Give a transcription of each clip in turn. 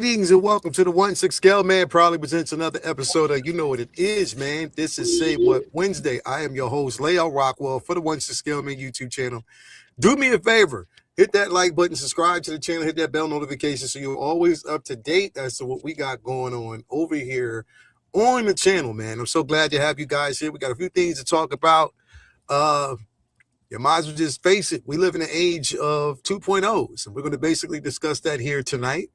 Greetings and welcome to the 1-6 Scale Man. Proudly presents another episode of You Know What It Is, man. This is Say What Wednesday. I am your host, Lael Rockwell, for the 1-6 Scale Man YouTube channel. Do me a favor, hit that like button, subscribe to the channel, hit that bell notification so you're always up to date as to what we got going on over here on the channel, man. I'm so glad to have you guys here. We got a few things to talk about. You might as well just face it. We live in an age of 2.0s, and we're going to basically discuss that here tonight.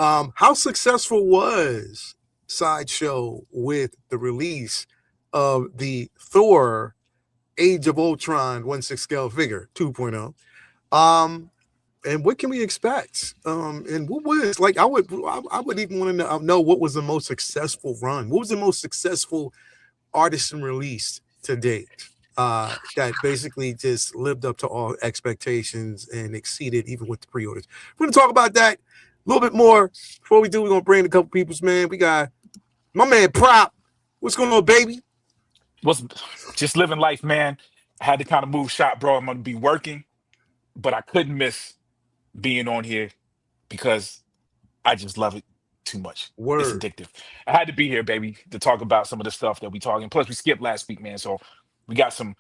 How successful was Sideshow with the release of the Thor Age of Ultron 1/6 scale figure 2.0? And what can we expect? And what was like? I would even want to know what was the most successful run. What was the most successful artisan release to date? That basically just lived up to all expectations and exceeded even with the pre-orders. We're gonna talk about that a little bit more. Before we do, we're gonna bring a couple people's, man. We got my man Prop. What's going on, baby? Was just living life, man. I had to kind of move shop, bro. I'm gonna be working, but I couldn't miss being on here because I just love it too much. Word. It's addictive. I had to be here, baby, to talk about some of the stuff that we talking. Plus, we skipped last week, man. So we got some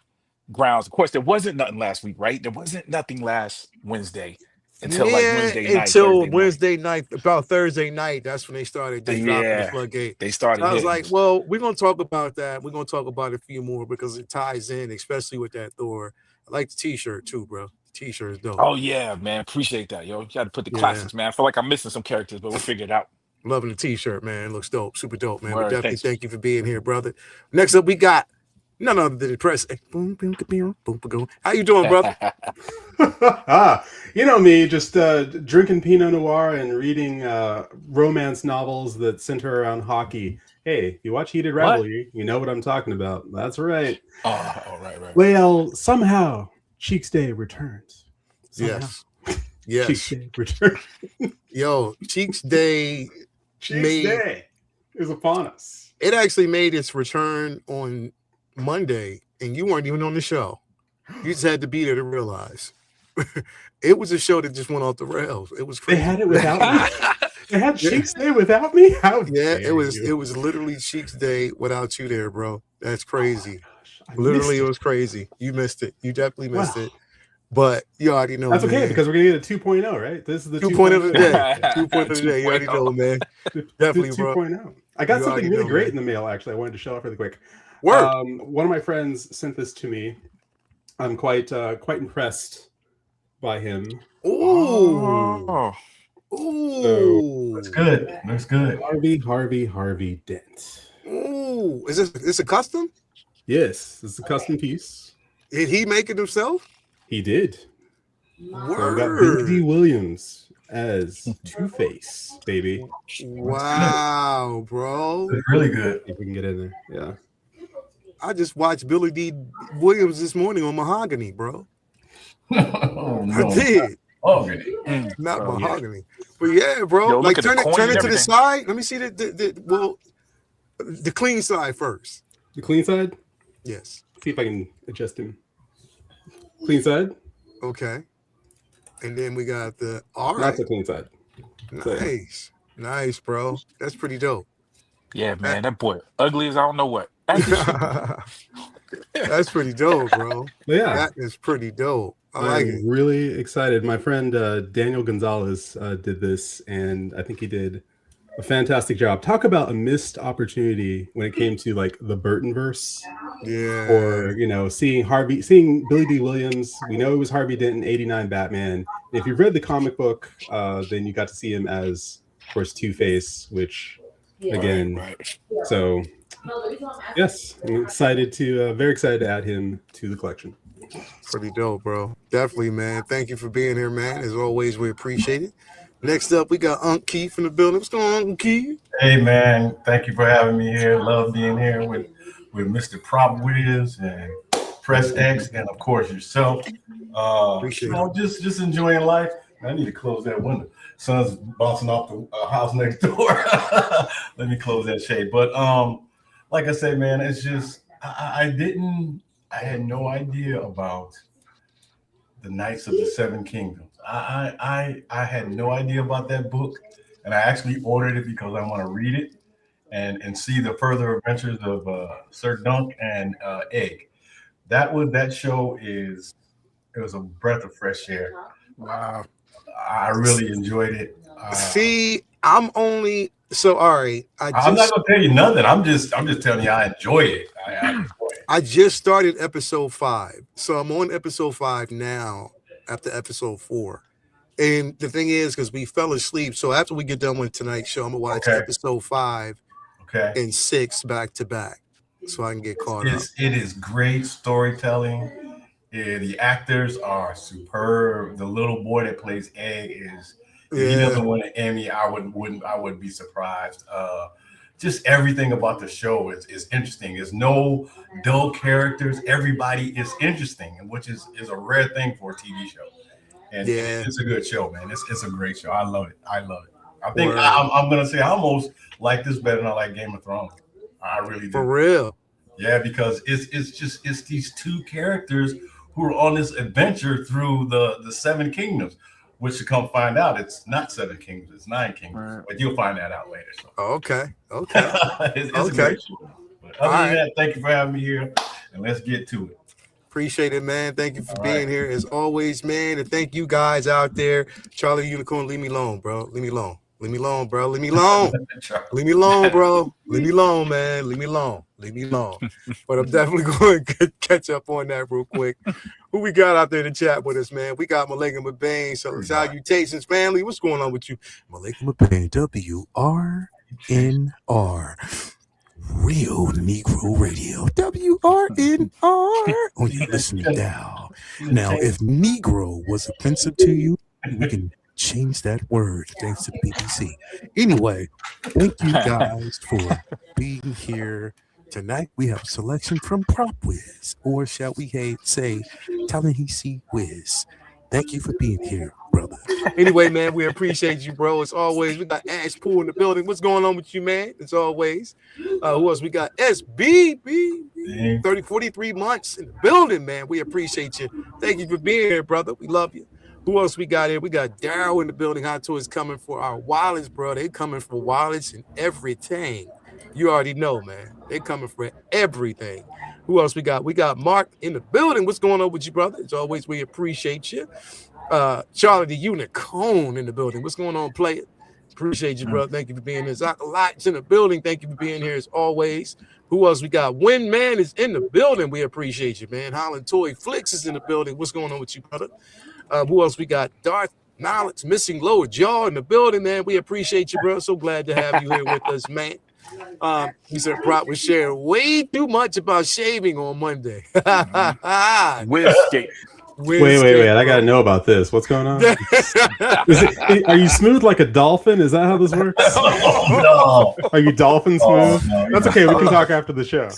grounds. Of course, there wasn't nothing last week, right? There wasn't nothing last Wednesday until like Wednesday night. Until Wednesday night, about Thursday night. That's when they started just dropping the floodgate. They started. So I was like, well, we're gonna talk about that. We're gonna talk about a few more because it ties in, especially with that Thor. I like the t-shirt too, bro. The t-shirt is dope. Oh yeah, man. Appreciate that, yo. You got to put the classics, man. I feel like I'm missing some characters, but we'll figure it out. Loving the t-shirt, man. It looks dope, super dope, man. Word, But definitely thanks. thank you for being here, brother. Next up, we got none other than the press. How you doing, brother? You know me, just drinking Pinot Noir and reading romance novels that center around hockey. Hey, you watch Heated Rivalry, you know what I'm talking about. That's right. Oh, right. Well, somehow Cheeks Day returns. Somehow. Yes. Cheeks Day returns. Yo, Cheeks Day. Day is upon us. It actually made its return on Monday, and you weren't even on the show. You just had to be there to realize. It was a show that just went off the rails. It was crazy. They had it without me. They had Cheeks Day without me? How yeah, it was literally Cheeks Day without you there, bro. That's crazy. Oh, Literally, it was crazy. You missed it. You definitely missed it. But you already know. That's okay, man. because we're gonna get a 2.0, right? This is the 2.0 of the day. 2.0 of the day. You already know, man. Definitely, bro. 2.0. I got something really great in the mail, actually. I wanted to show off really quick. Word. One of my friends sent this to me. I'm quite impressed by him. Ooh. Ooh. That's good. Looks good. Harvey Dent. Ooh. Is this a custom? Yes, it's a custom piece. Did he make it himself? He did. Word. So we got Billy D. Williams as Two-Face, baby. Wow, bro. It's really good. If we can get in there. Yeah. I just watched Billy D. Williams this morning on Mahogany, bro. Oh, no. I did. Mahogany. Not Mahogany. But yeah, bro. Yo, like look at turn the coin it and to the everything. side. Let me see the clean side first. The clean side? Yes. See if I can adjust him. Clean side? Okay. And then we got the all right. That's the clean side. Nice, bro. That's pretty dope. Yeah, man. That boy ugly as I don't know what. That's pretty dope, bro. Yeah. That is pretty dope. I like it. Really excited. My friend Daniel Gonzalez did this, and I think he did a fantastic job. Talk about a missed opportunity when it came to like the Burtonverse. Yeah. Or, you know, seeing Billy D. Williams. We know it was Harvey Dent in '89 Batman. If you've read the comic book, then you got to see him as, of course, Two-Face, which again, Right. So yes, I'm excited to very excited to add him to the collection. Pretty dope, bro. Definitely, man. Thank you for being here, man. As always, we appreciate it. Next up, we got Unc Keith in the building. What's going on, Uncle Keith? Hey, man. Thank you for having me here. Love being here with Mr. Prop Wiz and Press X, and of course yourself. Appreciate just enjoying life. I need to close that window. Sun's bouncing off the house next door. Let me close that shade. But like I said, man, it's just I had no idea about the Knights of the Seven Kingdoms. I had no idea about that book. and I actually ordered it because I want to read it and see the further adventures of Sir Dunk and Egg. That show is it was a breath of fresh air. Wow. I really enjoyed it. See, I'm only so all right. I'm not gonna tell you nothing. I'm just telling you I enjoy it. I enjoy it. I just started episode 5, so I'm on episode 5 now after episode 4. And the thing is, because we fell asleep, so after we get done with tonight's show, I'm gonna watch episode 5 and 6 back to back, so I can get caught up. It is great storytelling. The actors are superb. The little boy that plays Egg is. If he doesn't win an Emmy, I wouldn't be surprised. Just everything about the show is interesting. There's no dull characters. Everybody is interesting, which is a rare thing for a TV show. And it's a good show, man. It's a great show. I love it. I think I'm gonna say I almost like this better than I like Game of Thrones. I really do. For real. Yeah, because it's these two characters who are on this adventure through the 7 kingdoms. Which you come find out, it's not 7 kingdoms, it's 9 kingdoms. But you'll find that out later. So. Okay. It's a great show. But other than that, thank you for having me here, and let's get to it. Appreciate it, man. Thank you for being here as always, man. And thank you guys out there. Charlie the Unicorn, leave me alone, bro. Leave me alone. Leave me alone, bro. Leave me alone. Leave me alone, bro. Leave me alone, man. Leave me alone. Leave me alone. But I'm definitely going to catch up on that real quick. Who we got out there to chat with us, man? We got Malika McBain. So salutations, family. What's going on with you? Malika McBain, WRNR. Real Negro Radio, WRNR on your listening dial. Now, if Negro was offensive to you, we can change that word thanks to the BBC. Anyway, thank you guys for being here tonight. We have a selection from Prop Wiz, or shall we say Ta-Nehisi Wiz. Thank you for being here, brother. Anyway, man, we appreciate you, bro. As always, we got Ash Pool in the building. What's going on with you, man? As always. Who else? We got SBB, 43 months in the building, man. We appreciate you. Thank you for being here, brother. We love you. Who else we got here? We got Daryl in the building. Hot Toys coming for our wallets, bro. They coming for wallets and everything. You already know, man. They coming for everything. Who else we got? We got Mark in the building. What's going on with you, brother? As always, we appreciate you. Charlie the Unicorn in the building. What's going on, play it? Appreciate you, brother. Thank you for being here. Zach Lot's in the building. Thank you for being here as always. Who else we got? Win Man is in the building. We appreciate you, man. Holland Toy Flicks is in the building. What's going on with you, brother? Who else we got? Darth Knowledge, Missing Lower Jaw in the building, man. We appreciate you, bro. So glad to have you here with us, man. He said Prop was sharing way too much about shaving on Monday. Wait. I gotta know about this. What's going on? Are you smooth like a dolphin? Is that how this works? No. Are you dolphin smooth? No, that's okay. We can talk after the show.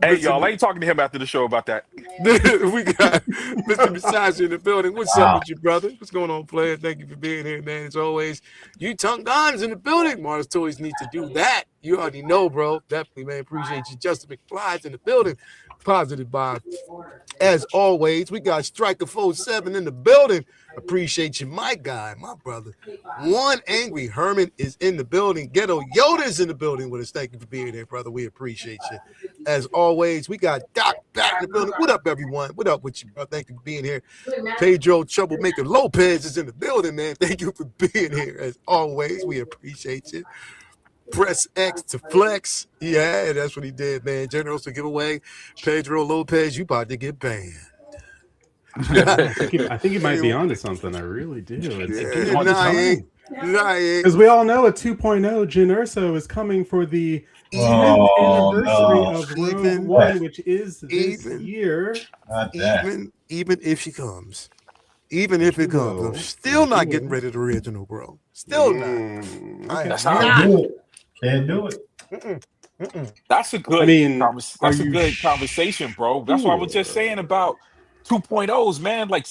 Hey, y'all, I ain't talking to him after the show about that. We got Mr. Massage in the building. What's up with you, brother? What's going on, player? Thank you for being here, man. As always, you Tongue Guns in the building. Mars Toys need to do that. You already know, bro. Definitely, man. Appreciate you. Justin McFly's in the building. Positive vibe. As always, we got Striker 47 in the building. Appreciate you, my guy, my brother. One Angry Herman is in the building. Ghetto Yoda's in the building with us. Thank you for being here, brother. We appreciate you. As always, we got Doc back in the building. What up, everyone? What up with you, bro? Thank you for being here. Pedro Troublemaker Lopez is in the building, man. Thank you for being here. As always, we appreciate you. Press X to flex. Yeah, that's what he did, man. Generals to give away. Pedro Lopez, you about to get banned. I think he might be onto something. I really do. Because we all know a 2.0 Jyn Erso is coming for the anniversary of Rogue One, which is this year. Even if she comes. Even if it comes, I'm still not getting rid of the original, bro. Still not. Can't do it. That's a good. That's a good conversation, bro. That's what I was just saying about 2.0s, man. Like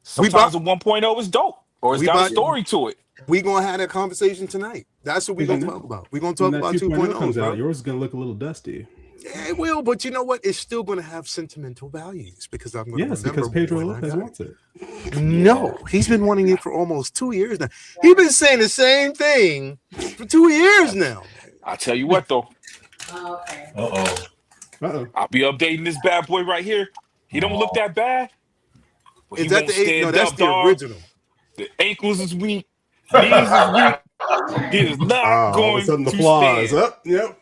sometimes a 1.0 is dope, or it's got a story to it. We gonna have that conversation tonight. That's what we're gonna talk about. We're gonna talk about 2.0. Comes out, yours is gonna look a little dusty. Yeah, it will, but you know what? It's still going to have sentimental values because I'm going to Yes, remember because Pedro when I Lopez got wants it. it. No, he's been wanting it for almost 2 years now. He's been saying the same thing for 2 years now. I'll tell you what though, Okay. Uh-oh. Uh-oh. I'll be updating this bad boy right here. He don't look that bad, but he Is that won't the eight? No, stand that's up, the dog. original. The ankles is weak, knees is weak. He is not All of a going sudden the to flaws. stand. Up. Yep.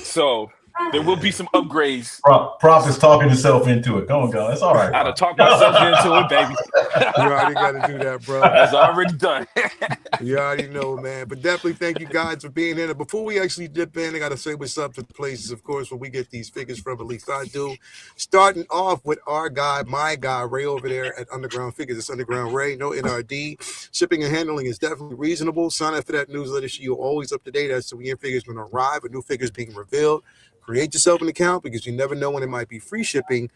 So there will be some upgrades. Prop is talking himself into it. Go on, go. That's all right. I had to talk myself into it, baby. You already got to do that, bro. That's already done. You already know, man. But definitely thank you guys for being here. Before we actually dip in, I got to say what's up to the places, of course, where we get these figures from. At least I do. Starting off with our guy, my guy, Ray over there at Underground Figures. It's Underground Ray, no NRD. Shipping and handling is definitely reasonable. Sign up for that newsletter so you're always up to date as to when your figures going to arrive or new figures being revealed. Create yourself an account because you never know when it might be free shipping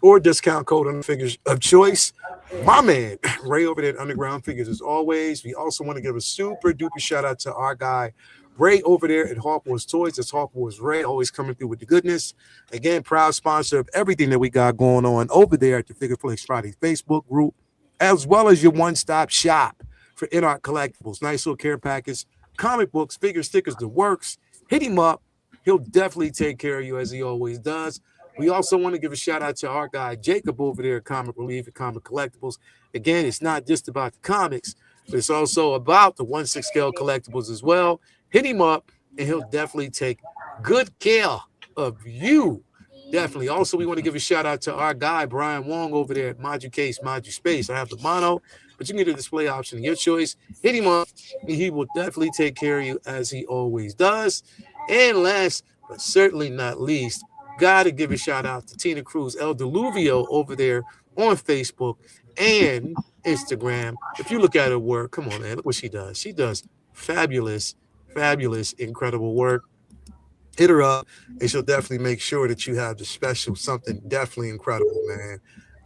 or discount code on the figures of choice. My man, Ray over there at Underground Figures, as always. We also want to give a super duper shout out to our guy, Ray over there at Harper's Toys. That's Harper's Ray, always coming through with the goodness. Again, proud sponsor of everything that we got going on over there at the Figure Flex Friday Facebook group, as well as your one-stop shop for in-art collectibles. Nice little care package, comic books, figure stickers, the works. Hit him up. He'll definitely take care of you as he always does. We also want to give a shout out to our guy, Jacob, over there at Comic Relief and Comic Collectibles. Again, it's not just about the comics, but it's also about the 1/6 scale collectibles as well. Hit him up, and he'll definitely take good care of you. Definitely. Also, we want to give a shout out to our guy, Brian Wong, over there at Modu Case, Modu Space. I have the mono, but you can get a display option, your choice. Hit him up, and he will definitely take care of you as he always does. And last, but certainly not least, got to give a shout out to Tina Cruz, El Deluvio over there on Facebook and Instagram. If you look at her work, come on, man, look what she does. She does fabulous, incredible work. Hit her up, and she'll definitely make sure that you have the special something definitely incredible, man,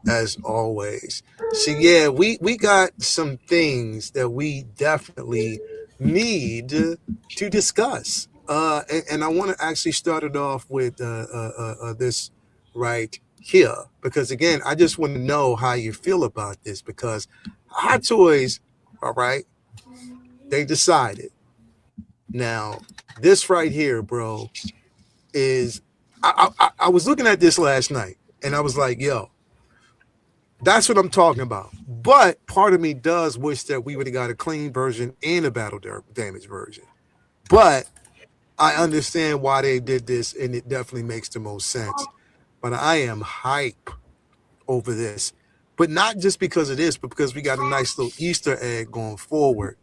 as always. So, yeah, we got some things that we definitely need to discuss. And I want to actually start it off with this right here, because again, I just want to know how you feel about this, because Hot Toys, all right, they decided. Now, this right here, bro, is I was looking at this last night, and I was like, yo, that's what I'm talking about. But part of me does wish that we would have got a clean version and a battle damage version. But I understand why they did this, and it definitely makes the most sense. But I am hype over this. But not just because of this, but because we got a nice little Easter egg going forward.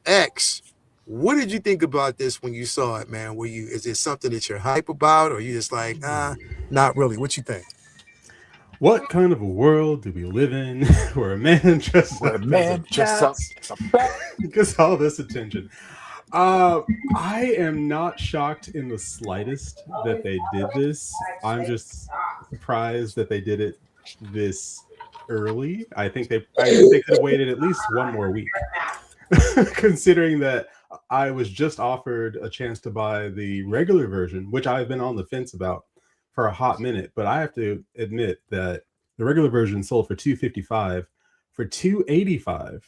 X, what did you think about this when you saw it, man? Is it something that you're hype about, or you just like, not really? What you think? What kind of a world do we live in where a man dressed Where a up man dressed up as a bat gets all this attention? I am not shocked in the slightest that they did this. I'm just surprised that they did it this early. I think they could have waited at least one more week, considering that I was just offered a chance to buy the regular version, which I've been on the fence about for a hot minute. But I have to admit that the regular version sold for $255. For $285,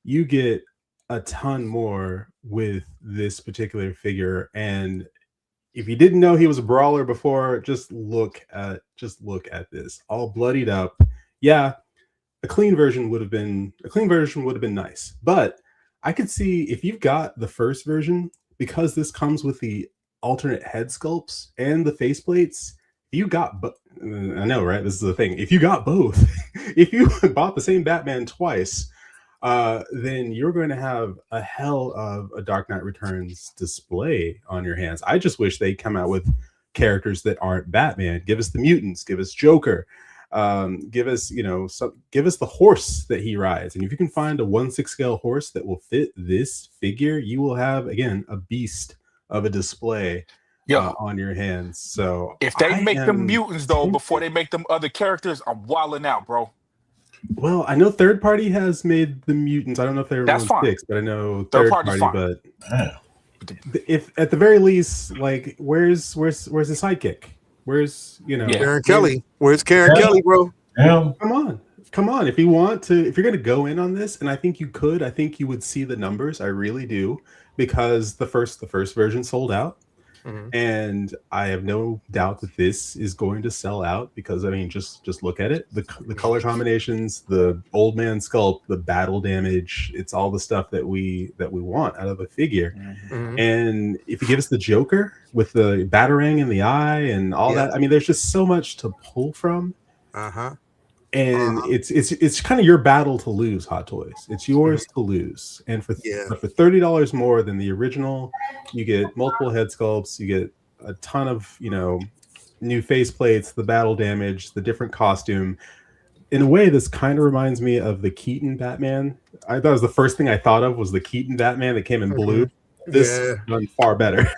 you get a ton more with this particular figure. And if you didn't know he was a brawler before, just look at this, all bloodied up. Yeah, a clean version would have been nice, but I could see if you've got the first version, because this comes with the alternate head sculpts and the faceplates. You got, I know, right? This is the thing. If you got both, if you bought the same Batman twice, then you're going to have a hell of a Dark Knight Returns display on your hands. I just wish they'd come out with characters that aren't Batman. Give us the mutants, give us Joker, give us the horse that he rides. And if you can find a 1/6 scale horse that will fit this figure, you will have, again, a beast of a display on your hands. So if they make them mutants though before they make them other characters, I'm wilding out, bro. Well, I know third party has made the mutants. I don't know if they're That's fine. 1/6, but I know Third third party's party. fine. But if at the very least, like, where's the sidekick? Where's Yeah. Karen Kelly. Where's Karen Yeah. Kelly, bro? Yeah. Come on. If you want to, if you're going to go in on this, and I think you could, I think you would see the numbers. I really do, because the first version sold out, Mhm. and I have no doubt that this is going to sell out, because I mean, just look at it. The color combinations, the old man sculpt, the battle damage. It's all the stuff that we want out of a figure. Mhm. And if you give us the Joker with the batarang in the eye and all Yeah. that, I mean, there's just so much to pull from. Uh-huh. And it's kind of your battle to lose, Hot Toys. It's yours to lose. And for $30 more than the original, you get multiple head sculpts, you get a ton of, you know, new face plates, the battle damage, the different costume. In a way, this kind of reminds me of the Keaton Batman. I thought it was the first thing I thought of was the Keaton Batman that came in blue. This is done far better.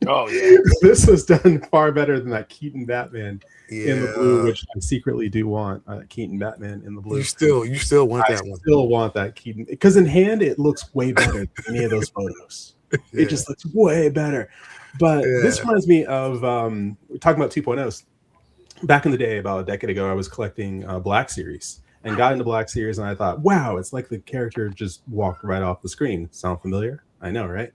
Oh yeah. This was done far better than that Keaton Batman in the blue, Yeah. which I secretly do want. Keaton Batman in the blue. You still want I that one. still want that Keaton, because in hand it looks way better than any of those photos. It just looks way better. But this reminds me of we're talking about 2.0s. Back in the day, about a decade ago, I was collecting Black Series and got into Black Series, and I thought, wow, it's like the character just walked right off the screen. Sound familiar? I know, right?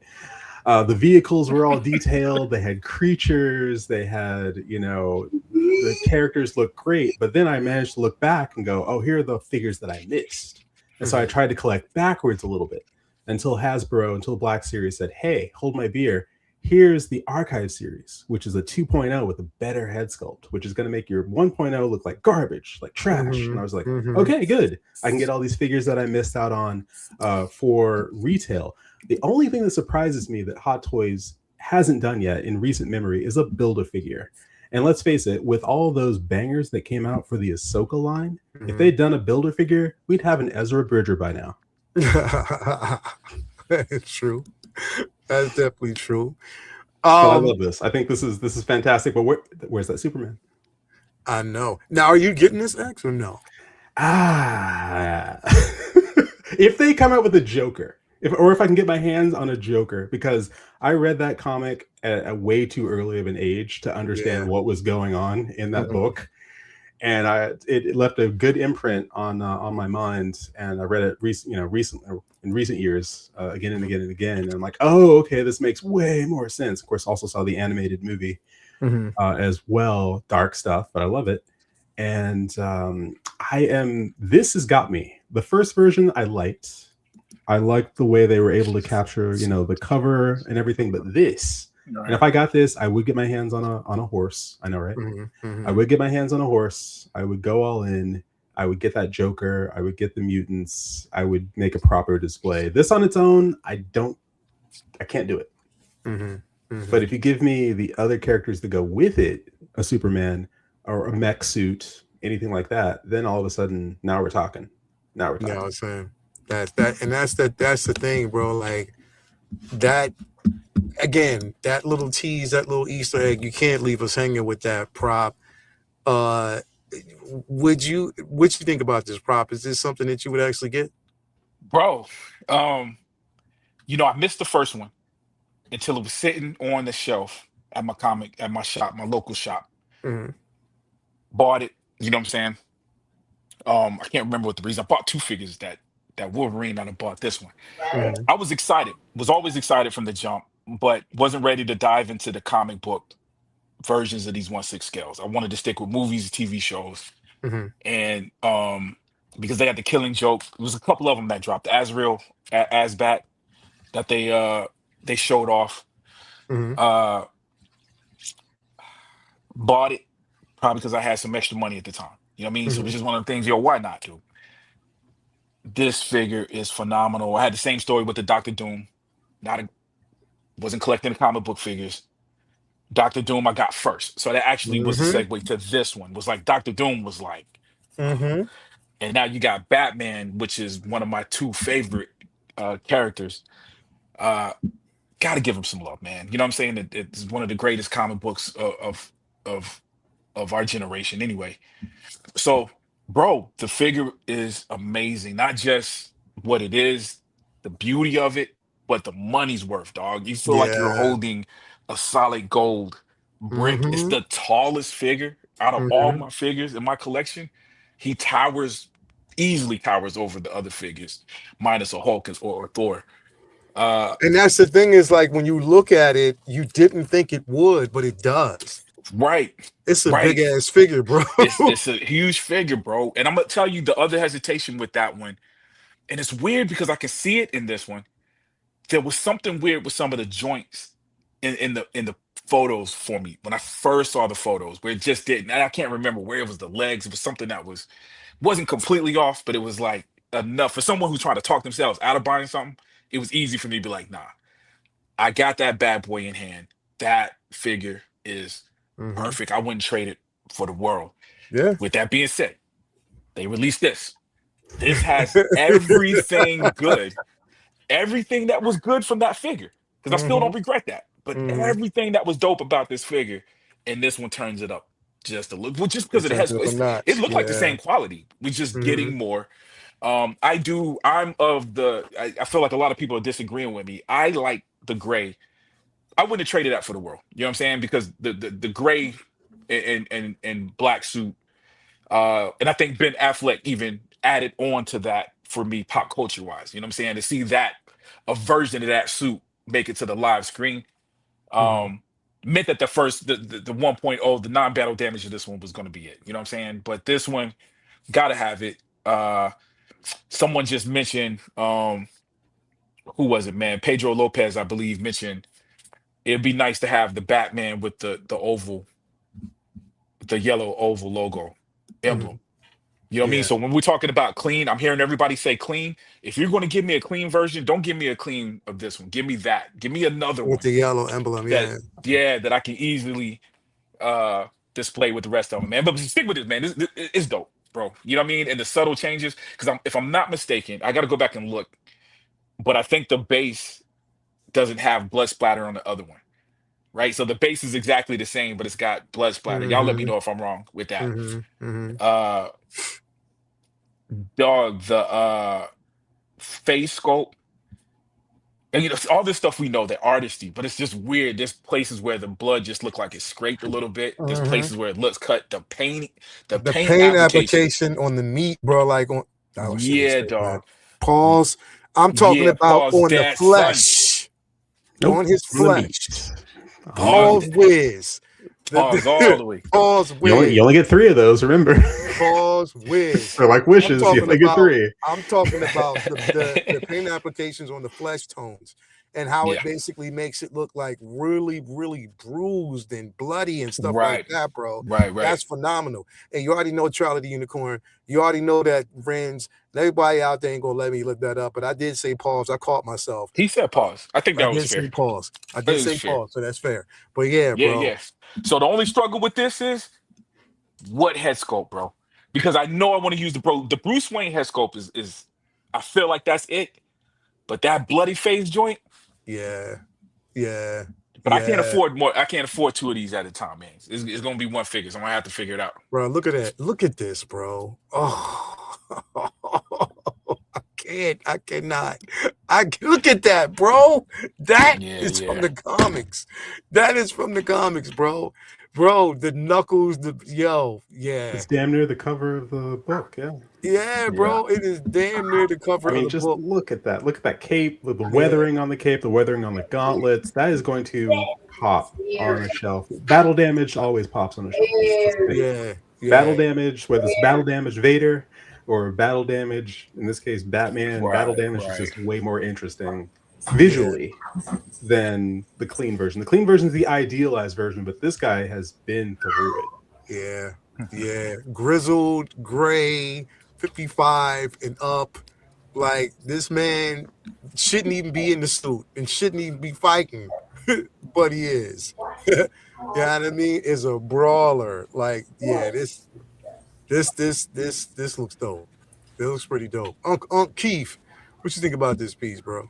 The vehicles were all detailed. They had creatures. They had, you know, the characters looked great. But then I managed to look back and go, oh, here are the figures that I missed. And so I tried to collect backwards a little bit until Black Series said, hey, hold my beer. Here's the Archive Series, which is a 2.0 with a better head sculpt, which is going to make your 1.0 look like garbage, like trash. And I was like, okay, good. I can get all these figures that I missed out on for retail. The only thing that surprises me that Hot Toys hasn't done yet in recent memory is a Build-A-Figure. And let's face it, with all those bangers that came out for the Ahsoka line, if they'd done a Build-A-Figure, we'd have an Ezra Bridger by now. That's true. That's definitely true. I love this. I think this is fantastic. But where's that Superman? I know. Now, are you getting this X or no? If they come out with a Joker, if I can get my hands on a Joker, because I read that comic at way too early of an age to understand what was going on in that book, and it left a good imprint on my mind. And I read it in recent years again and again and again. And I'm like, oh, okay, this makes way more sense. Of course, also saw the animated movie as well, dark stuff, but I love it. And this has got me. The first version I liked. I liked the way they were able to capture, you know, the cover and everything. But this, and if I got this, I would get my hands on a horse. I know, right? I would get my hands on a horse. I would go all in. I would get that Joker. I would get the mutants. I would make a proper display. This on its own, I can't do it. But if you give me the other characters that go with it, a Superman or a mech suit, anything like that, then all of a sudden, now we're talking. You know what I'm saying? That's the thing, bro. Like that again, that little tease, that little Easter egg, you can't leave us hanging with that prop. What you think about this prop? Is this something that you would actually get? Bro, you know, I missed the first one until it was sitting on the shelf at my shop, my local shop. Bought it, you know what I'm saying? I can't remember what the reason. I bought two figures that Wolverine, and I bought this one. I was excited, was always excited from the jump, but wasn't ready to dive into the comic book versions of these 1/6 scales. I wanted to stick with movies, TV shows, and because they had the Killing Joke. There was a couple of them that dropped. Azrael, Asbat, that they showed off. Bought it probably because I had some extra money at the time. You know what I mean? So it was just one of the things. Yo, why not, dude? This figure is phenomenal. I had the same story with the Doctor Doom. Wasn't collecting the comic book figures. Doctor Doom I got first. So that actually was a segue to this one. Was like Doctor Doom was like, and now you got Batman, which is one of my two favorite characters. Got to give him some love, man. You know what I'm saying? It's one of the greatest comic books of our generation anyway. So, bro, the figure is amazing. Not just what it is, the beauty of it, but the money's worth, dog. You feel like you're Yeah. holding a solid gold brick. It's Mm-hmm. the tallest figure out of all Mm-hmm. my figures in my collection. He easily towers over the other figures, minus a Hulk or Thor. Uh, And that's the thing is like when you look at it, you didn't think it would, but it does. right, It's a big right. ass figure, bro. It's a huge figure, bro. And I'm gonna tell you the other hesitation with that one, and it's weird because I can see it in this one. There was something weird with some of the joints in the photos for me when I first saw the photos, where it just didn't. And I can't remember where it was the legs. It was something that wasn't completely off, but it was like enough for someone who's trying to talk themselves out of buying something. It was easy for me to be like, nah, I got that bad boy in hand. That figure is Mm-hmm. perfect. I wouldn't trade it for the world. Yeah. With that being said, they released this. This has everything good, everything that was good from that figure. Because I still Mm-hmm. don't regret that. But Mm-hmm. everything that was dope about this figure, and this one turns it up just a little, well, just because It of the turns head. it up a It notch. looked like the Yeah. same quality. We're just Mm-hmm. getting more. I feel like a lot of people are disagreeing with me. I like the gray. I wouldn't have traded that for the world. You know what I'm saying? Because the gray and black suit, and I think Ben Affleck even added on to that for me, pop culture wise. You know what I'm saying? To see that a version of that suit make it to the live screen, Mm-hmm. um, meant that the 1.0, the non-battle damage of this one was going to be it. You know what I'm saying? But this one, gotta have it. Someone just mentioned, who was it, man? Pedro Lopez, I believe, mentioned it'd be nice to have the Batman with the yellow oval logo Mm-hmm. emblem. You know what I mean? Yeah. So when we're talking about clean, I'm hearing everybody say clean. If you're going to give me a clean version, don't give me a clean of this one. Give me that. Give me another With one the yellow emblem. that, Yeah. yeah, that I can easily display with the rest of them, man. But stick with this, man. This it's dope, bro. You know what I mean? And the subtle changes, because if I'm not mistaken, I got to go back and look, but I think the base doesn't have blood splatter on the other one, right? So the base is exactly the same, but it's got blood splatter. Y'all let me Mm-hmm. know if I'm wrong with that. Mm-hmm. Mm-hmm. Uh, dog, the face sculpt, and all this stuff we know, the artistry, but it's just weird. There's places where the blood just look like it's scraped a little bit. There's Mm-hmm. places where it looks cut. The The paint paint application. application on the meat, bro. Like on. I shouldn't Yeah, say that. dog. Y- Pause. I'm talking Yeah, about pause on the that, son. flesh. Nope, On his on the meat. flesh. On the Pause, Pause meat. whiz. pause all the way. Pause You whiz. only get 3 of those, remember? Pause whiz. They're like I'm wishes. You talking only get about 3. the paint applications on the flesh tones and how it Yeah, basically makes it look like really, really bruised and bloody and stuff like right, that, bro. right. That's phenomenal. And you already know Charlie the Unicorn. You already know that Renz. Everybody out there ain't gonna let me look that up, but I did say pause. I caught myself. He said pause. I think I that was did fair. say pause. I It did was say fair. pause, so that's fair. But yeah, Yeah, bro. yeah. So the only struggle with this is what head sculpt, bro? Because I know I want to use the Bruce Wayne head sculpt is I feel like that's it. But that bloody face joint, Yeah, yeah, but I can't yeah. afford more. I can't afford 2 of these at a time, man. It's gonna be one figure, so I'm gonna have to figure it out. Bro, look at that. Look at this, bro. Oh, I can't. I cannot. Look at that, bro. That Yeah, is from yeah. the comics. That is from the comics, bro. Bro, the knuckles, yeah. It's damn near the cover of the book. Yeah. Yeah, Yeah. bro. It is damn near the cover I of mean, the just book. look at that. Look at that cape, the Yeah, weathering on the cape, the weathering on the gauntlets. That is going to pop on a shelf. Battle damage always pops on a shelf. It's just a thing. yeah, Battle yeah, damage, whether it's battle damage Vader or battle damage, in this case Batman, battle Right, damage is right. just way more interesting yeah. visually than the clean version. The clean version is the idealized version, but this guy has been through it. Yeah, yeah. Grizzled, gray, 55 and up. Like this man shouldn't even be in the suit and shouldn't even be fighting, but he is. You know what I mean? Is a brawler. Like, yeah, this looks dope. It looks pretty dope. Unc Keith, what you think about this piece, bro?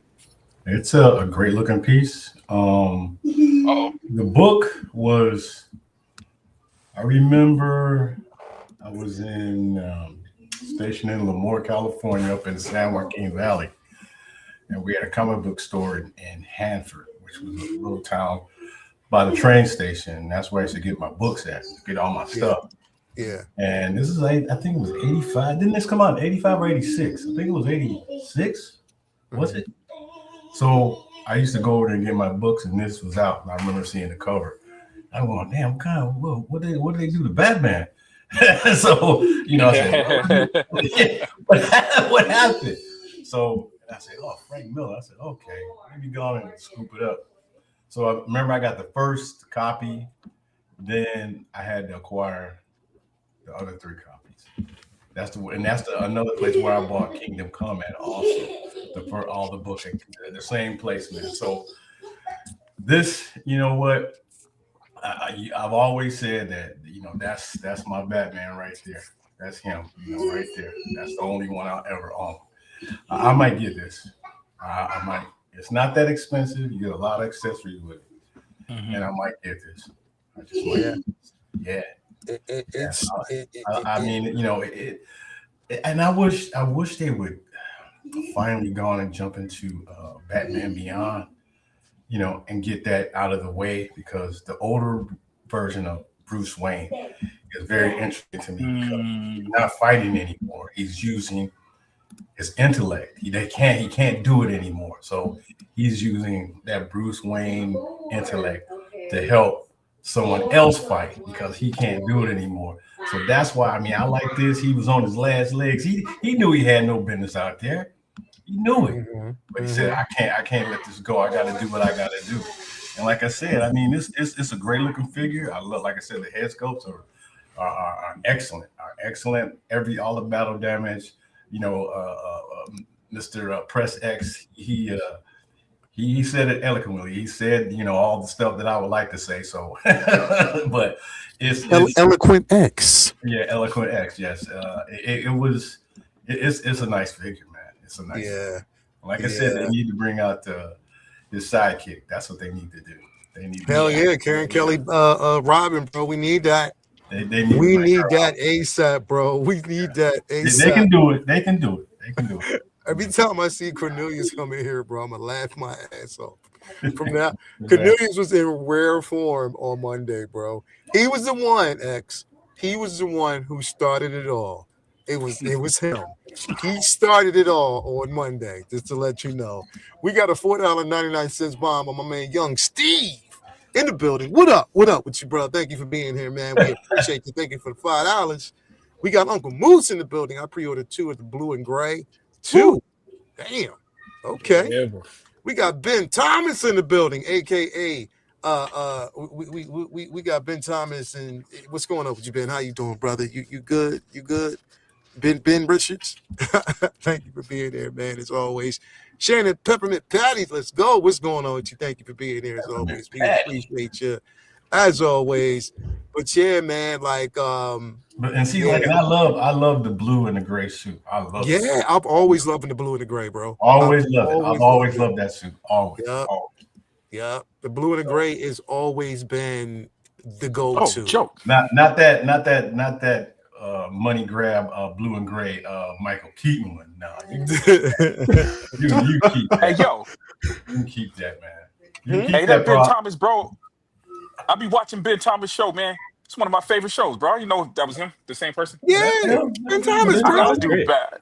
It's a great looking piece. Uh-oh. The book was, I remember I was stationed in Lemoore, California, up in San Joaquin Valley. and we had a comic book store in Hanford, which was a little town by the train station. And that's where I used to get my books at, get all my stuff. Yeah. And this is, I think it was 85. Didn't this come out in 85 or 86? I think it was 86. Was it? So I used to go over there and get my books, and this was out. And I remember seeing the cover. I went, damn, what did they do to Batman? So, I said, what happened? So I said, oh, Frank Miller. I said, okay, let me go on and scoop it up. So I remember I got the first copy. Then I had to acquire the other 3 copies. That's another place where I bought Kingdom Come at also. For all the books at the same place, man. So this, you know what? I've always said that, that's my Batman right there. That's him, right there. That's the only one I'll ever own. I might get this. I might. It's not that expensive. You get a lot of accessories with it, and I might get this. I just might. I mean, and I wish they would finally go on and jump into Batman Beyond, and get that out of the way, because the older version of Bruce Wayne is very interesting to me, because he's not fighting anymore. He's using his intellect. He can't do it anymore. So he's using that Bruce Wayne intellect to help someone else fight, because he can't do it anymore. So that's why, I like this. He was on his last legs. He knew he had no business out there. He knew it, but he said, I can't let this go. I got to do what I got to do. And like I said, it's a great looking figure. I love, like I said, the head sculpts are excellent. All the battle damage, Mr. Press X, he said it eloquently. He said, all the stuff that I would like to say. So, but it's Eloquent X. Yeah, Eloquent X. Yes, it's a nice figure, man. It's a nice. Yeah. Like I said, they need to bring out his sidekick. That's what they need to do. They need. Hell yeah, Karen Kelly, Robin, bro. We need that. We need that ASAP, bro. We need that ASAP. They can do it. They can do it. Every time I see Cornelius come in here, bro, I'm gonna laugh my ass off. From now, Cornelius was in rare form on Monday, bro. He was the one, X. He was the one who started it all. It was him. He started it all on Monday, just to let you know. We got a $4.99 bomb on my man Young Steve in the building. What up? What up with you, bro? Thank you for being here, man. We appreciate you. Thank you for the $5. We got Uncle Moose in the building. I pre-ordered 2 of the blue and gray. 2. Damn. Okay. Yeah, we got Ben Thomas in the building, aka we got Ben Thomas. And what's going on with you, Ben? How you doing, brother? You good? You good? Ben Richards. Thank you for being there, man, as always. Shannon Peppermint Patty, let's go. What's going on with you? Thank you for being here as always. We appreciate you as always. But yeah, man, like I love the blue and the gray suit. I love it. Yeah, I've always loved the blue and the gray, bro. Always love it. I've always loved that suit. Always. Yeah. The blue and the gray has always been the go-to. Oh, joke. Not that money grab blue and gray Michael Keaton one. No, you keep that. Hey, yo. You keep that, man. Hey, that Ben Thomas, bro. I be watching Ben Thomas show, man. It's one of my favorite shows, bro. You know that was him, the same person? Yeah, Ben Thomas, bro. I gotta do bad.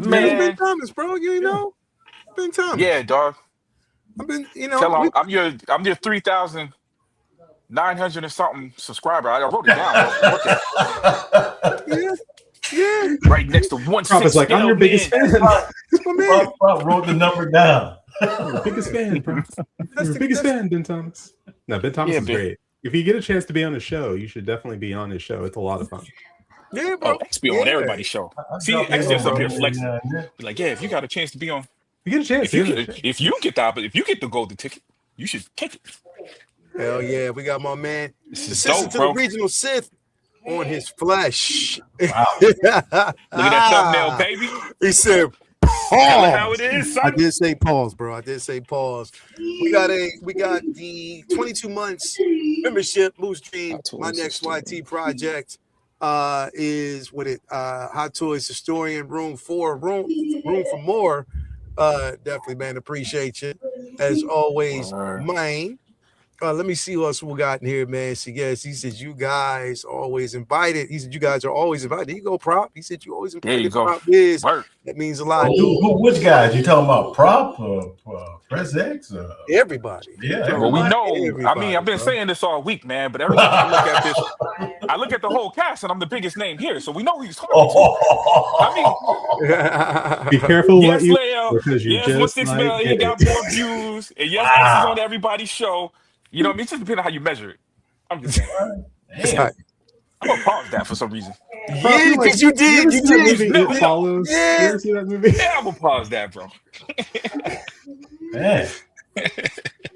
Man, Ben Thomas, bro. You know? Ben Thomas. Yeah, dog. I've been, Tell him I'm your 3,900 and something subscriber. I wrote it down. Yeah. Right next to 160. It's like, I'm your biggest fan. Wrote the number down. Your biggest fan, bro. Your biggest fan, Ben Thomas. No, Ben Thomas is great. If you get a chance to be on the show, you should definitely be on his show. It's a lot of fun. Yeah, bro. X be on everybody's show. See, X just up here flexing. Be like, yeah, if you got a chance to be on, you get a chance. If you get the golden ticket, you should take it. Hell yeah, we got my man, assistant to the regional Sith, on his flesh. Wow. Look at that thumbnail, baby. He said, pause. How it is, son. I did say pause, bro. I did say pause. We got the 22 months membership, Moose Dream. My next YT project is with it. Hot Toys Historian, room for more. Definitely, man. Appreciate you as always, Word. mine. Let me see what else we got in here, man. So yes, he says you guys always invited. He said you guys are always invited. There you go, Prop. He said you always There you invited. go. Prop is Word. that means a lot, dude. Which guys? You talking about Prop? Press X? Everybody. Yeah, Talking Well, we about know. I mean, everybody, I've been bro. saying this all week, man. But every time I look at this, I look at the whole cast, and I'm the biggest name here, so we know who he's talking to. I mean, Be careful what yes, you Leo. because you Yes, just 1-6 might Mel. He get got it. more views, and yes, X is on Wow. everybody's show. You know what I mean? It's just depending on how you measure it. I'm just saying. Damn. I'm gonna pause that for some reason. Bro, I Yeah, feel like because you you ever did. You see that did. movie No, It no. Follows? You Yeah. ever see that movie? Yeah, I'm gonna pause that, bro. Man.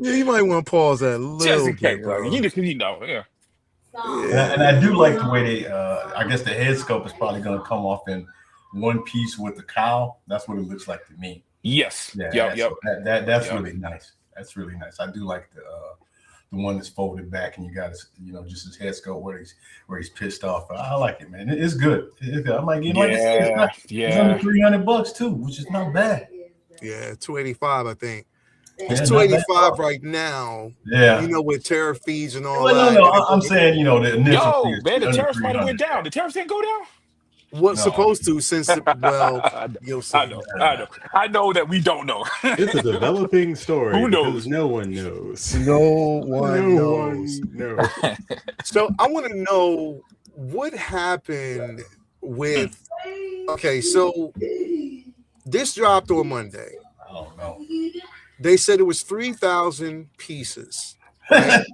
Yeah, you might want to pause that a Just little in case, bit, bro. bro. You know, yeah. And I do like the way they. I guess the head sculpt is probably going to come off in one piece with the cowl. That's what it looks like to me. Yes. Yeah. Yep. So that's Yep. really nice. That's really nice. I do like the one that's folded back and you got his, just his head sculpt where he's pissed off. I like it, man. It's good. It's good. I might get like I said, it's under $300 too, which is not bad. Yeah, 285, I think. Yeah, It's not bad. 285 right now. Yeah. You know, with tariff fees and all Well, that. no, I'm saying, the initial fee Yo, is man, the under tariffs might have 300. went down. The tariffs didn't go down. What's No. supposed to since you'll see. I know that we don't know. It's a developing story. Who knows? Because no one knows. No one knows. knows. So I want to know what happened with. Okay, so this dropped on Monday. I don't know. They said it was 3,000 pieces. Right?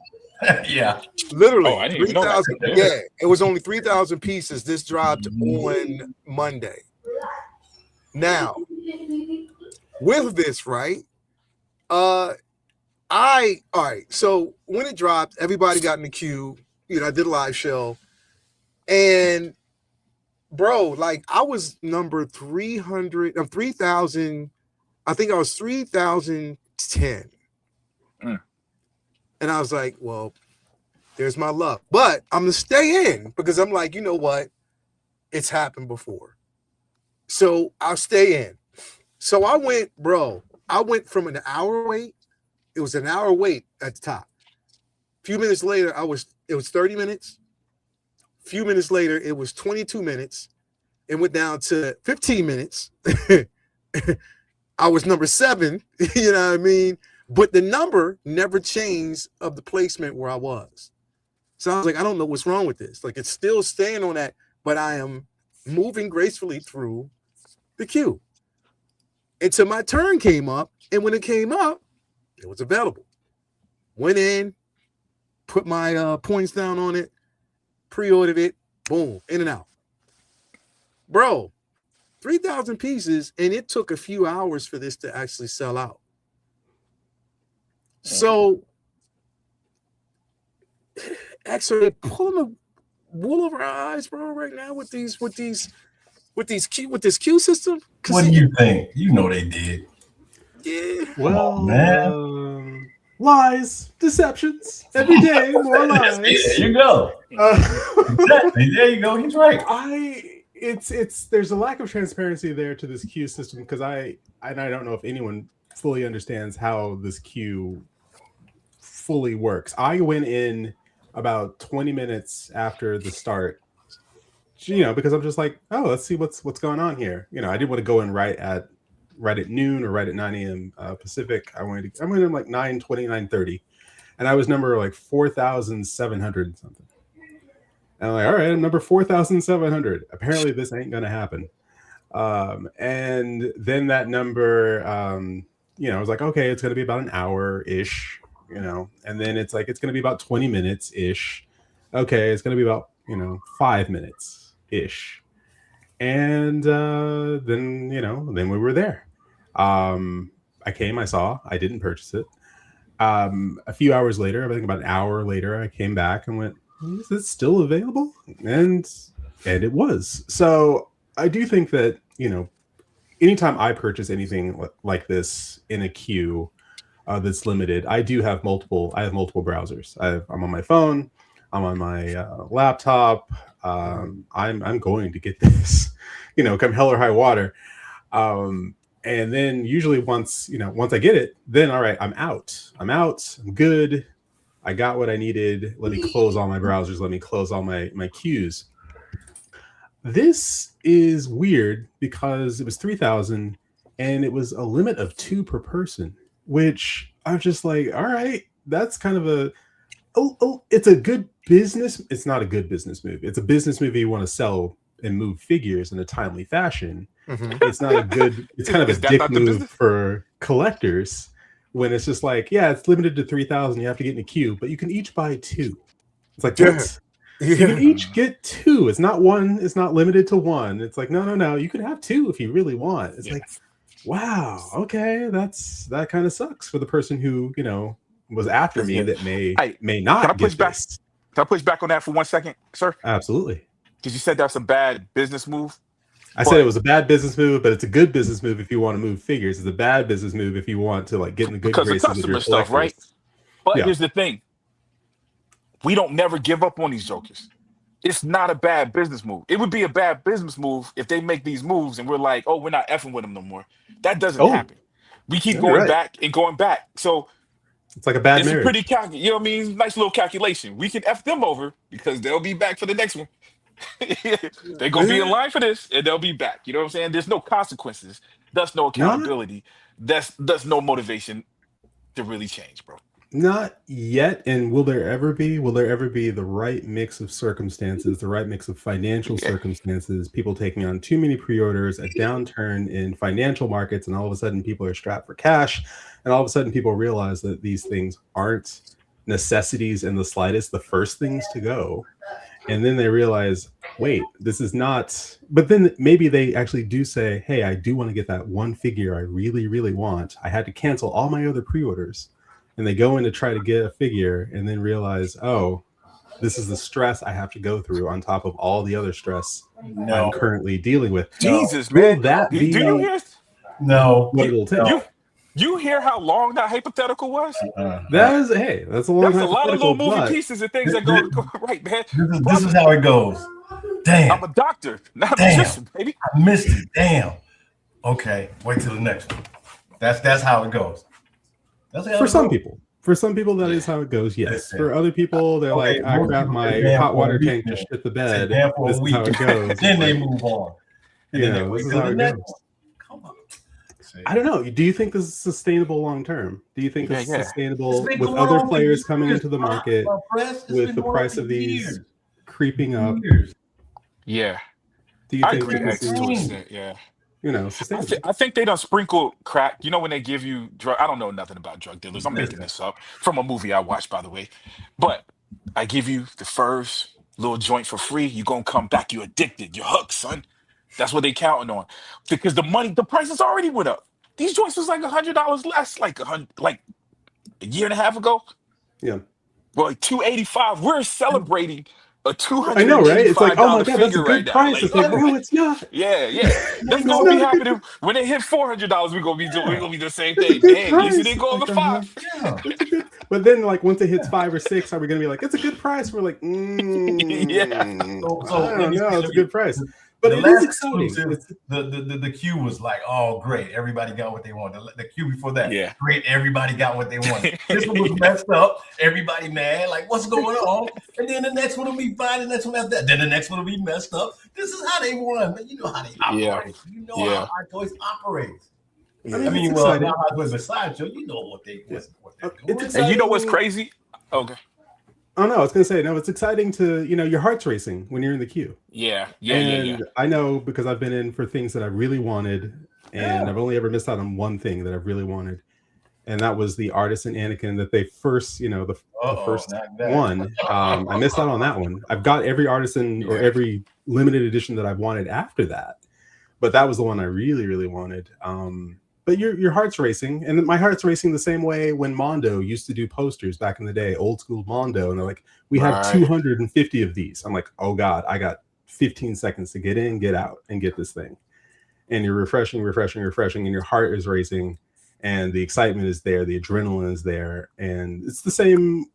Yeah. Literally, Oh, I didn't even know that. 3,000. Yeah, it was only 3,000 pieces. This dropped on Monday. Now, with this, right? All right. So when it dropped, everybody got in the queue. I did a live show, and bro, like I was number 300 of 3,000. I think I was 3,010. And I was like, well, there's my luck. But I'm going to stay in because I'm like, you know what? It's happened before. So I'll stay in. So I went from an hour wait. It was an hour wait at the top. A few minutes later, it was 30 minutes. A few minutes later, it was 22 minutes. It went down to 15 minutes. I was number 7, you know what I mean? But the number never changed of the placement where I was. So I was like, I don't know what's wrong with this. Like, it's still staying on that, but I am moving gracefully through the queue. Until my turn came up, and when it came up, it was available. Went in, put my points down on it, pre-ordered it, boom, in and out. Bro, 3,000 pieces, and it took a few hours for this to actually sell out. So, actually, pulling the wool over our eyes, bro, right now with this queue system. What do you think? You know they did. Yeah. Well, man. Lies, deceptions, every day more lies. There you go. Exactly. There you go. He's right. There's a lack of transparency there to this queue system because I don't know if anyone fully understands how this queue fully works. I went in about 20 minutes after the start, because I'm just like, oh, let's see what's going on here. I didn't want to go in right at noon or right at 9 a.m. Pacific. I went in like 9:20, 9:30, and I was number like 4,700 something. And I'm like, all right, I'm number 4,700. Apparently, this ain't gonna happen. And then that number, I was like, okay, it's gonna be about an hour ish. And then it's like it's going to be about 20 minutes ish. Okay, it's going to be about 5 minutes ish. And then we were there. I came, I saw, I didn't purchase it. A few hours later, I think about an hour later, I came back and went, is it still available? And it was. So I do think that anytime I purchase anything like this in a queue that's limited, I have multiple browsers. I'm on my phone, I'm on my laptop. I'm going to get this, come hell or high water. And then usually once I get it, then all right, I'm out. I'm good. I got what I needed. Let me close all my browsers. Let me close all my queues. This is weird because it was 3,000 and it was a limit of 2 per person, which I'm just like, all right, that's kind of it's a good business. It's not a good business move. It's a business move you want to sell and move figures in a timely fashion. Mm-hmm. It's not a good, it's kind of a dick move for collectors when it's just like, yeah, it's limited to 3,000. You have to get in a queue, but you can each buy 2. It's like, what? You can each get 2. It's not one. It's not limited to 1. It's like, no. You can have 2 if you really want. It's like, wow, okay, that kind of sucks for the person who was after me that may not. Can I push back? Can I push back on that for 1 second, sir? Absolutely. Because you said that's a bad business move. I said it was a bad business move, but it's a good business move if you want to move figures. It's a bad business move if you want to get in the good graces of your stuff, right? But here's the thing: we don't never give up on these jokers. It's not a bad business move. It would be a bad business move if they make these moves and we're like, oh, we're not effing with them no more. That doesn't happen. We keep going back and going back. So it's like a bad marriage. It's a pretty you know what I mean? Nice little calculation. We can F them over because they'll be back for the next one. They're gonna be in line for this and they'll be back. You know what I'm saying? There's no consequences, thus no accountability, thus no motivation to really change, bro. Not yet. And will there ever be the right mix of circumstances, the right mix of financial circumstances, people taking on too many pre-orders, a downturn in financial markets, and all of a sudden people are strapped for cash, and all of a sudden people realize that these things aren't necessities in the slightest, the first things to go. And then they realize, wait, this is not. But then maybe they actually do say, hey, I do want to get that one figure I really, really want. I had to cancel all my other pre-orders. And they go in to try to get a figure and then realize, oh, this is the stress I have to go through on top of all the other stress I'm currently dealing with. Jesus, man. Will that be? Do you hear? No. What it'll take? You hear how long that hypothetical was? That's a long. That's a lot of little moving pieces and things that go right, man. This is how it goes. Damn. I'm a doctor, not a magician, baby. I missed it. Damn. Okay, wait till the next one. That's how it goes. For some people, that is how it goes. Yes. For other people, they're like, I grab my hot water tank to shit the bed. This is how it goes. Then they move on. This is how it goes. Come on. I don't know. Do you think this is sustainable long term? Do you think this is sustainable with other players coming into the market, with the price of these creeping up? Yeah. Do you think this is sustainable? I think they done sprinkle crack. You know when they give you drug. I don't know nothing about drug dealers. I'm making this up from a movie I watched, by the way. But I give you the first little joint for free. You gonna come back. You addicted. You're hooked, son. That's what they counting on, because the prices already went up. These joints was like $100 less, like a year and a half ago. Yeah. Well, like $285. We're celebrating a $285. I know, right? It's like, oh my god, that's a good right price. Like, it's like, no, it's not. Yeah. That's gonna be happening when they hit $400. We're gonna be doing the same thing. Damn, you see they go over $5. But then, like, once it hits 5 or 6, are we gonna be like, it's a good price? We're like, Yeah. I don't know, it's a good price. But it is exciting. The queue was like, oh, great. Everybody got what they wanted. The queue before that, great. Everybody got what they wanted. This one was messed up. Everybody mad. Like, what's going on? And then the next one will be fine. The next one after that. Then the next one will be messed up. This is how they run. You know how they operate. You know how our choice operates. Yeah. I mean, well, now I was beside you. You know what they're doing. And you know what's crazy? Okay. Oh no, I was gonna say no. It's exciting to your heart's racing when you're in the queue. Yeah. I know because I've been in for things that I really wanted, and I've only ever missed out on one thing that I really wanted, and that was the Artisan Anakin that they first, the first one. I missed out on that one. I've got every Artisan or every limited edition that I've wanted after that, but that was the one I really, really wanted. But your heart's racing, and my heart's racing the same way when Mondo used to do posters back in the day, old school Mondo, and they're like, we have 250 of these. I'm like, oh god, I got 15 seconds to get in, get out, and get this thing. And you're refreshing, and your heart is racing, and the excitement is there, the adrenaline is there, and it's the same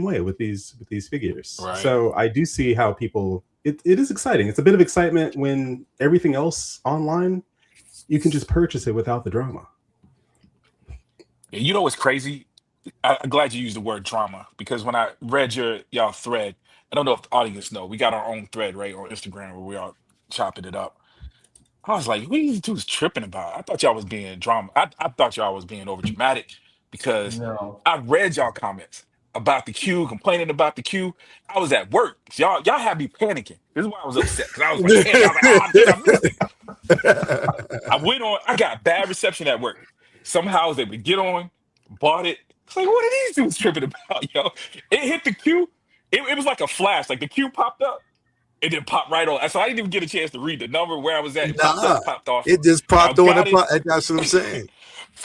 way with these figures. Right. So I do see how people it is exciting. It's a bit of excitement when everything else online you can just purchase it without the drama. Yeah, you know what's crazy? I'm glad you used the word drama because when I read y'all thread, I don't know if the audience know, we got our own thread right on Instagram where we are chopping it up. I was like, what are these dudes tripping about? I thought y'all was being drama. I thought y'all was being over dramatic because No. I read y'all comments about the queue, complaining about the queue. I was at work. Y'all had me panicking. This is why I was upset because I was like, damn, I was like, oh, I think I missed it. I went on, I got bad reception at work. Somehow I was able to get on, bought it. It's like, what are these dudes tripping about, yo? It hit the queue. It was like a flash. Like the queue popped up. It didn't pop right on. So I didn't even get a chance to read the number where I was at. It popped Nah, up, popped off. it just I popped on got the it. That's what I'm saying.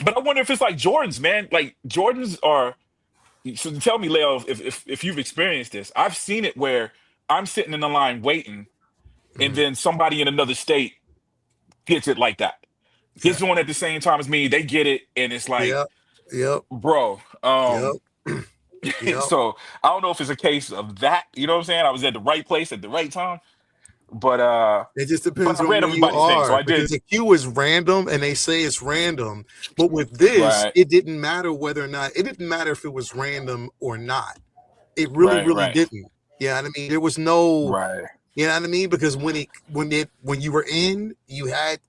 But I wonder if it's like Jordans, man. Like Jordans are. So tell me, Leo, if you've experienced this. I've seen it where I'm sitting in the line waiting, and Mhm. then somebody in another state gets it like that. Yeah. Gets on at the same time as me. They get it, and it's like, Yep. Yep. bro. Yep. Yep. So I don't know if it's a case of that. You know what I'm saying? I was at the right place at the right time, but It just but depends I on read where you everybody's thing, so are I because did. the queue is random and they say it's random. But with this, Right, it didn't matter whether or not it didn't matter if it was random or not. It really, right, really right, didn't. Yeah, I mean, there was no, right, you know what I mean? Because when you were in, you had,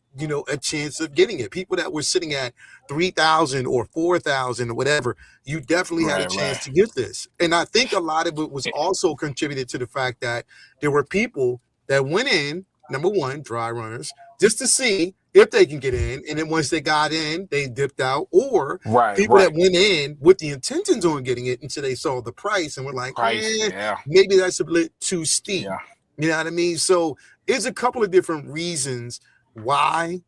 a chance of getting it. People that were sitting at 3,000 or 4,000 or whatever, you definitely had a right, chance right. to get this. And I think a lot of it was Eh, also contributed to the fact that there were people that went in, number one, dry runners, just to see if they can get in. And then once they got in, they dipped out. Or Right, people that right. went in with the intentions on getting it until they saw the price and were like, Price, yeah, maybe that's a bit too steep. yeah. You know what I mean? So it's a couple of different reasons why.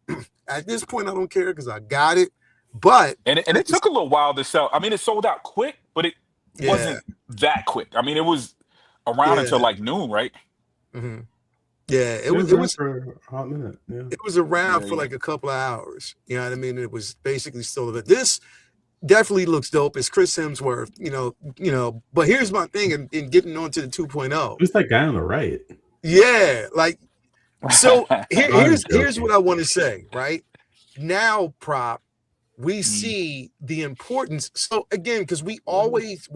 At this point, I don't care because I got it. But And it took a little while to sell. I mean, it sold out quick, but it yeah, wasn't that quick. I mean, it was around until yeah, like noon, right? hmm yeah. It was It around was for a hot minute. Yeah. it was around Yeah, for yeah. like a couple of hours. You know what I mean? It was basically still of it. This definitely looks dope. It's Chris Hemsworth. But here's my thing in getting onto the 2.0. Who's that guy on the right? Yeah, like so. I'm Here's joking. what I want to say. Right now, prop. We Mm, see the importance. So again, because we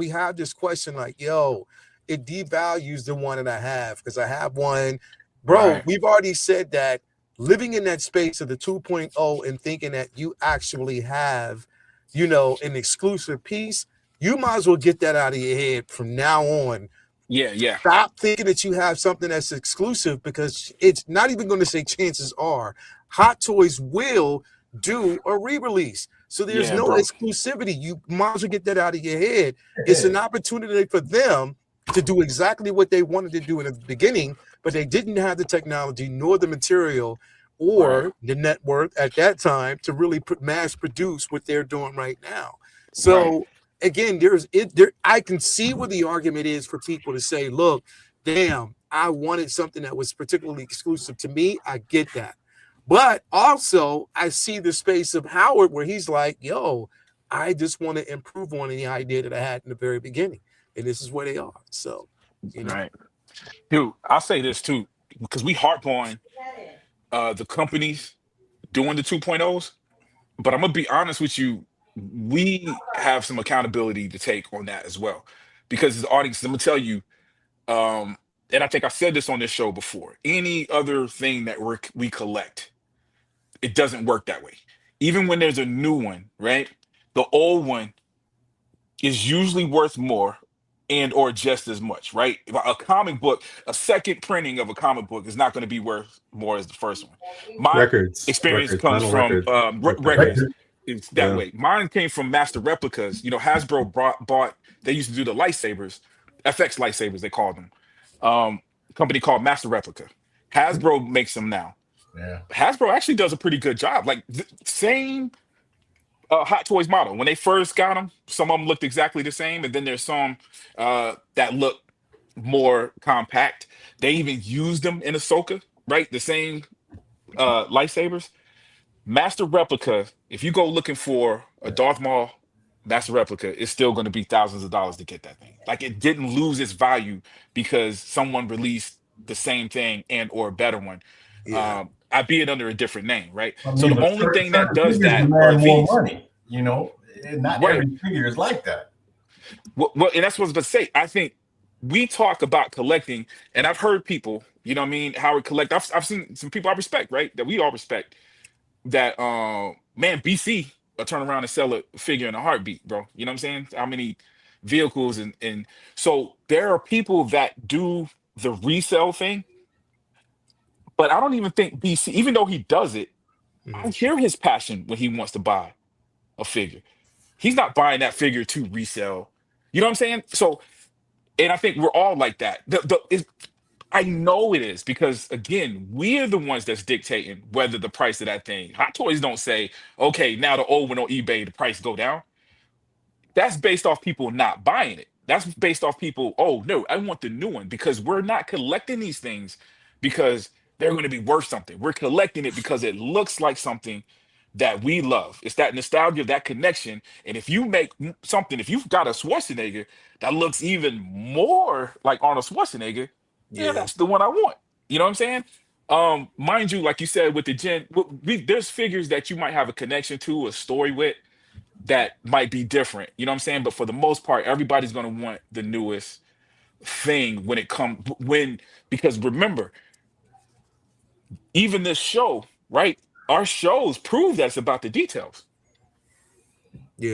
have this question like, yo, it devalues the one that I have because I have one. Bro, right. we've already said that living in that space of the 2.0 and thinking that you actually have, an exclusive piece, you might as well get that out of your head from now on. Yeah, yeah, Stop thinking that you have something that's exclusive because it's not even going to say chances are Hot Toys will do a re-release. So there's yeah, no bro. exclusivity. You might as well get that out of your head. It's an opportunity for them to do exactly what they wanted to do in the beginning, but they didn't have the technology nor the material Right, or the net worth at that time to really mass produce what they're doing right now. right. So again, I can see what the argument is for people to say, look, damn, I wanted something that was particularly exclusive to me. I get that. But also I see the space of Howard where he's like, yo, I just want to improve on the idea that I had in the very beginning. And this is where they are. So, Right. Dude, I'll say this too, because we harp on the companies doing the 2.0s, but I'm gonna be honest with you, we have some accountability to take on that as well. Because the audience, I'm gonna tell you, um, and I think I said this on this show before, any other thing that we collect, it doesn't work that way. Even when there's a new one, right? The old one is usually worth more and or just as much, right? A comic book, a second printing of a comic book is not going to be worth more as the first one. My experience Records, comes vinyl from records. records. It's that Yeah. way. Mine came from Master Replicas. Hasbro bought. They used to do the lightsabers, FX lightsabers. They called them. A company called Master Replica. Hasbro makes them now. Yeah. Hasbro actually does a pretty good job. Like same Hot Toys model. When they first got them, some of them looked exactly the same, and then there's some that look more compact. They even used them in Ahsoka, right? The same lightsabers. Master Replica. If you go looking for a Darth Maul Master Replica, it's still going to be thousands of dollars to get that thing. Like it didn't lose its value because someone released the same thing and or a better one. yeah. I be it under a different name, right? I So mean, the but only thing that certain does figures that are demand more these. money, you know, and not Right. every figure is like that. Well, and that's what I was about to say. I think we talk about collecting, and I've heard people, you know what I mean, how we collect. I've seen some people I respect, right? That we all respect. That man, BC will turn around and sell a figure in a heartbeat, bro. You know what I'm saying? How many vehicles and so there are people that do the resale thing, but I don't even think BC, even though he does it, I Mhm. hear his passion when he wants to buy a figure. He's not buying that figure to resell. You know what I'm saying? So, and I think we're all like that. I know it is because again, we're the ones that's dictating whether the price of that thing. Hot Toys don't say, okay, now the old one on eBay, the price go down. That's based off people not buying it. That's based off people, oh no, I want the new one because we're not collecting these things because they're going to be worth something. We're collecting it because it looks like something that we love. It's that nostalgia, that connection. And if you make something, if you've got a Schwarzenegger that looks even more like Arnold Schwarzenegger, yeah, Yeah. that's the one I want. You know what I'm saying? Mind you, like you said with the gen, there's figures that you might have a connection to, a story with that might be different. You know what I'm saying? But for the most part, everybody's going to want the newest thing when it comes because remember, even this show, right? Our shows prove that it's about the details.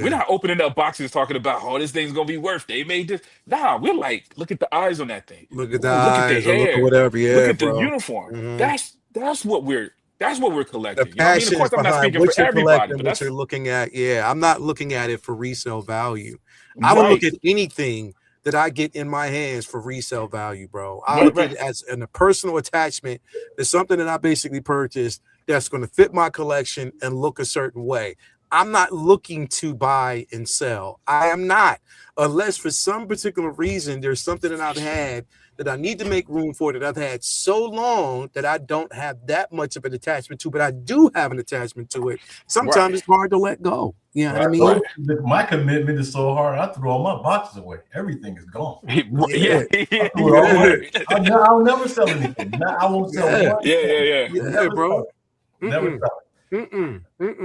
We're Yeah. not opening up boxes talking about, oh, this thing's gonna be worth. They made this. Nah, we're like, look at the eyes on that thing. Look at the Ooh, look at the eyes or look at hair. whatever. Look Yeah, at the bro. uniform. Mhm. That's what we're The collecting. You know what I mean? Of passion is course, I'm not behind speaking for what you're everybody, collecting, but what that's you're looking at. Yeah, I'm not looking at it for resale value. I don't look right. at anything that I get in my hands for resale value, bro. I Right, look at right. it as a personal attachment. There's something that I basically purchased that's going to fit my collection and look a certain way. I'm not looking to buy and sell. I am not, unless for some particular reason there's something that I've had that I need to make room for that I've had so long that I don't have that much of an attachment to, but I do have an attachment to it. Sometimes Right. it's hard to let go. You know what I I mean? told you that my commitment is so hard. I threw all my boxes away. Everything is gone. Yeah, Yeah, yeah, I threw it all yeah, away. word. I'll never sell anything. I won't sell yeah, one Yeah, yeah, thing. yeah. yeah, Never bro. sell it. Never Mm-mm, sell mm-mm,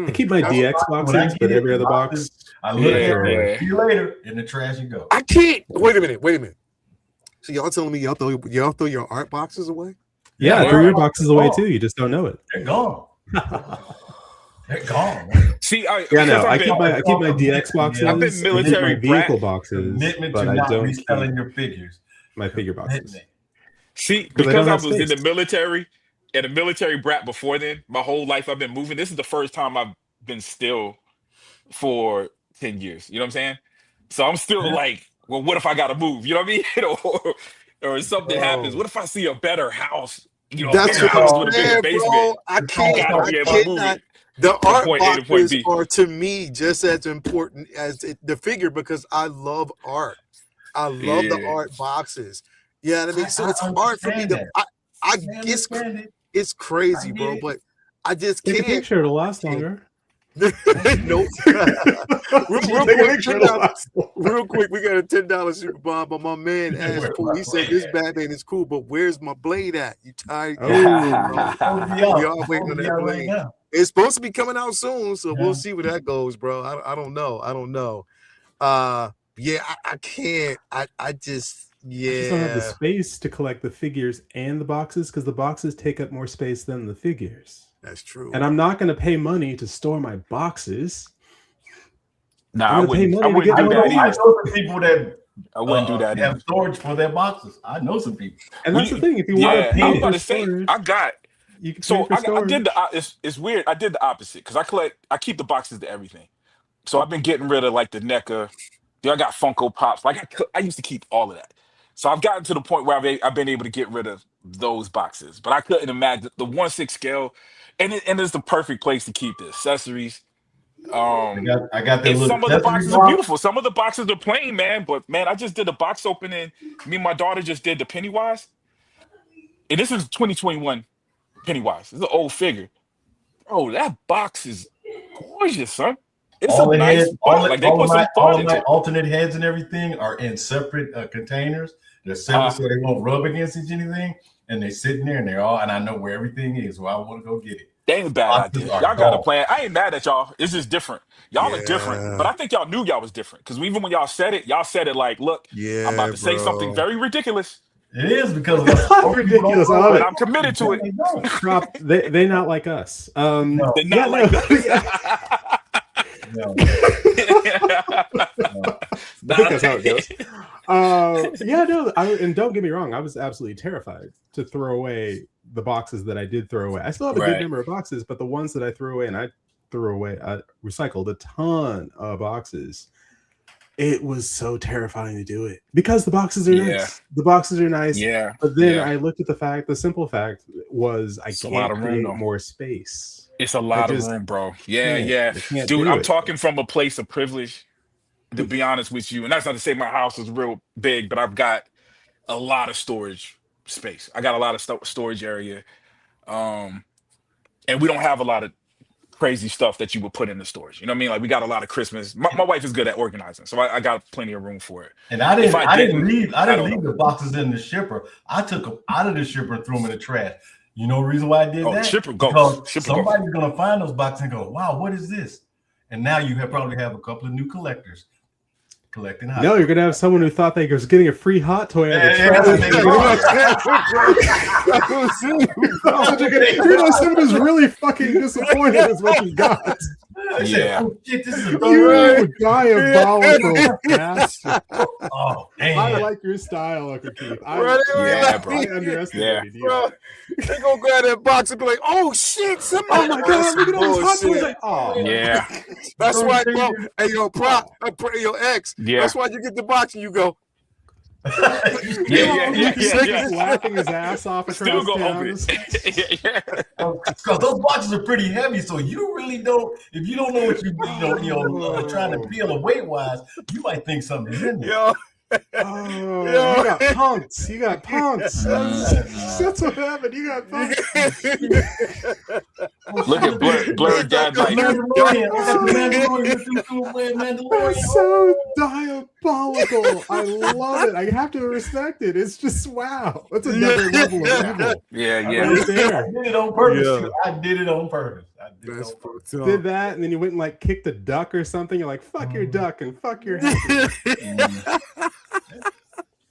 I mm-mm. keep my That's, DX it. When I boxes, get but it, every the other boxes, box I look I Yeah, at throw it. away. yeah. See you later. In the trash you go. I can't. Wait a minute. So y'all telling me y'all throw your art boxes away? Yeah, I my threw your boxes boxes are away gone. too. You just don't know it. They're gone. They're gone. Man. See, Yeah, because no, I keep my DX I've been boxes. I keep my military brat. vehicle boxes, Commitment but to I not don't keep reselling your figures. my figure boxes Commitment. See, because I because don't I have was in space. the military and a military brat before then, my whole life I've been moving. This is the first time I've been still for 10 years. You know what I'm saying? So I'm still Yeah. like, well, what if I gotta move? You know what I mean? or something happens. Bro, What if I see a better house? A that's bigger what It's I'm house with all a bigger saying, basement. bro. I it's all You can't. gotta I be self able to move cannot. it The from art point A to point boxes B. are to me just as important as the figure because I love art. I love the Yeah. art boxes. Yeah, you know what I mean, so I it's hard for me understand to. that. I I it's understand it. it's I crazy, get bro. it. But I just Take a can't. picture; it'll last Can't. longer. Nope. real Take a quick, picture; it'll last longer. real quick. We got a $10 super bomb, but my man asked Pooh. He said this Batman is cool, but where's my blade at? You tired? Oh, We are waiting on that right blade. now. It's supposed to be coming out soon, so Yeah. we'll see where that goes, bro. I don't know. Yeah, I can't. I just I just don't have the yeah. space to collect the figures and the boxes because the boxes take up more space than the figures. That's true. And I'm not going to pay money to store my boxes. Nah, I'm going to pay I money to wouldn't get do my that I either. figures. know some people that I wouldn't do that have either. storage for their boxes. I know some people. And that's the thing. If you Yeah, want I to was pay about for to say storage, I got you can pay so for I did storage. it's weird. I did the opposite because I keep the boxes to everything. So I've been getting rid of like the NECA. I got Funko Pops. Like I used to keep all of that. So I've gotten to the point where I've been able to get rid of those boxes. But I couldn't imagine the 1/6 scale, and it's the perfect place to keep the accessories. I got that And little some of the accessory boxes are box. beautiful. Some of the boxes are plain, man. But man, I just did a box opening. Me and my daughter just did the Pennywise, and this is 2021 Pennywise. This is an old figure. Bro, that box is gorgeous, son. It's a All the nice heads, box. Like they put some all thought of into my it. alternate heads and everything are in separate containers. They're separate, so they won't rub against anything. and they're sitting there, and I know where everything is, so I want to go get it. They ain't a bad Boxes idea. are Y'all got a gone. plan. I ain't mad at y'all. It's just different. Y'all are different, but Yeah. I think y'all knew y'all was different because even when y'all said it like, look, I'm about Yeah, to say something bro. very ridiculous, It is because Ridiculous. I love but it. I'm committed to it. They don't. Prop, they not like us. No, They're Yeah, not no. like us. no, no. I think that's how it goes. Yeah, no, and don't get me wrong, I was absolutely terrified to throw away the boxes that I did throw away. I still have a good Right. number of boxes, but the ones that I threw away, and I recycled a ton of boxes. It was so terrifying to do it because the boxes are Yeah. nice. The boxes are nice. Yeah. But then Yeah. I looked at the simple fact was I It's a lot can't of room, create though. more space. It's a lot of just room, bro. Yeah. I can't Dude, do I'm it. talking from a place of privilege, to be honest with you. And that's not to say my house is real big, but I've got a lot of storage space. I got a lot of storage area. And we don't have a lot of crazy stuff that you would put in the storage. You know what I mean? Like we got a lot of Christmas. My wife is good at organizing, so I got plenty of room for it. And I If didn't leave don't know. the boxes in the shipper. I took them out of the shipper and threw them in the trash. You know the reason why I did that? Shipper goes. Because Shipper somebody's gonna find those boxes and go, "Wow, what is this?" And now you probably have a couple of new collectors collecting. No, you're gonna have someone who thought they was getting a free hot toy out of the trash. You're gonna someone who's really fucking disappointed with what you got. Yeah. Oh, shit, this is You diabolical bastard. Oh, damn. I like your style, Uncle Keith. Yeah, bro. I underestimated you. Bro, they gonna grab that box and be like, "Oh shit, somebody!" Oh my god, look at all these hot toys! Like, oh, Yeah. That's why, bro. Hey, yo, your ex. Yeah. That's why you get the box and you go. Yeah. laughing his ass off across Still go town. open it. Yeah. Because those boxes are pretty heavy, so you really don't. If you don't know what you're trying to peel away wise, you might think something's in there. Yo, Oh, Yo. you got punks. You got punks. That's what happened. You got punks. Look at blurred dad like. Mandalorian. I got the Mandalorian. That's so diabolical. I love it. I have to respect it. It's just wow. That's another level of evil. Yeah. Right there. I did it on purpose. Yeah. I did it on purpose. That's fucked up. Did that, and then you went and like kicked a duck or something. You're like, fuck your duck and fuck your happy.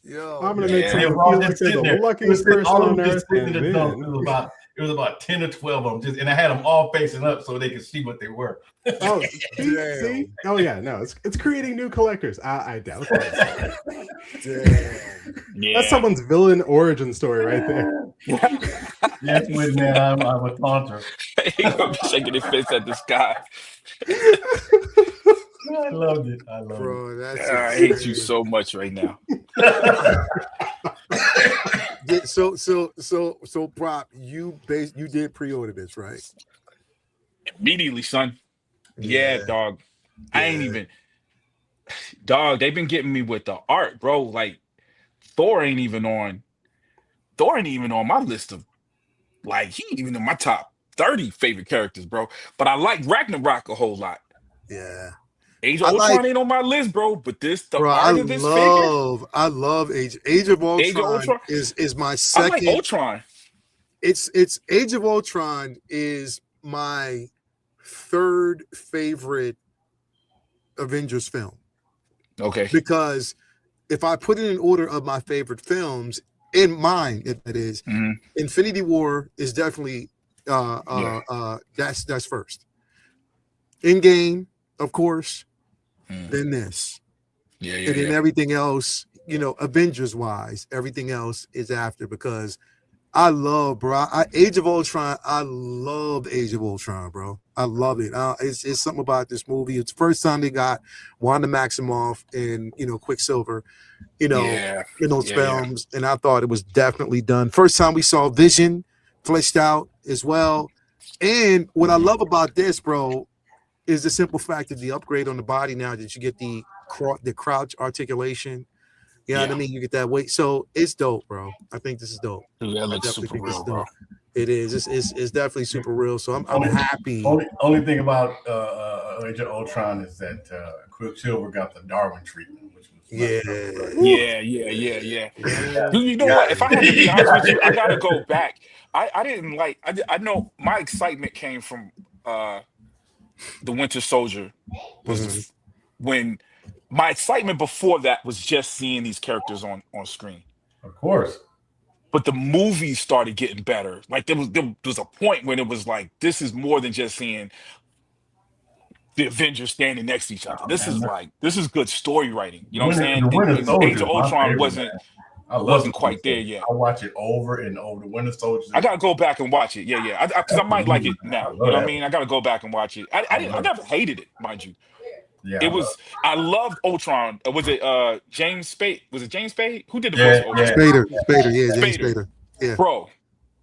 Yo, I'm gonna make Yeah. someone They were all feel like just they're sitting the there. luckiest person All of on them earth. just sitting in And the dump. then, It was about 10 or 12 of them, and I had them all facing up so they could see what they were. oh, Damn. see? Oh yeah, no, it's creating new collectors. I doubt that. damn. Yeah. That's someone's villain origin story right there. Yes, wait, man, I'm a taunter. He gonna be shaking his fist at the sky. I loved it. I loved Bro, that's I hate you so much right now. Yeah, so prop, you did pre-order this, right? Immediately, son. Yeah, dog. I ain't Yeah. even. Dog, they've been getting me with the art, bro. Like Thor ain't even on my list of like he ain't even in my top 30 favorite characters, bro. But I like Ragnarok a whole lot. Yeah. Age of I Ultron like- ain't on my list, bro. But the Bro, art of this figure. I love Age of Ultron. Is my I second. like Ultron. It's Age of Ultron is my third favorite Avengers film. Okay. Because if I put it in order of my favorite films, in mine, if it is, Mhm. Infinity War is definitely that's first. Endgame, of course, then this. Yeah. And then everything else, Avengers wise, everything else is after because I love, bro. Age of Ultron. I love Age of Ultron, bro. I love it. It's something about this movie. It's the first time they got Wanda Maximoff and Quicksilver, in those films, and I thought it was definitely done. First time we saw Vision fleshed out as well. And what I love about this, bro, is the simple fact of the upgrade on the body now that you get the crouch articulation. You know what I mean? You get that weight. So it's dope, bro. I think this is dope. Dude, that looks definitely super think this real, is bro. dope. It is. It's definitely super real. So I'm happy. Only thing about Age of Ultron is that Quicksilver got the Darwin treatment, which was Yeah. Yeah. You know what? Yeah. If I have to be honest with you, I gotta go back. I didn't like. I know my excitement came from the Winter Soldier was Mhm. when my excitement before that was just seeing these characters on screen. Of course. But the movies started getting better. Like there was a point when it was like this is more than just seeing the Avengers standing next to each other. Oh, This man, is like this is good story writing. You know what I'm The saying? Winter And Age Soldier of is my Ultron favorite, man. I love the wasn't Winter quite there Soldier. yet. I watch it over and over. The Winter Soldier. I gotta go back and watch it. Yeah. Because I might like it Man, I now. love You know what I that. mean? I gotta go back and watch it. I love never hated it, mind you. Yeah, It was I loved Ultron. Was it James Spade? Was it James Spade? Who did the voice Yeah, of Ultron? Spader. Yeah, James Spader. Spader. Yeah. Bro,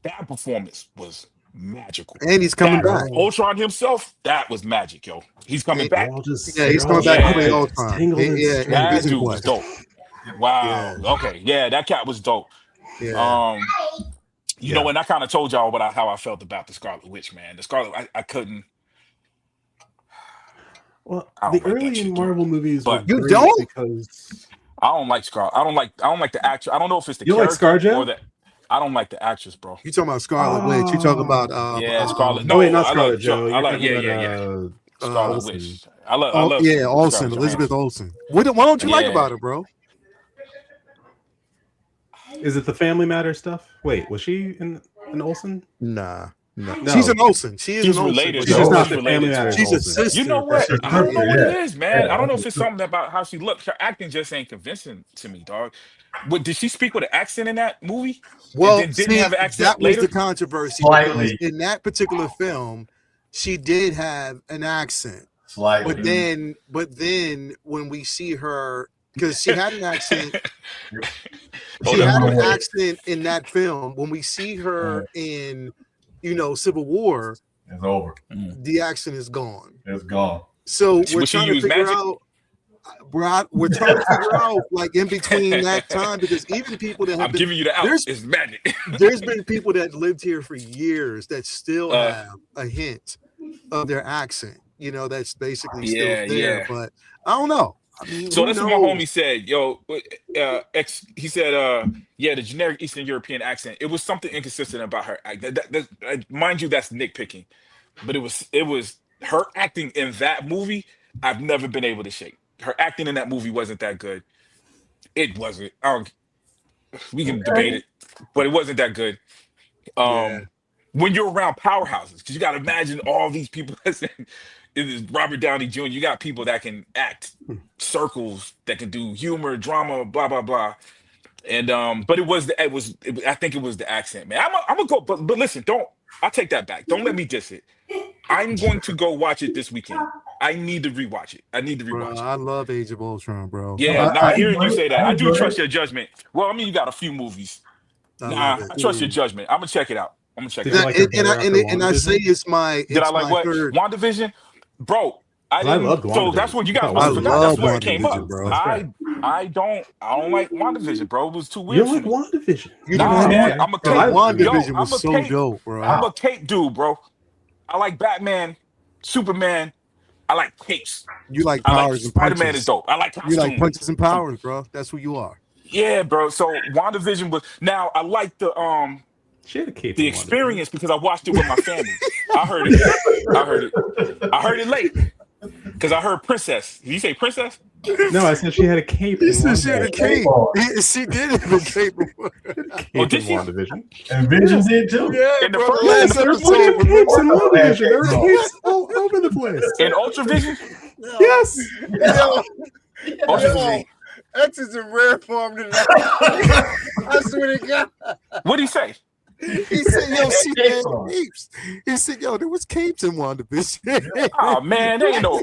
that performance was magical. And he's coming That, back. Ultron himself, that was magic, yo. He's coming Yeah, back. he's coming back to play Yeah. Ultron. Yeah, and That Vision dude was Quest. dope. Wow. Okay. Yeah, that cat was dope. Yeah. You know, and I kind of told y'all how I felt about the Scarlet Witch, man. The Scarlet, I couldn't. Well, I don't the like that early shit, Marvel movies But- were You great don't? because I don't like Scarlet. I don't like the actress. I don't know if it's the You don't like character ScarJo? or the. I don't like the actress, bro. You talking about Scarlet Witch? You talking about Yeah, Scarlet. oh wait, not I Scarlet love Joe. I You're love talking yeah. about Scarlet Olsen. Witch. I love yeah, Olsen, Scarlett Elizabeth Johansson. Olsen. Why don't you like Yeah. about it, bro? Is it the Family Matter stuff? Wait, was she in Olsen? Nah. No. She's an Olsen. She's She's an Olsen. related. but She's though. just not She's the Family related to Matter. her. She's a Olsen. sister. You know what? That's I don't know what it yeah. is, man. Yeah, I don't know if that's it's something about how she looks. Her acting just ain't convincing to me, dog. But did she speak with an accent in that movie? Well, and then didn't have an accent that was later? the controversy. Slightly. Because in that particular film, she did have an accent. Slightly. But then when we see her, because she had an accent, Hold she on. had an accent in that film. When we see her in, Civil War, It's over. the accent is gone. It's gone. So Was we're she trying to use figure magic? out. We're trying to figure out, like, in between that time, because even people that have I'm giving you the out. there's- It's magic. there's been people that lived here for years that still have a hint of their accent. That's basically still Yeah, there. yeah. But I don't know. I mean, So who that's what my knows? homie said. Yo, he said, yeah, the generic Eastern European accent. It was something inconsistent about her act. Mind you, that's nitpicking, but it was her acting in that movie. I've never been able to shake. Her acting in that movie wasn't that good. It wasn't. We can debate it, but it wasn't that good. When you're around powerhouses, because you got to imagine all these people. It is Robert Downey Jr. You got people that can act circles, that can do humor, drama, blah blah blah. And but I think it was the accent, man. I'm gonna go, but listen, I take that back. Don't let me diss it. I'm going to go watch it this weekend. I need to rewatch it. Bro, I love Age of Ultron, bro. Yeah, I hearing you say that, I do enjoy trust it. your judgment. Well, I mean, you got a few movies. love it. I trust your judgment. I'm gonna check it out. Did you like And, her better after and I say WandaVision? it's my Did I like my what? third. WandaVision? Bro, I I didn't. loved So WandaVision. that's what you guys I must have forgot. love That's where it came WandaVision, up. bro. I don't like WandaVision, bro. It was too You weird don't for like me. WandaVision? You Nah, know, man, I'm a bro, cape. WandaVision Yo, was I'm a so cape. dope, bro. I'm a cape dude, bro. I like Batman, Superman. I like capes. You like I like powers and Spider-Man punches. is dope. I like You costumes. like punches and powers, bro. That's who you are. Yeah, bro. So WandaVision was now I like the She had a cape. the in WandaVision. experience because I watched it with my family. I heard it late. Because I heard princess. Did you say princess? No, I said she had a cape. He in said she had a WandaVision. cape. She did have a cape before. Cape Oh, did in she? WandaVision. And Vision did too. Yeah, In the bro. first- The last in the first episode, There were capes in remember? WandaVision. There were capes all over the place. In Ultravision? Yes. Ultravision. X is a rare form tonight. I swear to God. What'd he say? He said, yo, she Capes had on. capes. He said, yo, there was capes in WandaVision. Oh man, they ain't no.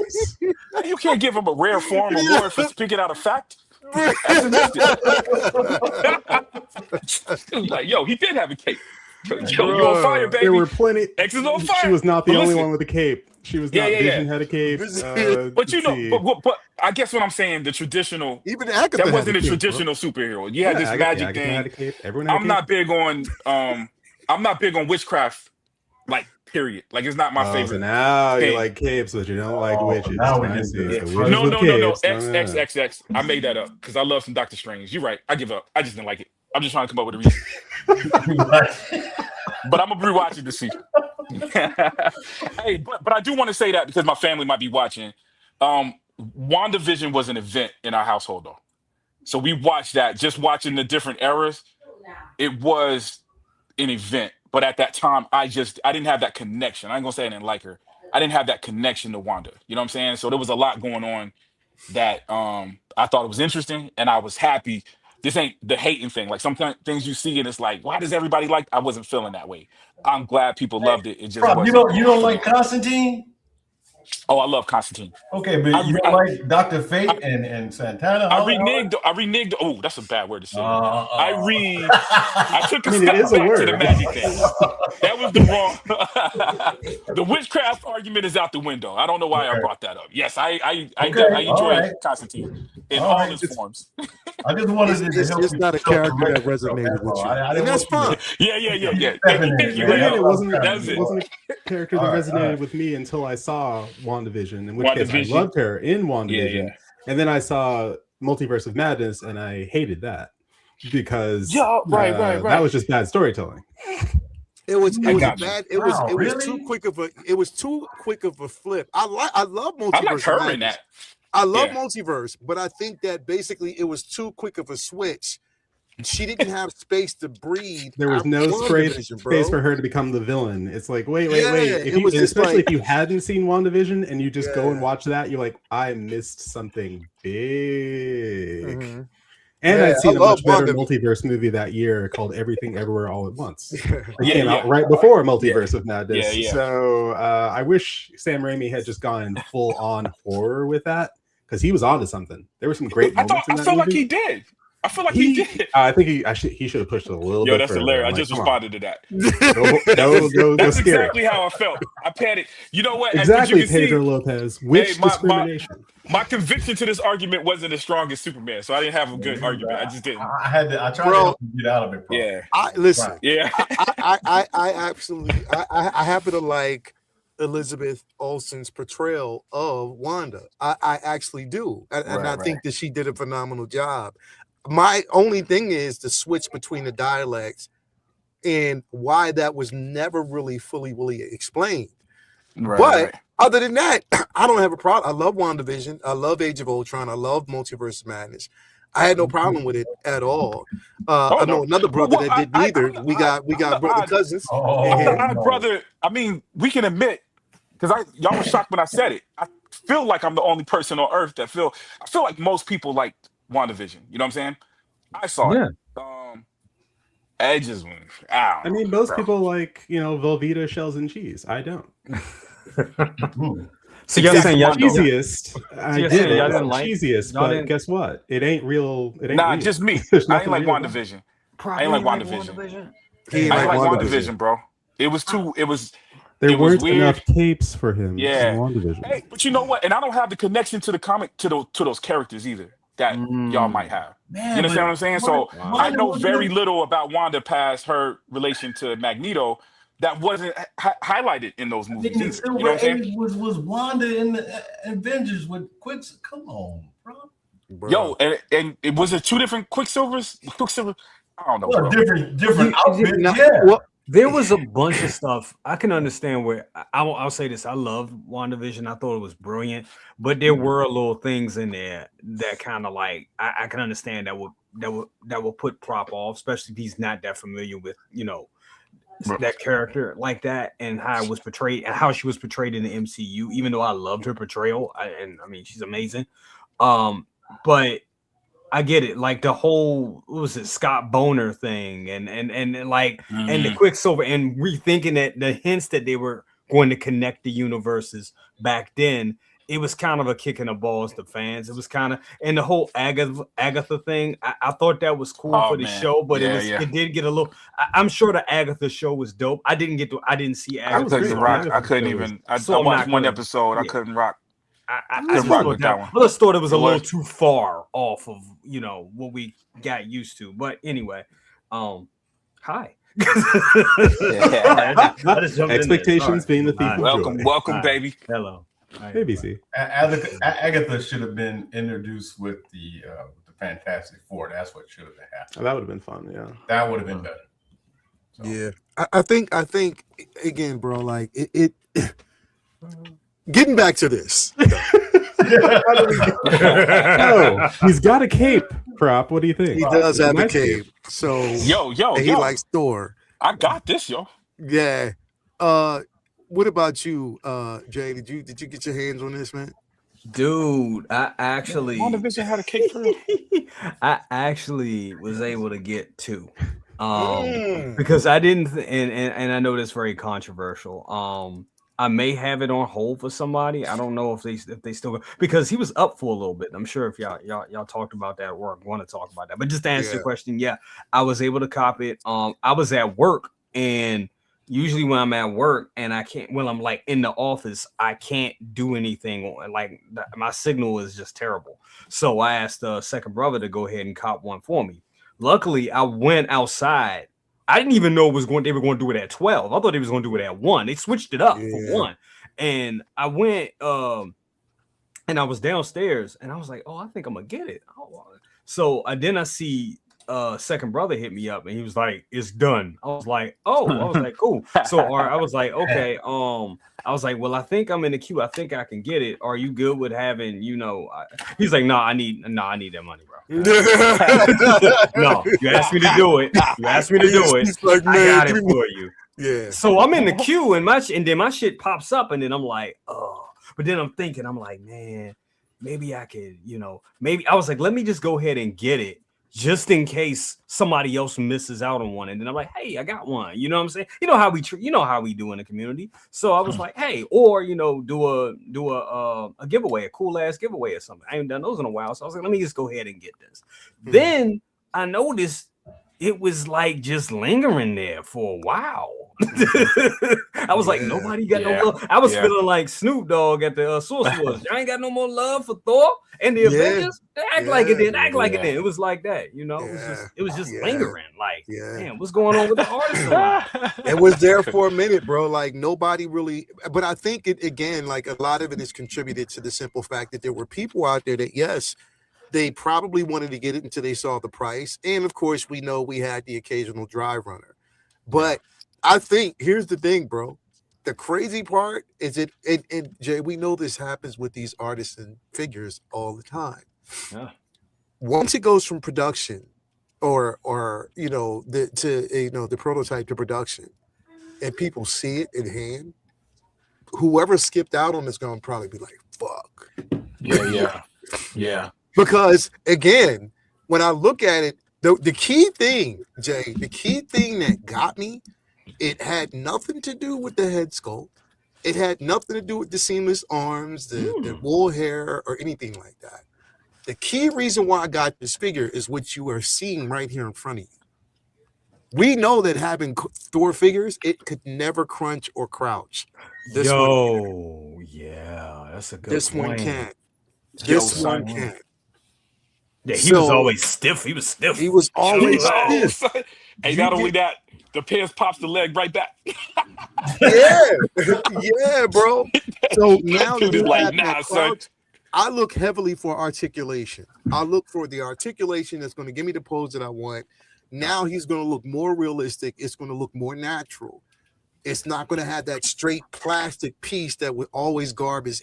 You can't give him a rare form award for speaking out a fact. That's like, yo, he did have a cape. Yo, you on fire, baby. There were plenty. X is on fire. She was not the But only listen. one with a cape. She was Yeah, not. yeah, Vision yeah. had a cape. But you let's see. know, but I guess what I'm saying, the traditional Even Agatha that had wasn't a cape, bro. traditional superhero. You had Yeah, this Agatha magic had a thing. cape. Everyone had a I'm cape. not big on witchcraft Like, period. Like, it's not my So favorite now you thing. like capes, but you don't like witches. now we I get see. this. So witches No, with no, no, no. capes. XXXX. I made that up because I love some Doctor Strange. You're right. I give up. I just didn't like it. I'm just trying to come up with a reason. But I'm gonna rewatch it to see. Hey, but I do want to say that because my family might be watching. WandaVision was an event in our household though. So we watched that, just watching the different eras. It was an event. But at that time, I didn't have that connection. I ain't gonna say I didn't like her. I didn't have that connection to Wanda. You know what I'm saying? So there was a lot going on that I thought it was interesting and I was happy. This ain't the hating thing. Like sometimes things you see and it's like, why does everybody like? I wasn't feeling that way. I'm glad people loved it. It just Rob, you wasn't. don't like Constantine? Oh, I love Constantine. Okay, but you don't like Dr. Fate and Santana? I reneged. Oh, that's a bad word to say. I took a I mean, step it is a back to the word. magic thing. That was the wrong. The witchcraft argument is out the window. I don't know why I brought that up. Yes, I enjoy Constantine in all his forms. I just wanted to It's help just you not a show character that correct yourself, resonated that's with all. you. I And that's didn't want fine. Yeah. Thank you, Again, man. it wasn't That's it. a character that All right, resonated all right. with me until I saw WandaVision, in which case I WandaVision. loved her in WandaVision. Yeah. And then I saw Multiverse of Madness and I hated that because right. that was just bad storytelling. It was got you. bad. It was Really? too quick of a flip. I love Multiverse. I like her Madness. in that. I love Yeah. Multiverse, but I think that basically it was too quick of a switch. She didn't have space to breathe. There was no space bro. for her to become the villain. It's like, wait. Yeah, If it you, was just especially like- if you hadn't seen WandaVision and you just go and Yeah. watch that, you're like, I missed something big. Mm-hmm. And Yeah, I'd seen I a love much better WandaVision. multiverse movie that year called Everything Everywhere All at Once. It Yeah, came yeah. out right before Multiverse of Madness. Yeah. So I wish Sam Raimi had just gone full on horror with that because he was onto something. There were some great moments in that I feel movie. like he did. I feel like he did. I think he should have pushed it a little bit. Yo, that's further. hilarious. I'm I like, just come on. responded to that. Go That's scary. exactly how I felt. I panicked. You know what? Exactly, As you can Pedro see, Lopez. Which discrimination? my conviction to this argument wasn't as strong as Superman, so I didn't have a good argument. I just didn't. I tried to help you get out of it, bro. Yeah. Listen. Yeah. I absolutely. I happen to like Elizabeth Olsen's portrayal of Wanda. I actually do, and I think that she did a phenomenal job. My only thing is the switch between the dialects and why that was never really fully explained. But other than that, I don't have a problem. I love WandaVision. I love Age of Ultron. I love Multiverse of Madness. I had no problem with it at all. I know another brother that did neither. We got brother cousins. I'm the odd brother. I mean, we can admit, because y'all were shocked when I said it. I feel like I'm the only person on earth that I feel like most people like WandaVision. You know what I'm saying? I saw it. I just, I mean, most people like, Velveeta shells and cheese. I don't. So you're saying y'all cheesiest? I did. Y'all didn't like cheesiest, but guess what? It ain't real. It ain't real. Just me. I ain't like WandaVision. I ain't like WandaVision. I ain't like WandaVision, bro. It was too. It was. There it was weren't weird. enough tapes for him. Yeah. In WandaVision. Hey, but you know what? And I don't have the connection to the comic to those characters either that y'all might have. Man, you understand what I'm saying? So I know Wanda very little about Wanda past her relation to Magneto that wasn't highlighted in those movies. The Either. Silver You know what I'm saying? Age was Wanda in the Avengers with Quicksilver. Come on, bro. Yo, and it was it two different Quicksilvers? Quicksilver? I don't know. Well, Bro. different outfits. Yeah. Well, there was a bunch of stuff. I can understand where I'll say this. I love WandaVision. I thought it was brilliant, but there were little things in there that kind of like I can understand that would put Prop off, especially if he's not that familiar with that character like that and how it was portrayed and how she was portrayed in the MCU. Even though I loved her portrayal, I mean she's amazing, but I get it. Like the whole, what was it, Scott Boner thing and like, and the Quicksilver and rethinking that the hints that they were going to connect the universes back then, it was kind of a kick in the balls to fans. It was kind of, and the whole Agatha thing, I thought that was cool for the show, but it did get a little, I'm sure the Agatha show was dope. I didn't see Agatha. I couldn't even, I watched one episode. Yeah. I couldn't rock. I just thought it was a little too far off of what we got used to. But anyway, hi. I just jumped in there. Expectations Sorry. being the thief of Welcome, joy. welcome, All right. baby. Hello. All right. Hey, BC. Agatha should have been introduced with the Fantastic Four. That's what should have been Oh, happening. that would have been fun. Yeah. That would have been better. So, Yeah, I think again, bro. Like it getting back to this. Oh, he's got a cape. Prop. What do you think? He does have a Nice cape. So Yo, and he likes Thor. I got this, yo. Yeah. What about you, Jay? Did you get your hands on this, man? Dude, I actually WandaVision had a cake for real. I actually was able to get two. Mm. Because I didn't and I know that's very controversial. I may have it on hold for somebody. I don't know if they still because he was up for a little bit. I'm sure if y'all talked about that or want to talk about that. But just to answer the question, yeah, I was able to cop it. I was at work, and usually when I'm at work and I can't when I'm like in the office, I can't do anything. Like my signal is just terrible. So I asked the second brother to go ahead and cop one for me. Luckily, I went outside. I didn't even know they were going to do it at 12. I thought they was going to do it at 1. They switched it up for 1. And I went and I was downstairs and I was like, oh, I think I'm gonna get it. So then I see second brother hit me up and he was like, it's done. I was like, oh, I was like, cool. So I was like, okay, I was like, well, I think I'm in the queue. I think I can get it. Are you good with having, he's like, no, I need that money, bro. No, you asked me to do it. He's like, I got it for you. Yeah. So I'm in the queue and then my shit pops up and then I'm like, oh, but then I'm thinking, I'm like, man, maybe I could, maybe I was like, let me just go ahead and get it just in case somebody else misses out on one. And then I'm like, hey, I got one. You know what I'm saying? You know how we do in the community. So I was like, hey, or do a giveaway, a cool ass giveaway or something. I ain't done those in a while. So I was like, let me just go ahead and get this. Then I noticed it was like just lingering there for a while. I was like, nobody got no love. I was feeling like Snoop Dogg at the Source Wars. I ain't got no more love for Thor and the Avengers. Act like it did. Like it did. It was like that, It was just lingering. Like, damn, what's going on with the artist? It was there for a minute, bro. Like nobody really. But I think it again, like a lot of it is contributed to the simple fact that there were people out there that they probably wanted to get it until they saw the price. And of course, we know we had the occasional dry runner. But I think here's the thing, bro. The crazy part is and Jay, we know this happens with these artists and figures all the time. Yeah. Once it goes from production or the prototype to production and people see it in hand, whoever skipped out on it's gonna probably be like, fuck. Yeah. Because again, when I look at it, the key thing, Jay, that got me, it had nothing to do with the head sculpt. It had nothing to do with the seamless arms, the wool hair, or anything like that. The key reason why I got this figure is what you are seeing right here in front of you. We know that having Thor figures, it could never crunch or crouch. That's a good point. This one can't. This one can't. Yeah, he was always stiff. He was stiff. He was always stiff. Hey, not only that, the pants pops the leg right back. yeah, bro. So now Dude is like, nah, son. I look heavily for articulation. I look for the articulation that's going to give me the pose that I want. Now he's going to look more realistic. It's going to look more natural. It's not going to have that straight plastic piece that would always guard his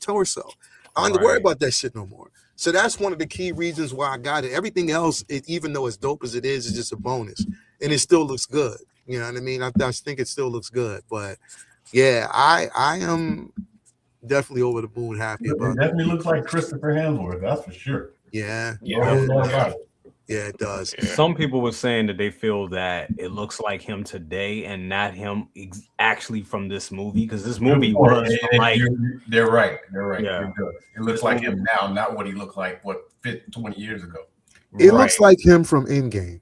torso. I don't have to worry about that shit no more. So that's one of the key reasons why I got it. Everything else, even though as dope as it is just a bonus. And it still looks good. You know what I mean? I think it still looks good. But yeah, I am definitely over the moon happy about it. It definitely looks like Christopher Hemsworth, that's for sure. Yeah. Yeah, it does. Some people were saying that they feel that it looks like him today and not him actually from this movie, because this movie was like. They're right. Yeah. It looks like him now, not what he looked like 20 years ago. It looks like him from Endgame.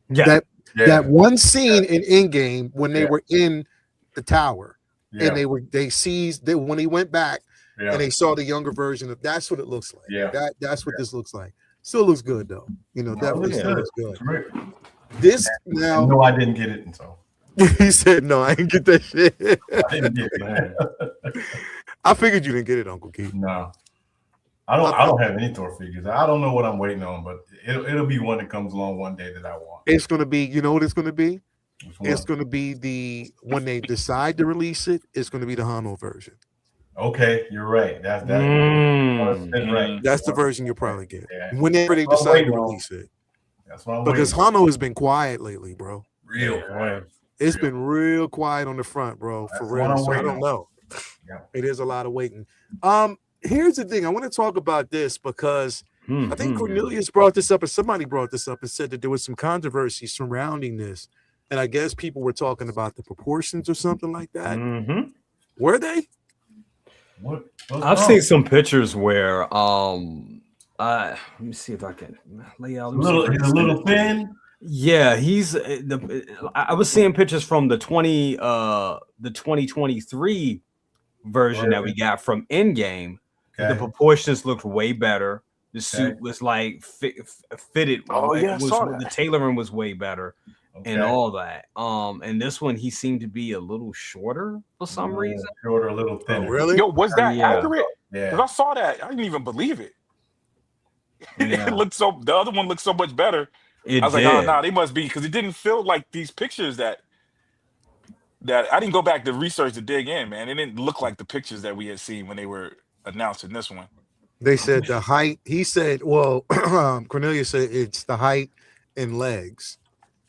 Yeah. That one scene in Endgame when they were in the tower and when he went back and they saw the younger version of that's what it looks like. That's what this looks like. Still looks good though. Definitely still looks good. This now. No, I didn't get it, and so He said, "No, I didn't get that shit." I didn't get it. I figured you didn't get it, Uncle Keith. No, I don't have any Thor figures. I don't know what I'm waiting on, but it'll be one that comes along one day that I want. It's gonna be, you know what it's gonna be? Which one? It's gonna be when they decide to release it. It's gonna be the Hano version. Okay, you're right. That's that. Right. That's the version you'll probably get Yeah. whenever they That's what I'm decide to waiting on. release it. That's what I'm Because waiting on. Hano has been quiet lately, bro. Real quiet. It's been real quiet on the front, bro. For That's real. what I'm So I waiting don't on. know. Yeah. It is a lot of waiting. Here's the thing. I want to talk about this because I think Cornelius brought this up, or somebody brought this up and said that there was some controversy surrounding this. And I guess people were talking about the proportions or something like that. Were they? What? I've seen some pictures where let me see if I can lay out. He's a little thin. Yeah, I was seeing pictures from the 2023 version that we got from Endgame. Okay. The proportions looked way better. The suit was like fitted. Oh, yeah, I saw that. The tailoring was way better. Okay. And all that. And this one he seemed to be a little shorter for some reason. Shorter, a little thinner. Oh, really? Yo, was that accurate? Yeah. Because I saw that. I didn't even believe it. Yeah. It looked so. The other one looked so much better. I was like, oh no, they must be, because it didn't feel like these pictures that I didn't go back to research to dig in, man. It didn't look like the pictures that we had seen when they were announced in this one. They said the height. He said, well, Cornelius said it's the height and legs.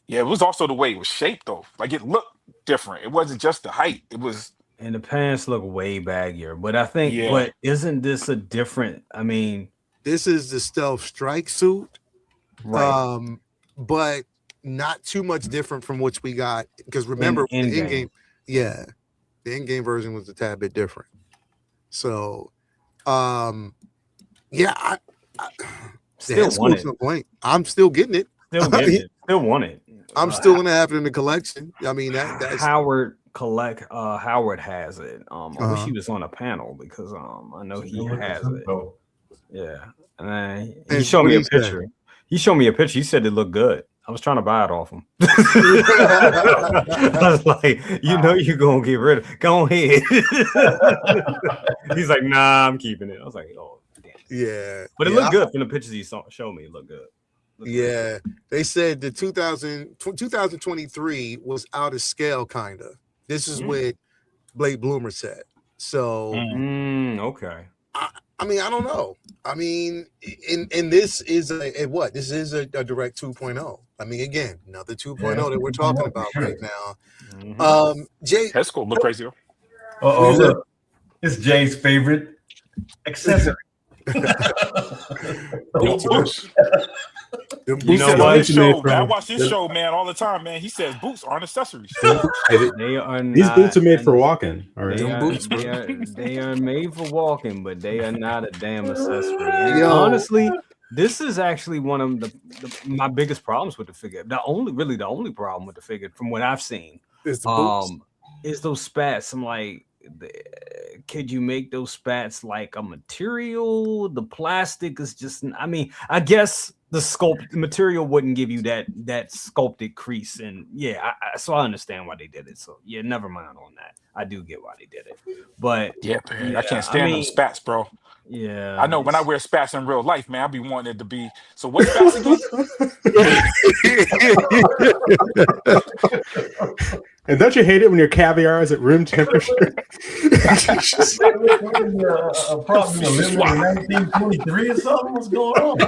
Yeah, it was also the way it was shaped, though. Like, it looked different. It wasn't just the height. It was. And the pants look way baggier. But I think, but isn't this a different? I mean, this is the stealth strike suit, right? But not too much different from what we got. Because remember, the in-game, the in-game version was a tad bit different. So, yeah, I still want it. I'm still getting it. Still getting it. Still want it. I'm still gonna have it in the collection. I mean, that's Howard Howard has it. I wish he was on a panel because I know he has it. Yeah, and he showed me a picture. He showed me a picture. He said it looked good. I was trying to buy it off him. I was like, you know, you're gonna get rid of it. Go ahead. He's like, nah, I'm keeping it. I was like, oh, damn. Yeah, but it looked good from the pictures he showed me. It looked good. Yeah, they said the 2023 was out of scale, kind of. This is what Blake Bloomer said. So, okay. I mean, I don't know. I mean, and this is a what? This is a direct 2.0. I mean, again, another 2.0 that we're talking about right now. Jay, that's cool. Look crazy. Look, it's Jay's favorite accessory. Boots. You know what? I watch this show, man, all the time, man. He says boots aren't accessories. They are not, these boots are made for walking. All right, they are made for walking, but they are not a damn accessory. And honestly, this is actually one of my biggest problems with the figure. The only problem with the figure, from what I've seen, is those spats. I'm like, could you make those spats like a material? The plastic is just, I mean, I guess the material wouldn't give you that sculpted crease, and so I understand why they did it. So yeah, never mind on that. I do get why they did it, but I can't stand those spats, bro. Yeah, I know when I wear spats in real life, man, I be wanting it to be. So what spats again? And don't you hate it when your caviar is at room temperature? Probably 1923 or something. What's going on?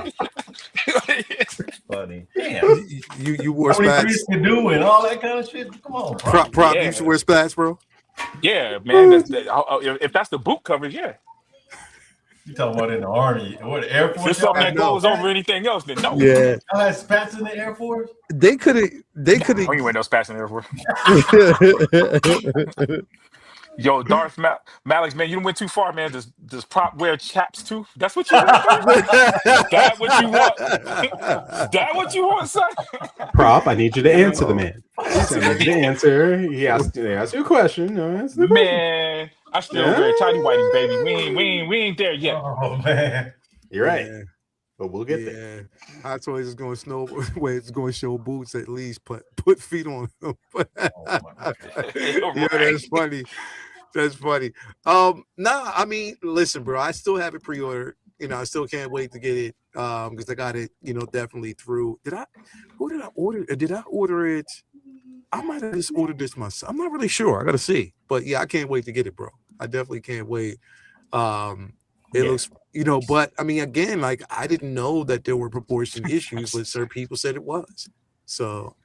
Funny. Damn. You wore spats. You do and all that kind of shit. Come on, Prop. You should wear spats, bro. Yeah, man. If that's the boot cover, yeah. You talking about in the Army or the Air Force? There's something that goes over anything else, then no. Yeah. I had spats in the Air Force. They could have. I don't wear no spats in the Air Force. Yo, Darth Malix, man, you went too far, man. Does Prop wear chaps too? That's what you want? That what you want? That what you want, son? Prop, I need you to answer the man. I need you to answer. He asked you a question. Man, I still wear tidy whities, baby. We ain't there yet. Oh man, you're right. Yeah. but we'll get there. Yeah, Hot Toys is going to snow. Where it's going to show boots at least. Put feet on them. Oh, my Yeah, Right. that's funny. That's funny. Nah, I mean, listen, bro. I still have it pre-ordered. You know, I still can't wait to get it. Because I got it. You know, definitely through. Who did I order? Did I order it? I might have just ordered this myself. I'm not really sure. I gotta see. But yeah, I can't wait to get it, bro. I definitely can't wait. It Yeah. looks, you know, but I mean, again, like I didn't know that there were proportion issues, but certain people said it was. So,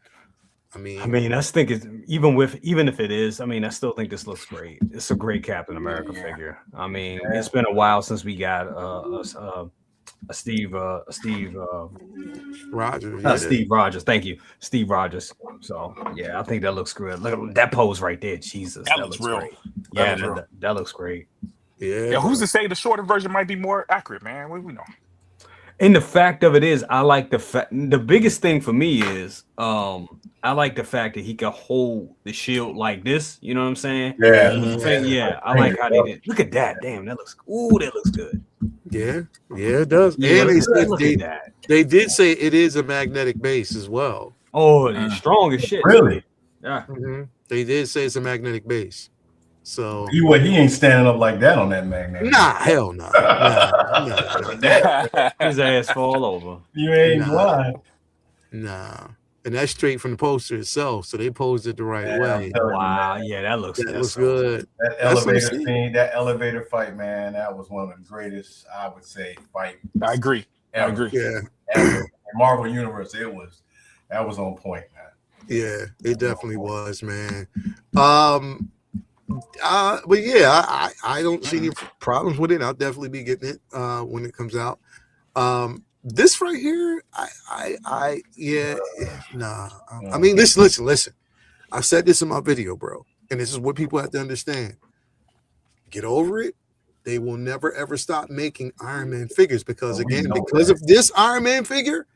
I I mean, mean, I think it's even if it is, I mean, I still think this looks great. It's a great Captain America figure. I mean, it's been a while since we got a Steve Roger, not yeah, Steve Rogers. Thank you, Steve Rogers. So yeah, I think that looks good. Look at that pose right there. Jesus, That that looks looks real. great. That Yeah, looks real. that looks great. yeah, Yeah, who's bro. to say the shorter version might be more accurate, man? What do we know? And the fact of it is, I like the biggest thing for me is I like the fact that he can hold the shield like this. You know what I'm saying? Yeah, Yeah, I like how they did. Look at that. Damn, that looks that looks good. Yeah, yeah, it does. Yeah, And they said look at that. they did say it is a magnetic base as well. Oh, it's strong as shit. really. Yeah. They did say it's a magnetic base. So He ain't standing up like that on that magnet. nah, hell no. Nah. His ass fall over. You ain't Nah. blind. Nah. And that's straight from the poster itself. So they posed it the right Yeah, I'm way. telling you, Wow. man. Yeah, that looks That looks good. That That's what I'm elevator saying. scene, that elevator fight, man, that was one of the greatest, I would say, fight I agree. ever. Yeah. Ever. In Marvel Universe, that was on point, man. Yeah, it definitely was, man. But yeah, I don't see any problems with it. I'll definitely be getting it when it comes out. This right here, yeah, nah. I mean, listen. I've said this in my video, bro, and this is what people have to understand. Get over it. They will never ever stop making Iron Man figures because again, because of this Iron Man figure,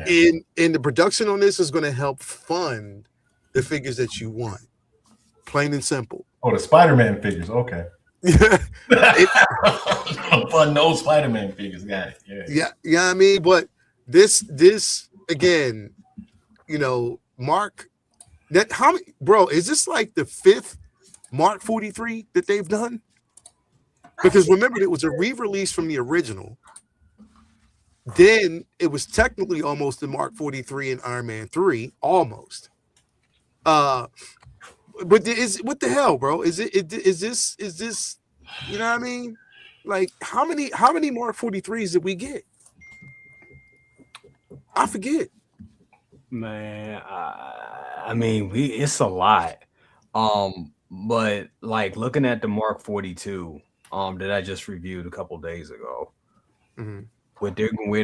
in the production on this is going to help fund the figures that you want. Plain and simple. Oh, the Spider-Man figures, okay. Fun no Spider-Man figures, got it. Yeah. I mean, but this again, you know, Mark. That how many, bro? Is this like the 5th Mark 43 that they've done? Because remember, it was a re-release from the original. Then it was technically almost the Mark 43 in Iron Man 3, almost. But what the hell, bro? Is this you know what I mean? Like how many Mark 43s did we get? I forget. Man, I mean, it's a lot. But like looking at the Mark 42, that I just reviewed a couple days ago, where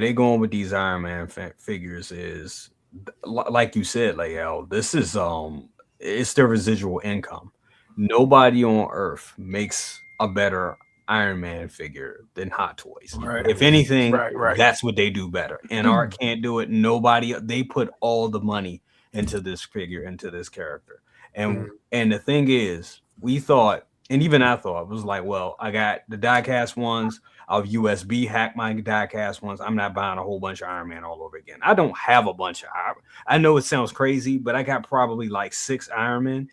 they going with these Iron Man figures is, like you said, Lael, this is it's their residual income. Nobody on Earth makes a better Iron Man figure than Hot Toys. Right. If anything, Right. that's what they do better. And Art can't do it. Nobody. They put all the money into this figure, into this character. And the thing is, we thought, and even I thought, it was like, well, I got the diecast ones. I'll USB hack my diecast ones. I'm not buying a whole bunch of Iron Man all over again. I don't have a bunch of Iron. I know it sounds crazy, but I got probably like 6 Iron Men.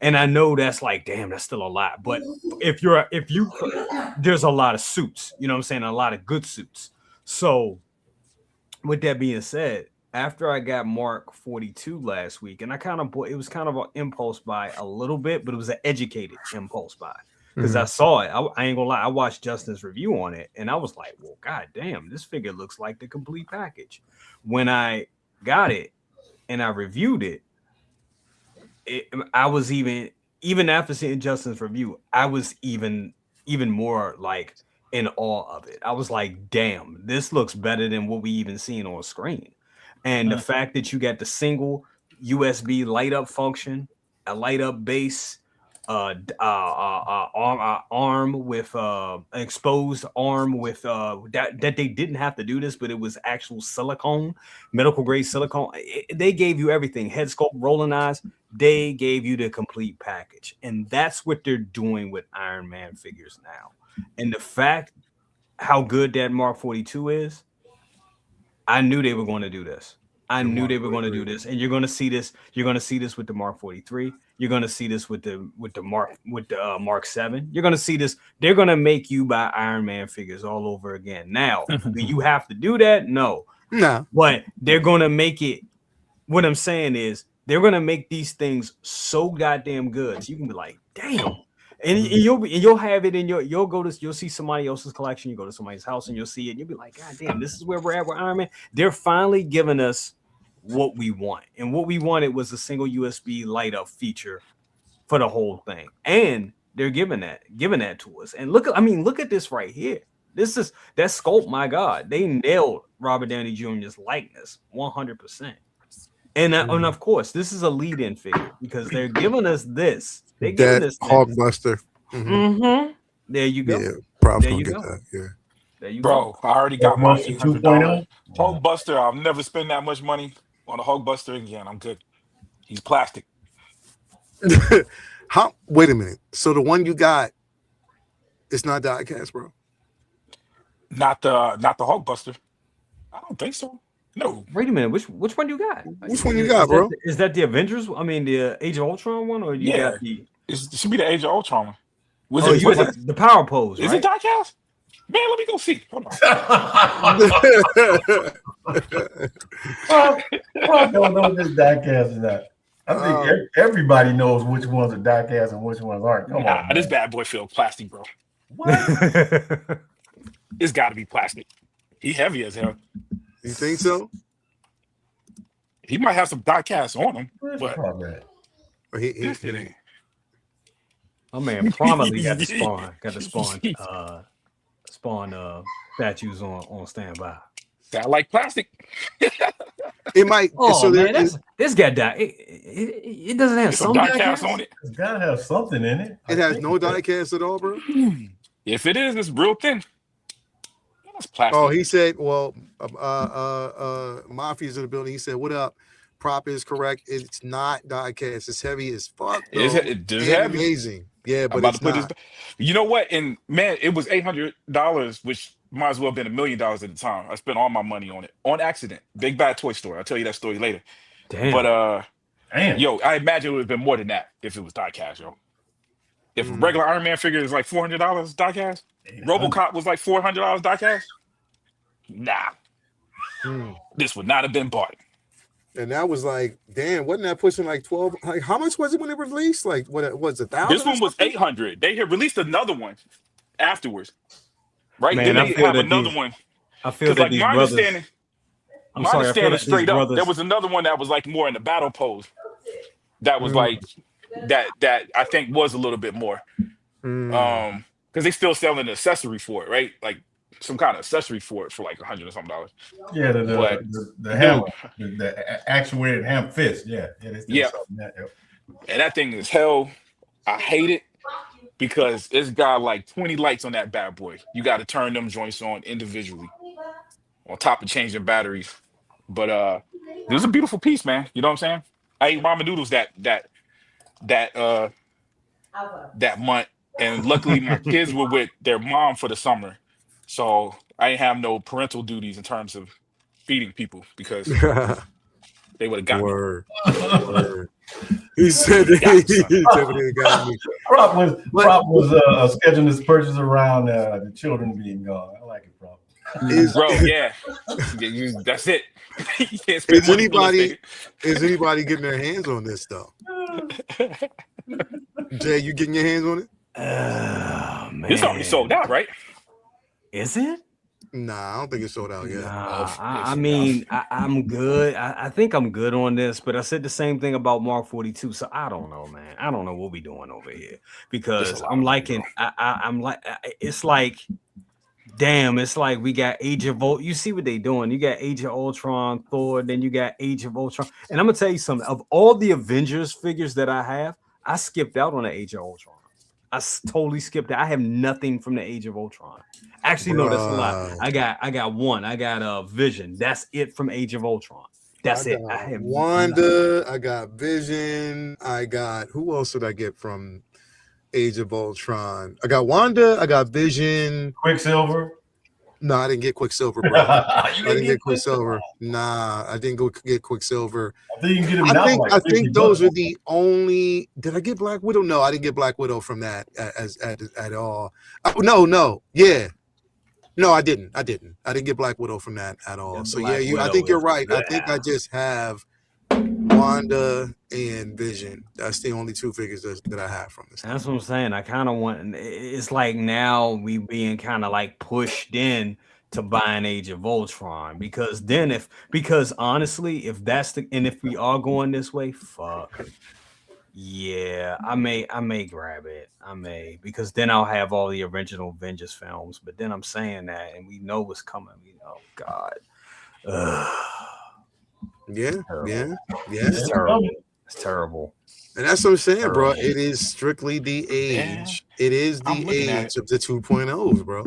And I know that's like, damn, that's still a lot. But if you, there's a lot of suits, you know what I'm saying? A lot of good suits. So with that being said, after I got Mark 42 last week, and I kind of, it was kind of an impulse buy a little bit, but it was an educated impulse buy because I saw it. I ain't gonna lie. I watched Justin's review on it and I was like, well, God damn, this figure looks like the complete package. When I got it and I reviewed it, I was even after seeing Justin's review, I was even more like in awe of it. I was like, damn, this looks better than what we even seen on screen. And the fact that you got the single USB light up function, a light up base, arm with exposed arm with that they didn't have to do this, but it was actual silicone, medical grade silicone. They gave you everything. Head sculpt, rolling eyes. They gave you the complete package, and that's what they're doing with Iron Man figures now. And the fact how good that Mark 42 is, I knew they were going to do this. I knew they were going to do this, and you're going to see this. You're going to see this with the Mark 43. You're going to see this with the Mark 7. You're going to see this. They're going to make you buy Iron Man figures all over again. Now, do you have to do that? No. But they're going to make it. What I'm saying is they're going to make these things so goddamn good. So you can be like, damn. And you'll have it in you'll see somebody else's collection. You go to somebody's house and you'll see it. And you'll be like, God damn, this is where we're at with Iron Man. They're finally giving us what we want, and what we wanted was a single USB light up feature for the whole thing, and they're giving that to us. And look at this right here. This is that sculpt. My God, they nailed Robert Downey Jr.'s likeness 100%. And of course, this is a lead-in figure because they're giving us this. They're giving us Hulkbuster. There you go. Yeah, probably there you get go. that. Yeah. There you Bro, go. I already got my $800 2.0. Hulkbuster. I'll never spend that much money on a Hulkbuster again. I'm good. He's plastic. Wait a minute. So the one you got, it's not diecast, bro? Not the Hulkbuster. I don't think so. No. Wait a minute. Which one you got? Which one you got, bro? Is that the Avengers? I mean, the Age of Ultron one, or you got the? It should be the Age of Ultron one. You got the Power Pose, right? Is it diecast? Man, let me go see. Hold on. I don't know if this diecast is not. I think everybody knows which ones are diecast and which ones aren't. Come on, this bad boy feels plastic, bro. What? It's got to be plastic. He heavy as hell. You think so? He might have some diecast on him, but it ain't. Oh man, prominently got the spawn statues on standby. Sound like plastic. It might. Oh so man, this got die. It doesn't have some diecast on it. It's gotta have something in it. It has no diecast at all, bro. If it is, it's real thin. That's plastic. Oh, he said, well, Mafia's in the building. He said, what up? Prop is correct. It's not diecast. It's heavy as fuck. It is heavy. Amazing. Yeah, but about it's to put not. this. You know what? And man, it was $800, which might as well have been $1 million at the time. I spent all my money on it on accident. Big bad toy store. I'll tell you that story later. Damn. But Damn. yo, I imagine it would have been more than that if it was diecast, yo. If a regular Iron Man figure is like $400 diecast, RoboCop was like $400 diecast. Nah, this would not have been bought. And that was like, damn, wasn't that pushing like 12? Like, how much was it when it released? Like, what was it? 1,000? This one was $800. They had released another one afterwards, right? Man, then they have another one. I feel that like these my brothers. understanding, I'm my sorry, understanding straight up, brothers, there was another one that was like more in the battle pose. That was like that I think was a little bit more. Because they still selling an accessory for it, right? Like some kind of accessory for it for like $100 or something. Yeah, the hammer, the actuated ham fist. Yeah. And that thing is hell. I hate it because it's got like 20 lights on that bad boy. You got to turn them joints on individually, on top of changing batteries. But it was a beautiful piece, man. You know what I'm saying? I ate ramen noodles that month, and luckily my kids were with their mom for the summer, so I didn't have no parental duties in terms of feeding people because they would have got me. Word. He said he definitely got me. Prop was scheduling this purchase around the children being gone. I like it, Prop. Bro, yeah, that's it. You can't spend money is anybody getting their hands on this stuff? Jay, you getting your hands on it? Man. It's already sold out, right? Is it? Nah, I don't think it's sold out yet. I mean, I'm good. I think I'm good on this, but I said the same thing about Mark 42. So I don't know, man. I don't know what we're doing over here because I'm liking. I'm like, it's like, damn, it's like we got Age of Ultron. You see what they doing? You got Age of Ultron, Thor, then you got Age of Ultron. And I'm gonna tell you something. Of all the Avengers figures that I have, I skipped out on the Age of Ultron. I totally skipped it. I have nothing from the Age of Ultron. Actually, no, that's a lie. I got one. I got Vision. That's it from Age of Ultron. That's it. I have Wanda. I got Vision. I got who else did I get from Age of Ultron? I got Wanda. I got Vision. Quicksilver. No, I didn't get Quicksilver, bro. You I didn't didn't get Quicksilver. Nah, I didn't go get Quicksilver. I think you can get him I now. think Like I 50 think those bucks. are the only. Did I get Black Widow? No, I didn't get Black Widow from that at all. No, yeah, no, I didn't. I didn't get Black Widow from that at all. Yeah, So Black yeah, I Widow think you're is- right. I think I just have Wanda and Vision. That's the only two figures that I have from this. That's what I'm saying. I kind of want. It's like now we being kind of like pushed in to buying Age of Ultron because honestly, if that's if we are going this way, fuck. Yeah, I may grab it. I may because then I'll have all the original Avengers films. But then I'm saying that, and we know what's coming. God. Yeah. It's terrible. It's terrible. And that's what I'm saying, bro. Terrible. It is strictly the age. Yeah, It is I'm the looking at age of the 2.0s, bro.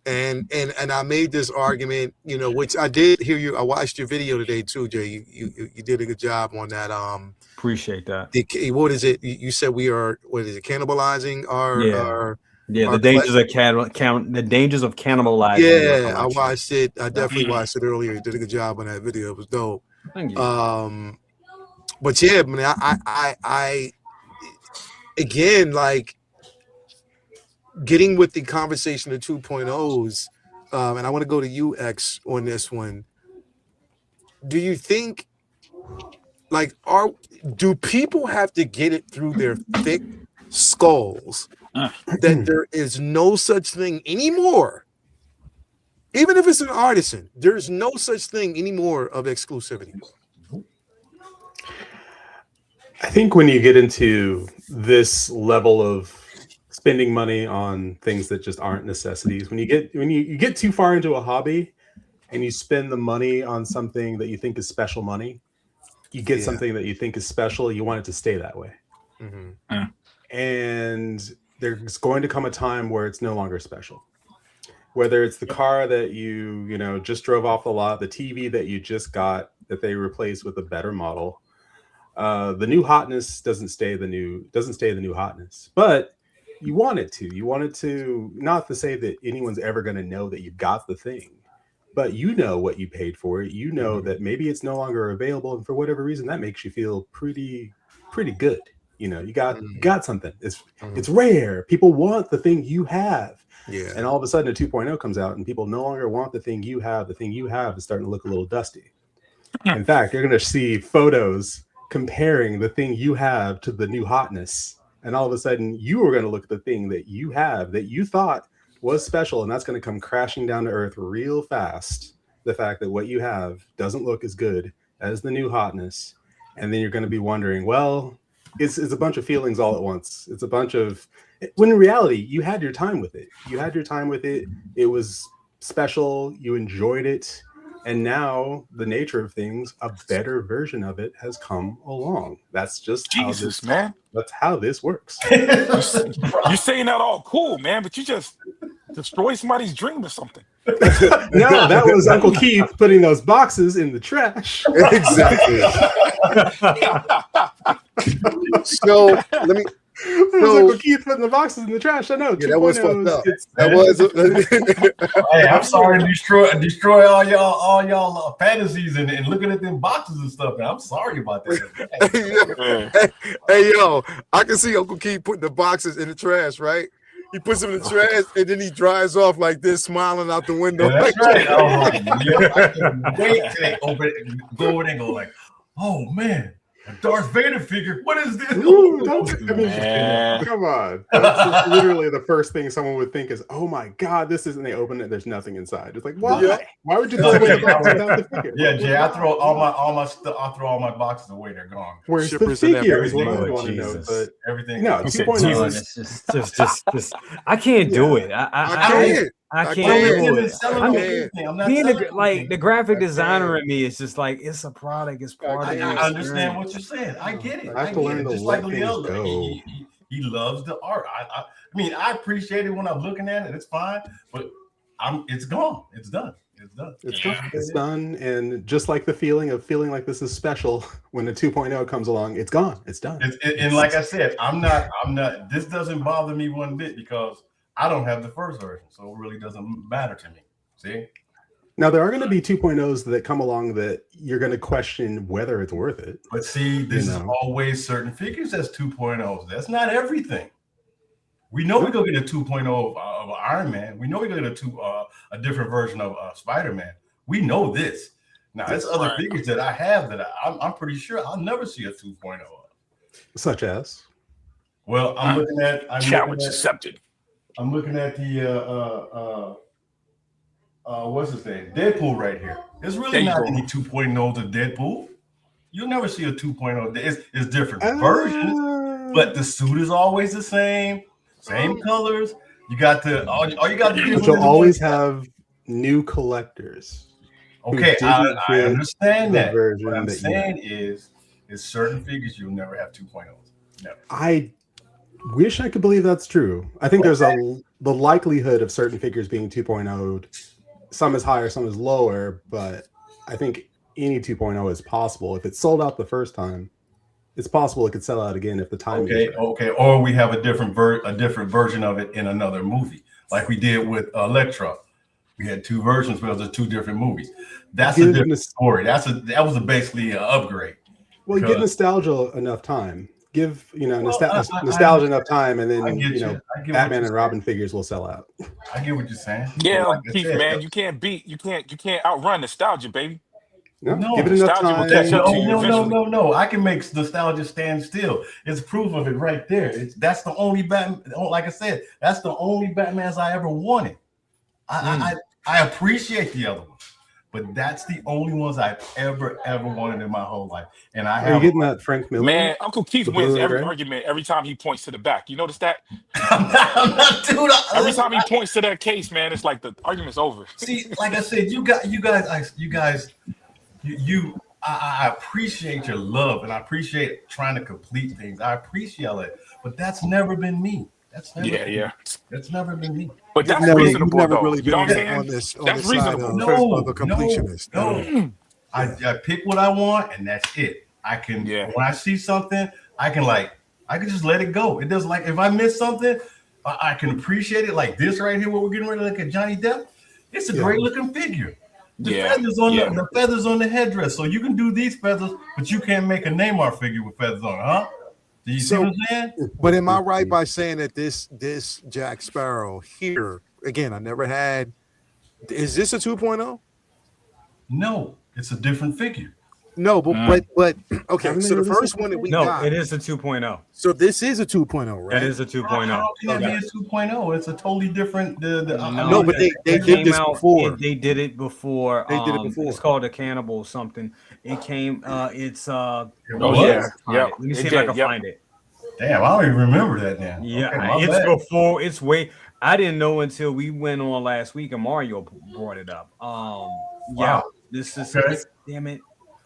And I made this argument, which I did hear you. I watched your video today too, Jay. You did a good job on that. Appreciate that. What is it? You said we are. What is it? Cannibalizing our the dangers of the dangers of cannibalizing. Yeah, I watched it. I definitely watched it earlier. You did a good job on that video. It was dope. Thank you. But yeah, man, I again, like getting with the conversation of 2.0s, and I want to go to UX on this one. Do you think, like, do people have to get it through their thick skulls that there is no such thing anymore? Even if it's an artisan, there's no such thing anymore of exclusivity. I think when you get into this level of spending money on things that just aren't necessities, when you get too far into a hobby and you spend the money on something that you think is special money, you get something that you think is special, you want it to stay that way. Mm-hmm. And there's going to come a time where it's no longer special. Whether it's the car that you just drove off the lot, the TV that you just got that they replaced with a better model. The new hotness doesn't stay the new hotness, but you want it to. You want it to, not to say that anyone's ever going to know that you got the thing, but you know what you paid for it. You know that maybe it's no longer available, and for whatever reason, that makes you feel pretty good. You got something. It's rare. People want the thing you have. Yeah. And all of a sudden, a 2.0 comes out, and people no longer want the thing you have. The thing you have is starting to look a little dusty. In fact, you're going to see photos comparing the thing you have to the new hotness. And all of a sudden, you are going to look at the thing that you have that you thought was special, and that's going to come crashing down to earth real fast. The fact that what you have doesn't look as good as the new hotness. And then you're going to be wondering, well, it's a bunch of feelings all at once. It's a bunch of, when in reality, you had your time with it. It was special. You enjoyed it. And now the nature of things, a better version of it has come along. That's just man. That's how this works. You're saying that all cool, man, but you just destroy somebody's dream or something. No, that was Uncle Keith putting those boxes in the trash. Exactly. So let me. Uncle Keith putting the boxes in the trash. I know. Yeah, that was fucked up. Hey, I'm sorry to destroy all y'all fantasies and looking at them boxes and stuff. Man, I'm sorry about that. Hey, yo, I can see Uncle Keith putting the boxes in the trash, right? He puts them in the trash and then he drives off like this, smiling out the window. Yeah, that's right. I can't wait till they open it and go over there and go like, oh man, a Darth Vader figure. What is this? Ooh, come on. That's literally the first thing someone would think is, oh my God, this isn't. They open it, there's nothing inside. It's like, why? Yeah. Why would you throw away the box without the figure? Yeah, Jay, I throw all my stuff. I throw all my boxes away. They're gone. Where's Shippers the and figure? Is everything. what I Oh, want to know. Jesus. But Everything. no, Okay. 2.0 It's just I can't do it. I can't do it. The graphic designer in me is just like, it's a product. It's part of it. I understand what you're saying. I get it. I have to learn to Just let like things Leo, go. he loves the art. I mean, I appreciate it when I'm looking at it. It's fine, but it's gone. It's done. It's done. It's done. And just like the feeling like this is special when the 2.0 comes along, it's gone. It's done. And like I said, I'm not. This doesn't bother me one bit because I don't have the first version, so it really doesn't matter to me. See? Now there are going to be 2.0s that come along that you're going to question whether it's worth it. But see, this is always certain figures as 2.0s. That's not everything. We know we're going to get a 2.0 of Iron Man. We know we're going to get a different version of Spider-Man. We know this. Now, there's other figures that I have that I'm pretty sure I'll never see a 2.0 of. Such as? Well, I'm looking at challenge accepted. I'm looking at the what's his name? Deadpool right here. There's really not any 2.0s of Deadpool. You'll never see a 2.0. It's different versions, but the suit is always the same colors. You got the all you got to do. But you'll always have new collectors. Okay, I understand that. What I'm saying is certain figures you'll never have 2.0s. Never. I wish I could believe that's true. I think there's the likelihood of certain figures being 2.0'd. Some is higher, some is lower, but I think any 2.0 is possible. If it's sold out the first time, it's possible it could sell out again if the time. Okay. Or we have a different version of it in another movie, like we did with Electra. We had two versions because there's two different movies. That's a different story. That was basically an upgrade. Well, give nostalgia enough time. Give nostalgia enough time, and then Batman and Robin figures will sell out. I get what you're saying. Yeah, like Keith, man, you can't outrun nostalgia, baby. No, give it enough time. No. I can make nostalgia stand still. It's proof of it right there. That's the only Batman. Like I said, that's the only Batmans I ever wanted. I appreciate the other ones, but that's the only ones I've ever wanted in my whole life. And I have. Are you getting that Frank Miller? Man, Uncle Keith wins every argument every time he points to the back. You notice that? I'm not doing that. Every time he points to that case, man, it's like the argument's over. See, like I said, I appreciate your love and I appreciate trying to complete things. I appreciate it, but that's never been me. That's never been me. But that's reasonable. Never really been on this reasonable. No, the completionist. No. I pick what I want and that's it. I can when I see something, I can just let it go. It does like if I miss something, I can appreciate it. Like this right here, what we're getting ready to look at Johnny Depp. It's a great looking figure. The feathers on the headdress. So you can do these feathers, but you can't make a Neymar figure with feathers on it, huh? Do you see what I'm saying? But am I right by saying that this Jack Sparrow here, again, I never had, is this a 2.0? No, it's a different figure. No, but okay. So the first one that we got, it is a 2.0. So this is a 2.0, right? That is a 2.0. How can it be a 2.0? It's a totally different. No, but they did this before. They did it before. They did it before. It's called a Cannibal something. It came. It's. Yeah. Let me see if I can find it. Damn, I don't even remember that now. Yeah, it's bad. Before. It's way. I didn't know until we went on last week and Mario brought it up. Yeah, this is. Damn it.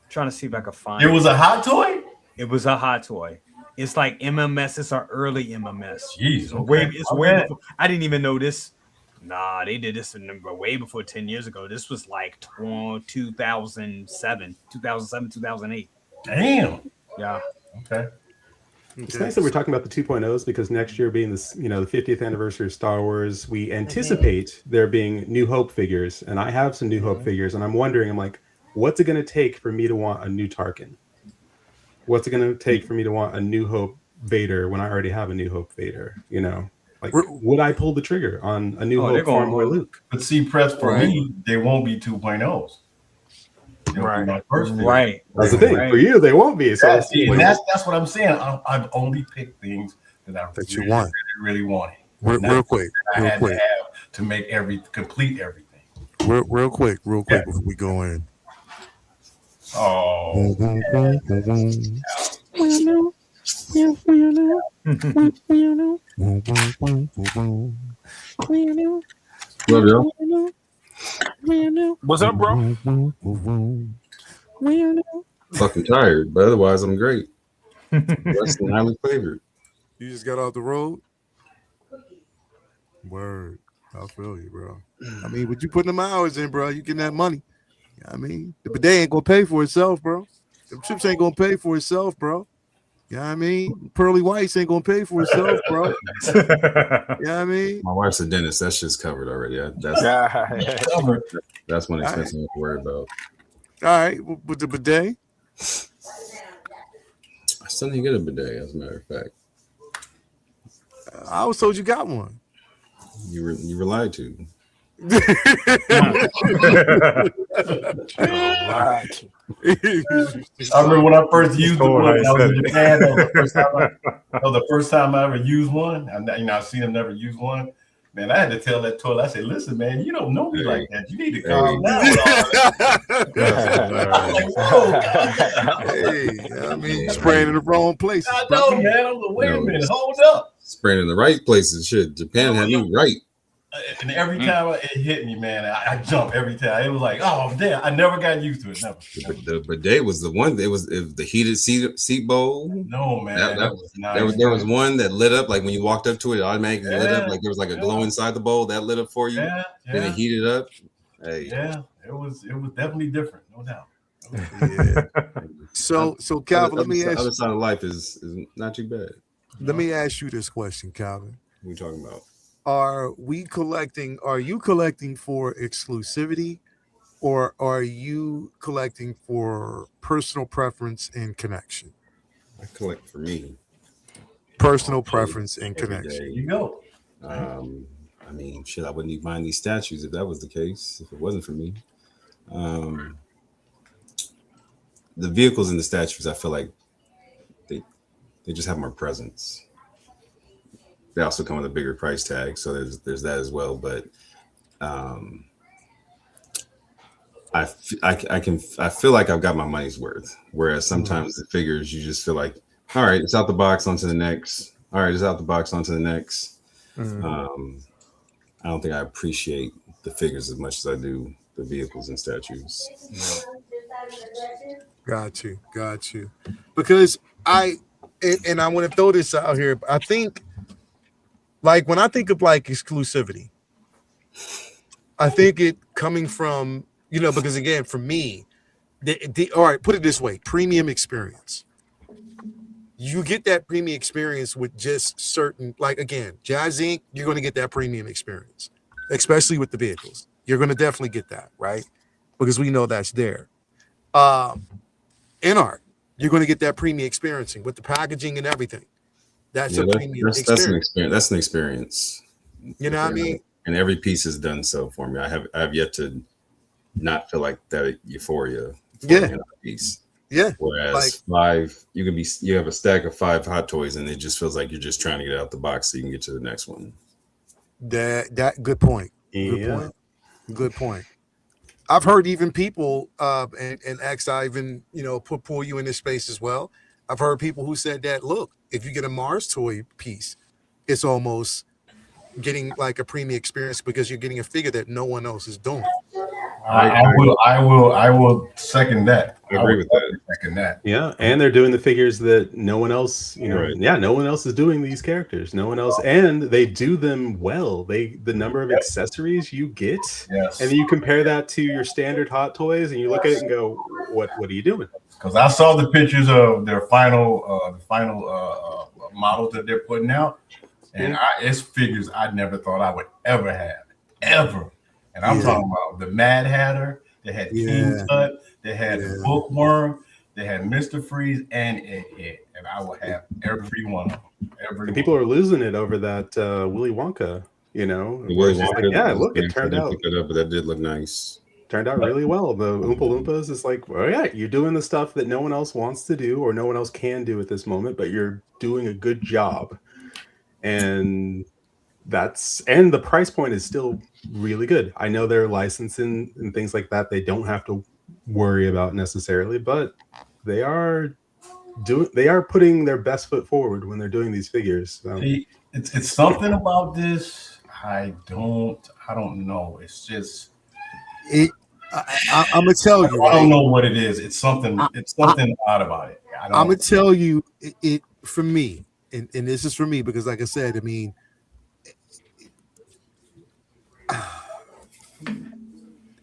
Trying to see if I can find it. It was a hot toy? It was a hot toy. It's like MMS. It's our early MMS. Jeez. It's way before. I didn't even know this. Nah, they did this way before 10 years ago. This was like 2007, 2008. Damn. Yeah. Okay. It's nice that we're talking about the 2.0s because next year being this, the 50th anniversary of Star Wars, we anticipate there being New Hope figures. And I have some New Hope figures, and I'm wondering, what's it going to take for me to want a new Tarkin? What's it going to take for me to want a New Hope Vader when I already have a New Hope Vader? Would I pull the trigger on a New Hope Farm Boy Luke? But see, press for me, they won't be 2.0s. Right. That's the thing. Right. For you, they won't be. So that's what I'm saying. I've only picked things that you want. Really wanted. Real quick. To complete everything. Real quick before we go in. Oh. Love y'all. What's up, bro? Fucking tired, but otherwise I'm great. Less than highly favored. You just got off the road? Word. I feel you, bro. I mean, but you putting them hours in, bro. You getting that money. I mean, the bidet ain't gonna pay for itself, bro. The chips ain't gonna pay for itself, bro. You know what I mean? Pearly Whites ain't gonna pay for itself, bro. You know what I mean? My wife's a dentist. That shit's covered already. That's Covered. that's one expense I have to worry about. All right, with the bidet. I still didn't get a bidet, as a matter of fact. I always told you got one. You were lied to. Right. I remember when I first used the one. I was in Japan. That was the first time I ever used one. I've seen them never use one. Man, I had to tell that toilet. I said, "Listen, man, you don't know me like that. You need to calm down." Hey, I mean, spraying in the wrong place. I know, man. I'm like, wait a minute, hold up. Spraying in the right places. Shit, Japan had me right. And every time it hit me, man, I jumped every time. It was like, oh damn, I never got used to it. Never. The bidet was the one. It was the heated seat bowl. No, man, that was nice. There was one that lit up like when you walked up to it, automatically lit up like there was like a glow inside the bowl that lit up for you. Then it heated up. Hey. Yeah, it was definitely different, no doubt. So Calvin, let me ask you. The other side of life is not too bad. Let me ask you this question, Calvin. What are we talking about? Are you collecting for exclusivity, or are you collecting for personal preference and connection? I collect for me. Personal preference and connection. There you go. I mean, shit, I wouldn't even mind these statues if that was the case, if it wasn't for me. The vehicles and the statues, I feel like they just have more presence. They also come with a bigger price tag, so there's that as well. But I feel like I've got my money's worth. Whereas sometimes the figures, you just feel like, all right, it's out the box, onto the next. All right, it's out the box, onto the next. I don't think I appreciate the figures as much as I do the vehicles and statues. Got you. Because I want to throw this out here. I think, like, when I think of like exclusivity, I think it coming from, because again, for me, all right, put it this way, premium experience. You get that premium experience with just certain, like, again, Jazz Inc., you're going to get that premium experience, especially with the vehicles. You're going to definitely get that, right? Because we know that's there. In art, you're going to get that premium experiencing with the packaging and everything. That's a premium experience. That's an experience. That's an experience. You know what I mean? And every piece is done so for me. I have yet to not feel like that euphoria. Piece. Yeah. Whereas you have a stack of 5 Hot Toys and it just feels like you're just trying to get out the box so you can get to the next one. That good point. Good point. I've heard even people and X, I even pull you in this space as well. I've heard people who said that, look, if you get a Mars toy piece, it's almost getting like a premium experience because you're getting a figure that no one else is doing. I will second that. I agree with that. Second that. Yeah, and they're doing the figures that no one else, Right. no one else is doing these characters. No one else, and they do them well. The number of accessories you get, Yes. and you compare that to your standard Hot Toys, and you look at it and go, "What are you doing?" Because I saw the pictures of their final models that they're putting out, and it's figures I never thought I would ever have, ever. And I'm talking about the Mad Hatter. They had King Tut. They had the Bookworm. They had Mr. Freeze and Egghead. And I will have every one of them. People are losing it over that Willy Wonka. Willy Wonka, like, look, it turned out. Pick it up, but that did look nice. Turned out really well. The Oompa Loompas is like, well, yeah, you're doing the stuff that no one else wants to do or no one else can do at this moment, but you're doing a good job. And the price point is still really good. I know they're licensing and things like that. They don't have to worry about necessarily, but they are putting their best foot forward when they're doing these figures. It's something about this. I don't know. It's just I'm gonna tell you. I don't know what it is. It's something. It's something odd about it. I'm gonna tell you it for me, and this is for me because, like I said, I mean,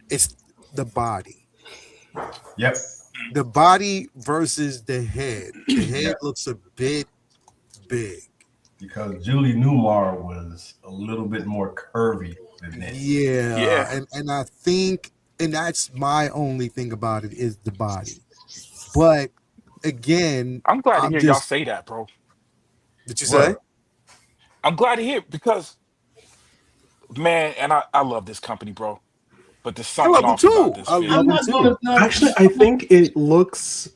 it's the body. Yep. the body versus the head. The head looks a bit big. Because Julie Newmar was a little bit more curvy than this. Yeah, Yeah. and I think, and that's my only thing about it is the body. But again, I'm glad to I'm hear y'all just. say that, bro. Did you say? What? I'm glad to hear it because, man, and I love this company, bro. But there's I something love him off about too. this I fit. love I'm him not too. gonna not, Actually, I think it looks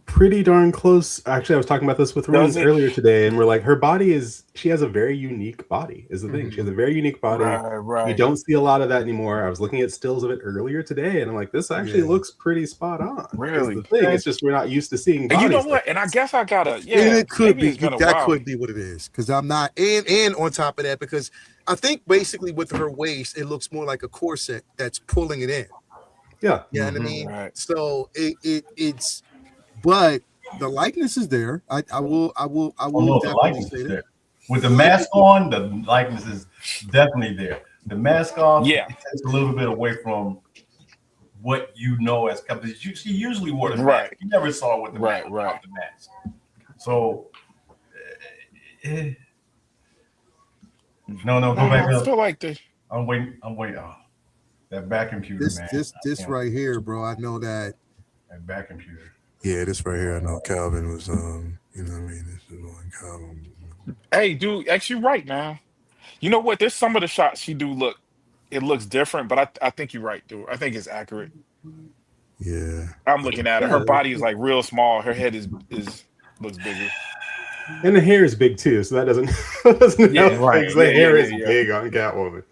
pretty darn close. Actually, I was talking about this with Does Ruins it? earlier today, and we're like, her body she has a very unique body, is the thing. She has a very unique body. Right, You right. don't see a lot of that anymore. I was looking at stills of it earlier today, and I'm like, this actually Yeah. looks pretty spot on. Is the Really. thing. It's just we're not used to seeing And you know bodies like what? And I this. guess I gotta, And yeah, it could maybe be it's been a that while. could be what it is because I'm not and on top of that because I think basically with her waist it looks more like a corset that's pulling it in. Yeah. You know what I Mhm. mean? Right. So it's but the likeness is there. I oh will no, the definitely likeness say is that. there. With the The likeness mask on, the likeness is definitely there. The mask off, it Yeah. takes a little bit away from what you know as companies. She usually wore the mask. Right. You never saw her with the mask Right. Right. without the mask. So eh, no, go back I up. feel like the I'm waiting. I'm waiting. Oh, that back computer, this man. this I this can't. right here, bro. I know that. That back computer. Yeah, this right here. I know Calvin was you know what I mean. This is one Calvin. hey, dude, actually right, man. You know what? There's some of the shots she do look it looks different, but I think you're right, dude. I think it's accurate. Yeah. I'm looking at her. Her Yeah. body is like real small. Her head is looks bigger. And the hair is big too, so that doesn't doesn't help Yeah. Right. things. Yeah, The yeah, hair yeah, is yeah. big on Catwoman.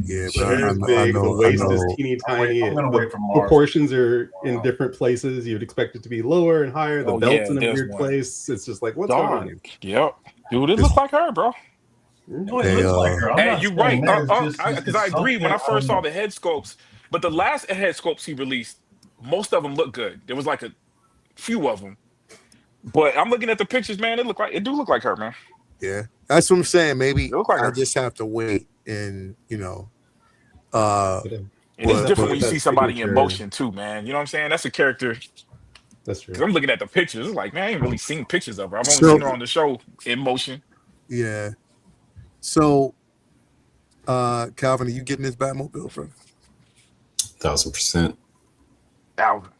Yeah, The but hair is I big. The know, I waist is know. teeny I'm tiny. gonna The wait for Mars. proportions are in different places. You'd expect it to be lower and higher. The Oh belt's yeah, in a there's weird one. place. It's just like, what's going on Dog. here? Yep. Dude, it It's, look like her, bro. No, it hey, looks like her. I'm Hey, not you saying right. that. It's just Because I it's agree. something When I I first don't saw know. the head sculpts, but the last head sculpts he released, most of them look good. There was like a few of them, but I'm looking at the pictures, man. It do look like her, man. yeah, that's what I'm saying. It Maybe look like I her. just have to wait and uh, And it's different but when you see That somebody in signature. motion too, man. You know what I'm saying? That's a character. That's Because true. I'm looking at the pictures. It's like, man, I ain't really seen pictures of her. I've only so seen her on the show in motion. yeah, so Calvin, are you getting this Batmobile, bro? 1000%. Alvin.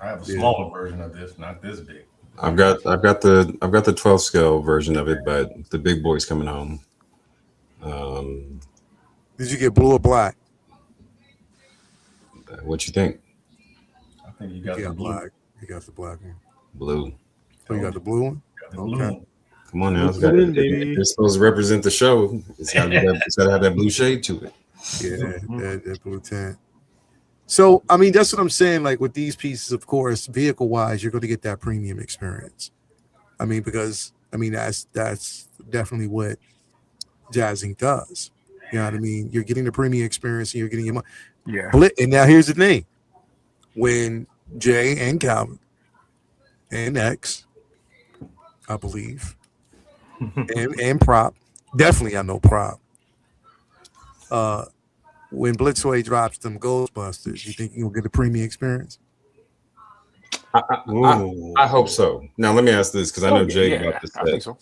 I have a Yeah. smaller version of this, not this big. I've got the 12 scale version of it, but the big boy's coming home. Did you get blue or black? What you think? I think you You got the got blue. black. You got the black one. Blue. Oh, you got the blue one. Got the blue Okay. one. Come on now. Blue It's for the got, win, baby. it's supposed to represent the show. It's got to have that blue shade to it. Yeah, Mhm. that blue tint. So I mean, that's what I'm saying. Like with these pieces, of course, vehicle wise, you're going to get that premium experience. I mean, because I mean that's definitely what Jazzing does. You know what I mean? You're getting the premium experience and you're getting your money. Yeah. And now here's the thing: when Jay and Calvin and X, I believe, and Prop, definitely I know Prop. When Blitzway drops them Ghostbusters, you think you'll get a premium experience? I hope so. Now let me ask this because I know Oh, Jay yeah, about this. I think so.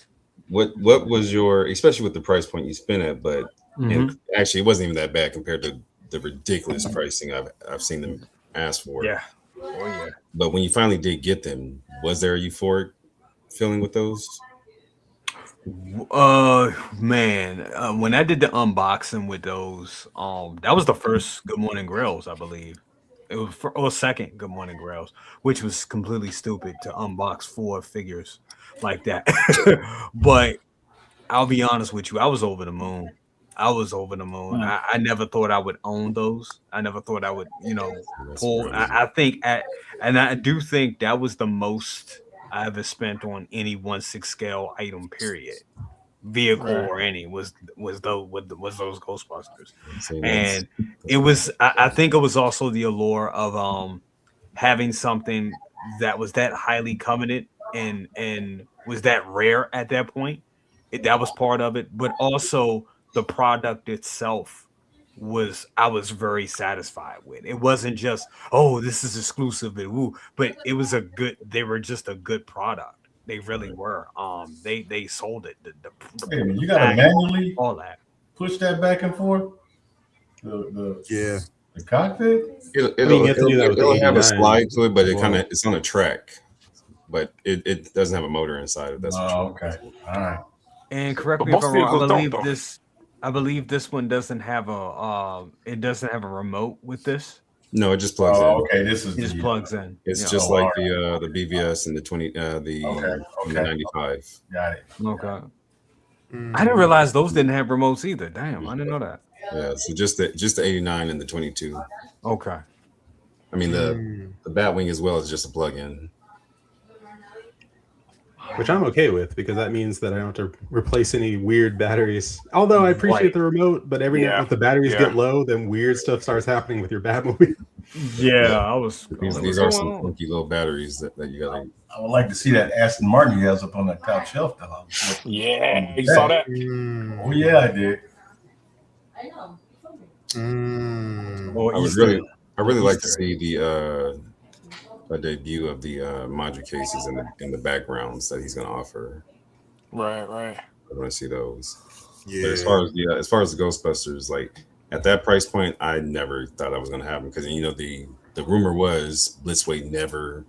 What was your, especially with the price point you spent at, but and actually it wasn't even that bad compared to the ridiculous pricing I've seen them ask for. Yeah. Oh yeah. But when you finally did get them, was there a euphoric feeling with those? Man, when I did the unboxing with those, that was the first Good Morning Grills, I believe. It was or second Good Morning Grills, which was completely stupid to unbox 4 figures like that. But I'll be honest with you, I was over the moon. I was over the moon. I never thought I would own those. I never thought I would, That's pull. crazy. I think, and I do think that was the most I ever spent on any 1/6 scale item. Period. Vehicle Right. or any was those Ghostbusters, See, and it was. I think it was also the allure of having something that was that highly coveted and was that rare at that point. That was part of it, but also the product itself I was very satisfied with. It wasn't just, oh, this is exclusive and woo, but it was they were just a good product. They really were. They sold it. Wait a minute, you the gotta pack, manually all that. push that back and forth. Yeah. The cockpit. I mean, you have to do that with the it'll have a 89. slide to it, but it Well, it's on a track, but it doesn't have a motor inside of. That's for sure. Okay, all right. And correct But me if most I'm wrong. vehicles don't, though. I believe this one doesn't have it doesn't have a remote with this. No, it just plugs in. Okay, this is It just plugs in. It's Yeah. just Oh, like all the BVS and the 20 the Okay. 95. Got it. Okay. I didn't realize those didn't have remotes either. Damn, I didn't know that. Yeah, so just the 89 and the 22. Okay. I mean the Batwing as well is just a plug-in. which I'm okay with because that means that I don't have to replace any weird batteries. Although I appreciate Right. the remote, but every now if the batteries get low, then weird stuff starts happening with your Batmobile. Yeah, I was. These are some funky little batteries that you gotta. I would like to see that Aston Martin he has up on that top shelf. Though. Yeah, you saw that? Oh yeah, I did. I really like to see the a debut of the module cases in the backgrounds that he's going to offer. Right. I want to see those. Yeah. But as far as the Ghostbusters, like at that price point, I never thought that was going to happen because the rumor was Blitzway never,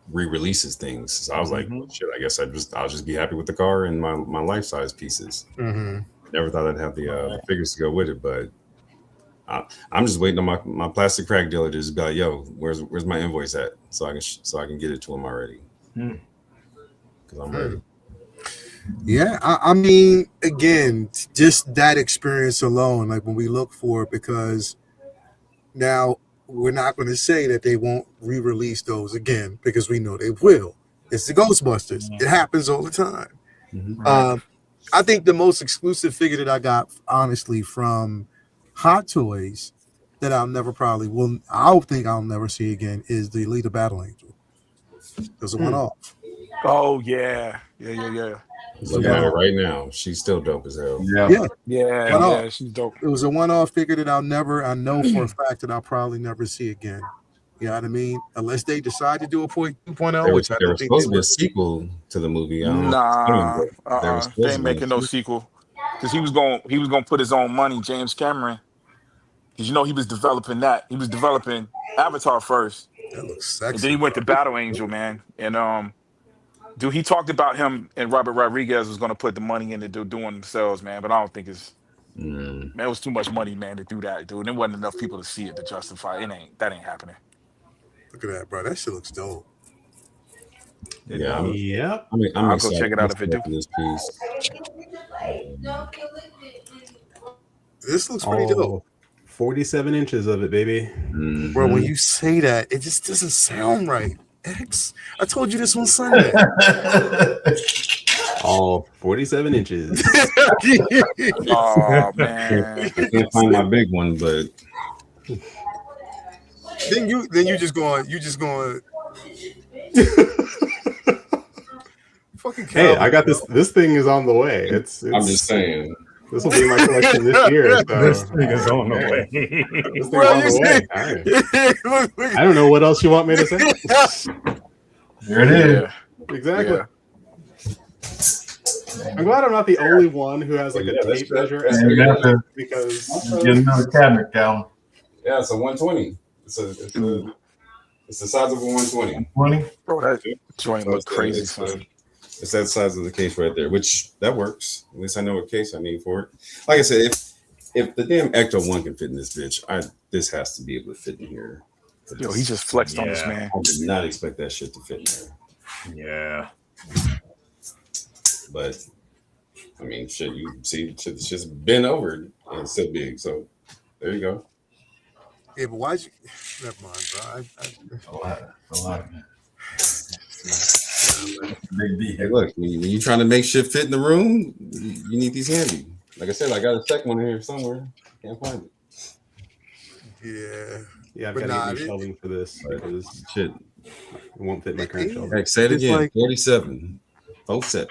re-releases things. So I was like, shit, I guess I'll just be happy with the car and my life size pieces. Never thought I'd have the figures to go with it, but I'm just waiting on my plastic crack dealer to just be like, yo, where's my invoice at, so I can get it to him already. Because I'm ready. Yeah, I mean, again, just that experience alone, like when we look for it, because now we're not going to say that they won't re-release those again because we know they will. It's the Ghostbusters. It happens all the time. I think the most exclusive figure that I got, honestly, from Hot Toys that I'll think I'll never see again is the Elite Battle Angel. There's a one-off. Oh yeah. Looking at her right now, she's still dope as hell. Yeah, she's dope. It was a one-off figure that I know for a fact that I'll probably never see again. You know what I mean? Unless they decide to do a 2.0, which I don't think there was supposed to be a sequel to the movie. They ain't making no sequel because he was going to put his own money, James Cameron, because he was developing that. He was developing Avatar first. That looks sexy. And then he went to Battle Angel, man, and dude, he talked about him and Robert Rodriguez was going to put the money into doing themselves, man. But I don't think man, it was too much money, man, to do that, dude. There wasn't enough people to see it to justify it. That ain't happening. Look at that, bro. That shit looks dope. Yeah, I'll go check it out if it do. This piece. This looks pretty dope. 47 inches of it, baby. Bro, when you say that, it just doesn't sound right. X, I told you this on Sunday. All 47 inches. Oh man, I can't find my big one, but then you just going. Fucking hey, I got this. This thing is on the way. It's I'm just saying. This will be my collection this year. So. This thing is on the way. This thing's on the way. Right. I don't know what else you want me to say. There it is. Exactly. Yeah. I'm glad I'm not the only one who has like a tape measure because Get another cabinet down. Yeah, it's a 120. It's the size of a 120. 20. Bro, that joint look crazy, son. It's that size of the case right there, which that works. At least I know what case I need for it. Like I said, if the damn Ecto 1 can fit in this bitch, this has to be able to fit in here. Yo, he just flexed on this man. I did not expect that shit to fit in there. Yeah. But I mean, shit, you see, it's just bent over and it's still big. So there you go. Yeah, but why'd you? Never mind, bro. A lot. Big D. Hey, look, when you're trying to make shit fit in the room, you need these handy. Like I said, I got a second one here somewhere. Can't find it. Yeah, I've but got to nah, get new shelving for this because Shit. it won't fit my current shelving. Heck, say it It's again. like- 47. 07.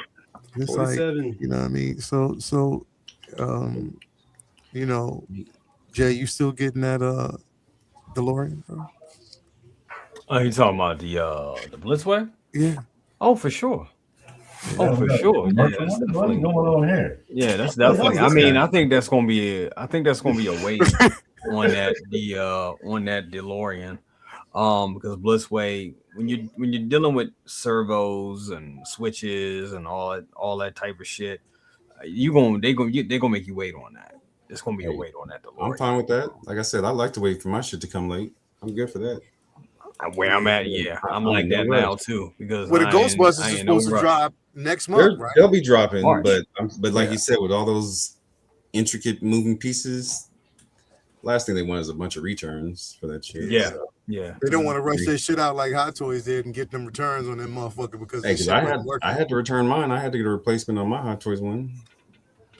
it's 47. like, you know what I mean. So you know, Jay, you still getting that DeLorean, bro? Oh, you talking about the Blitzway? Yeah. Oh, for sure. Yeah, Oh, we for got sure. Yeah, commercial. that's What's definitely. going on here? Yeah, that's What the hell definitely. is I this mean, guy? I think that's gonna be. I think that's gonna be a wait on that DeLorean. Because Blitzway, when you're dealing with servos and switches and all that type of shit, they're gonna make you wait on that. It's gonna be a Hey, wait on that I'm DeLorean. fine with that. Like I said, I like to wait for my shit to come late. I'm good for that. Where I'm at, yeah, I'm I'm like in no that rush. now too because Well, the Ghostbusters I is ain't no supposed to rush. drop next month, right? They'll be dropping, March. but like Yeah. you said, with all those intricate moving pieces, last thing they want is a bunch of returns for that shit. Yeah, So, yeah. They don't want to rush their shit out like Hot Toys did and get them returns on that motherfucker because hey, this because shit wasn't working. I had to return mine. I had to get a replacement on my Hot Toys one.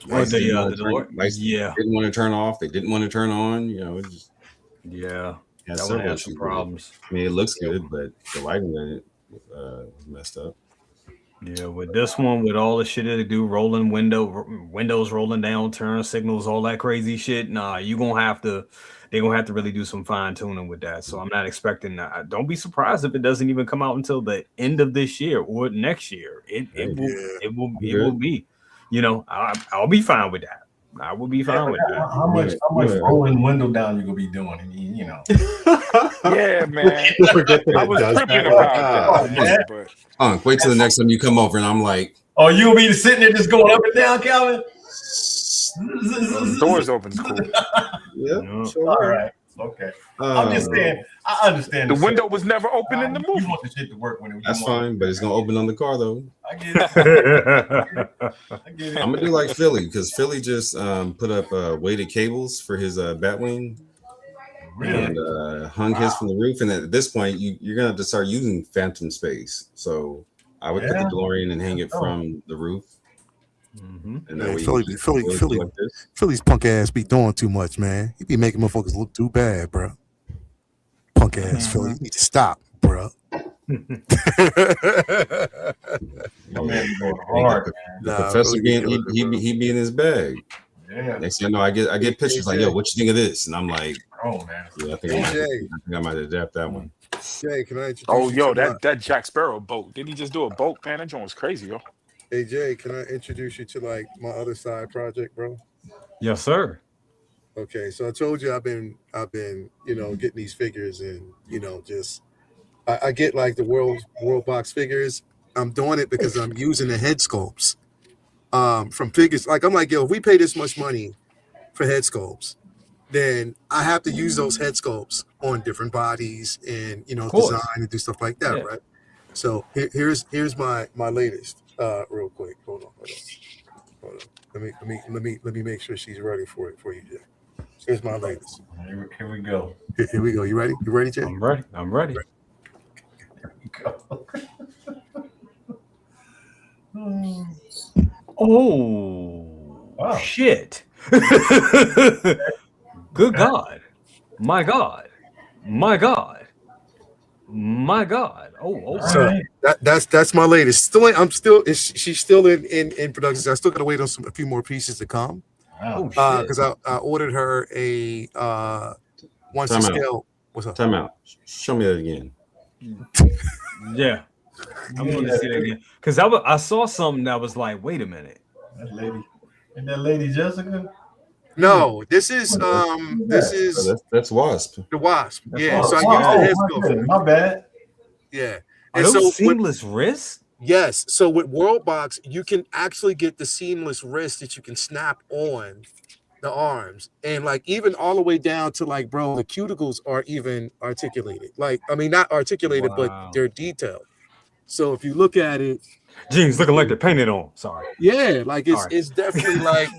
What Lights didn't want the to turn. DeLorean? Lights Yeah, didn't want to turn off. They didn't want to turn on. You know, it just yeah. had That one several had some issues with it. problems. I mean, it looks good, but the lighting in it was messed up. Yeah, with this one, with all the shit that they do, windows rolling down, turn signals, all that crazy shit. Nah, they're gonna have to really do some fine tuning with that. So I'm not expecting that. Don't be surprised if it doesn't even come out until the end of this year or next year. Hey, It will be. You know, I'll be fine with that. I will be fine with that. How much rolling window down you gonna be doing? I mean, you know. Yeah, man. People forget that I it was does tripping that. about that, man. but Wait till the next time you come over, and I'm like, Oh, you'll be sitting there just going up and down, Calvin. the doors open is cool. yeah, Yeah. sure. All right, okay. I'm just saying. I understand The window was never open in the You movie. want the shit to work when it That's fine, but it's gonna open on the car though. I get it. I get it. I'm gonna do like Philly because Philly just put up weighted cables for his Batwing Really? and hung his from the roof. And at this point, you're gonna have to start using phantom space. So I would put the DeLorean and hang it from the roof. Mm-hmm. And that Man, way Philly's punk ass be doing too much, man. He be making motherfuckers look too bad, bro. Punk ass Philly, you need to stop, bro. My man be going hard, man. The professor he be in his bag. Yeah. Next thing I know, I get pictures like, yo, what you think of this? And I'm like, Oh man. yeah, I think I might adapt that one. Jay, can I introduce Oh, you yo, to that Jack Sparrow boat. Didn't he just do a boat, man? That joint was crazy, yo. Hey Jay, can I introduce you to like my other side project, bro? Yes, sir. Okay, so I told you I've been getting these figures and just I get like the world box figures. I'm doing it because I'm using the head sculpts from figures. Like I'm like, yo, if we pay this much money for head sculpts, then I have to use those head sculpts on different bodies and design and do stuff like that, right? So here's my latest. Real quick, hold on. Let me make sure she's ready for it for you, Jay. Here's my latest. Here we go. Here we go. You ready? You ready, Jay? I'm ready. Here we go. Oh, shit. Good God. My God. Oh, okay. So that's my latest. She's still in production. So I still gotta wait on a few more pieces to come. Oh shit. Because I ordered her a 1/6 scale. What's up? Time out. Show me that again. Yeah. I want to see that again. Because I saw something that was like, wait a minute. That lady Jessica? No, this is that's Wasp. The Wasp. Yeah. So I used the head sculpt. My bad. Yeah. And so seamless wrists? Yes. So with Worldbox, you can actually get the seamless wrist that you can snap on the arms, and like even all the way down to like, bro, the cuticles are even articulated. Like, I mean, not articulated, but they're detailed. So if you look at it, jeans looking like they're painted on. Sorry. Yeah, like it's definitely like.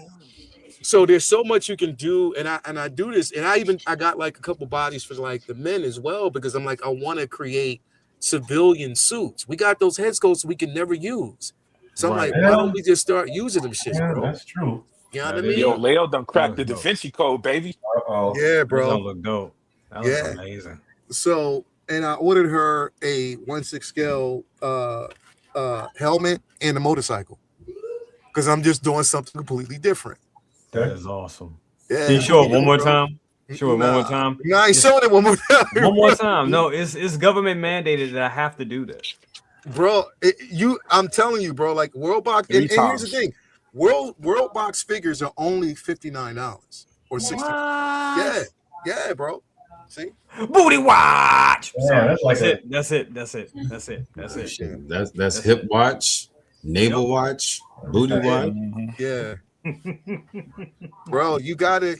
So there's so much you can do, and I do this, and I got like a couple bodies for like the men as well, because I'm like, I want to create civilian suits. We got those head sculpts we can never use, so I'm like, why don't we just start using them shits, bro? That's true. You know what I mean? Yo, Leo done cracked the Da Vinci Code, baby. Yeah, bro. That look dope. That looks amazing. So, and I ordered her a 1/6 scale helmet and a motorcycle, because I'm just doing something completely different. That is awesome. Yeah. Can you show it one more bro. time? Show it one more Nah. time. No, I ain't showing it one more time. One more time. No, it's government mandated that I have to do this. Bro, I'm telling you, bro, like World Box, and here's the times. thing. World Box figures are only $59 or $60. Yeah, yeah, bro. See? Booty watch. Yeah, Sorry. that's like That's it. Shit. That's hip watch, navel watch, booty watch. Mhm. Yeah. Bro, you gotta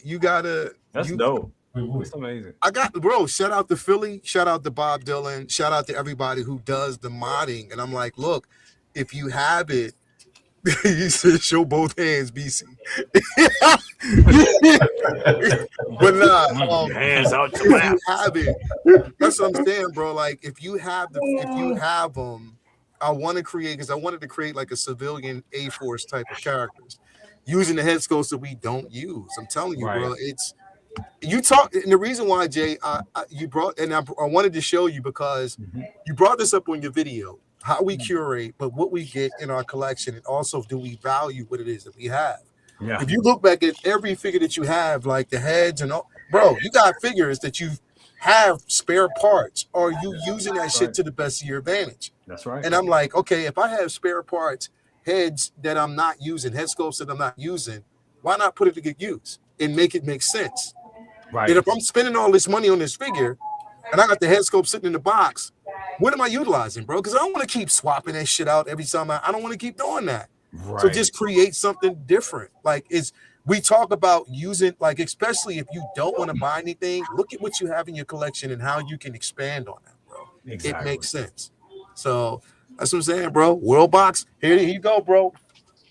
That's you, dope. Wait. That's amazing. I got, bro, shout out to Philly, shout out to Bob Dylan, shout out to everybody who does the modding. And I'm like, look, if you have it, you said show both hands, BC. But nah, Hands out your if lap. you have it, that's what I'm saying, bro. Like if you have them, I want to create, because I wanted to create like a civilian A-Force type of characters using the head sculpts that we don't use. I'm telling you, bro, Right. it's you talk, and the reason why, Jay, you brought, and I wanted to show you because you brought this up on your video, how we curate, but what we get in our collection, and also do we value what it is that we have. Yeah. If you look back at every figure that you have, like the heads and all, bro, you got figures that you have spare parts. Are you using that shit to the best of your advantage? That's right. And I'm like, okay, if I have spare parts, heads that I'm not using, head sculpts that I'm not using, why not put it to good use and make it make sense? Right. And if I'm spending all this money on this figure and I got the head sculpt sitting in the box, what am I utilizing, bro? Because I don't want to keep swapping that shit out every time. I don't want to keep doing that. Right. So just create something different. Like we talk about using, like, especially if you don't want to buy anything, look at what you have in your collection and how you can expand on that, bro. Exactly. It makes sense. So that's what I'm saying, bro. World Box. Here you go, bro.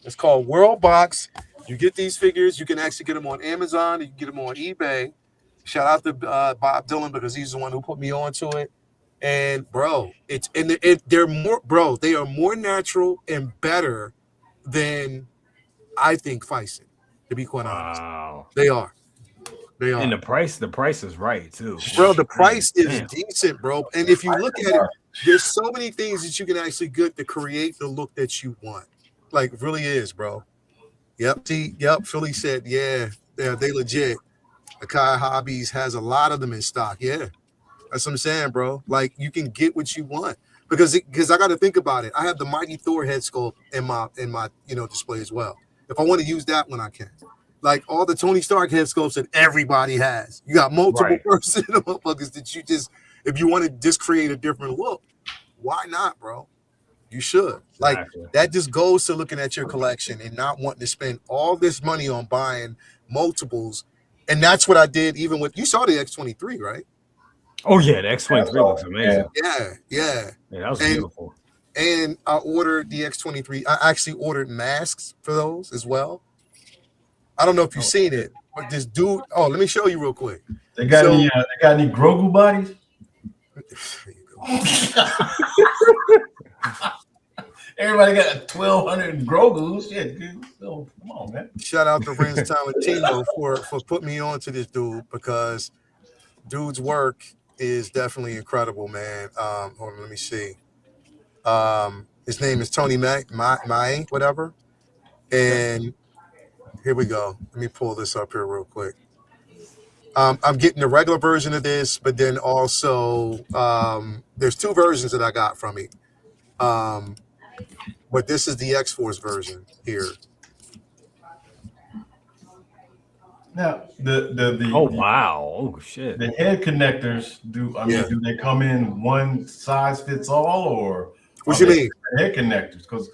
It's called World Box. You get these figures. You can actually get them on Amazon. You can get them on eBay. Shout out to Bob Dylan because he's the one who put me onto it. And bro, they're more, bro. They are more natural and better than I think Fison. To be quite honest, Wow. they are. They are. And the price is right too. Bro, the price is Damn. decent, bro. And if you look at it, there's so many things that you can actually get to create the look that you want. Like, really is, bro. Yep. Philly said, yeah, they legit. Akai Hobbies has a lot of them in stock. Yeah. That's what I'm saying, bro. Like, you can get what you want. Because I got to think about it. I have the Mighty Thor head sculpt in my display as well. If I want to use that one, I can. Like all the Tony Stark head sculpts that everybody has. You got multiple person motherfuckers that you just, if you want to just create a different look, why not, bro? You should. Like, that just goes to looking at your collection and not wanting to spend all this money on buying multiples. And that's what I did even with, you saw the X-23, right? Oh yeah, the X-23 looks amazing. Yeah. That was beautiful. And I ordered the X-23. I actually ordered masks for those as well. I don't know if you've seen it, but this dude. Oh, let me show you real quick. They got any Grogu bodies? There you go. Everybody got 1,200 Grogus. Shit, dude. So, come on, man. Shout out to Renz Talentino for putting me on to this dude, because dude's work is definitely incredible, man. Hold on, let me see. His name is Tony Mae, whatever. And here we go. Let me pull this up here real quick. I'm getting the regular version of this, but then also there's two versions that I got from it. But this is the X-Force version here. Now the oh wow, oh shit. The head connectors do they come in one size fits all, or what you mean head connectors? Because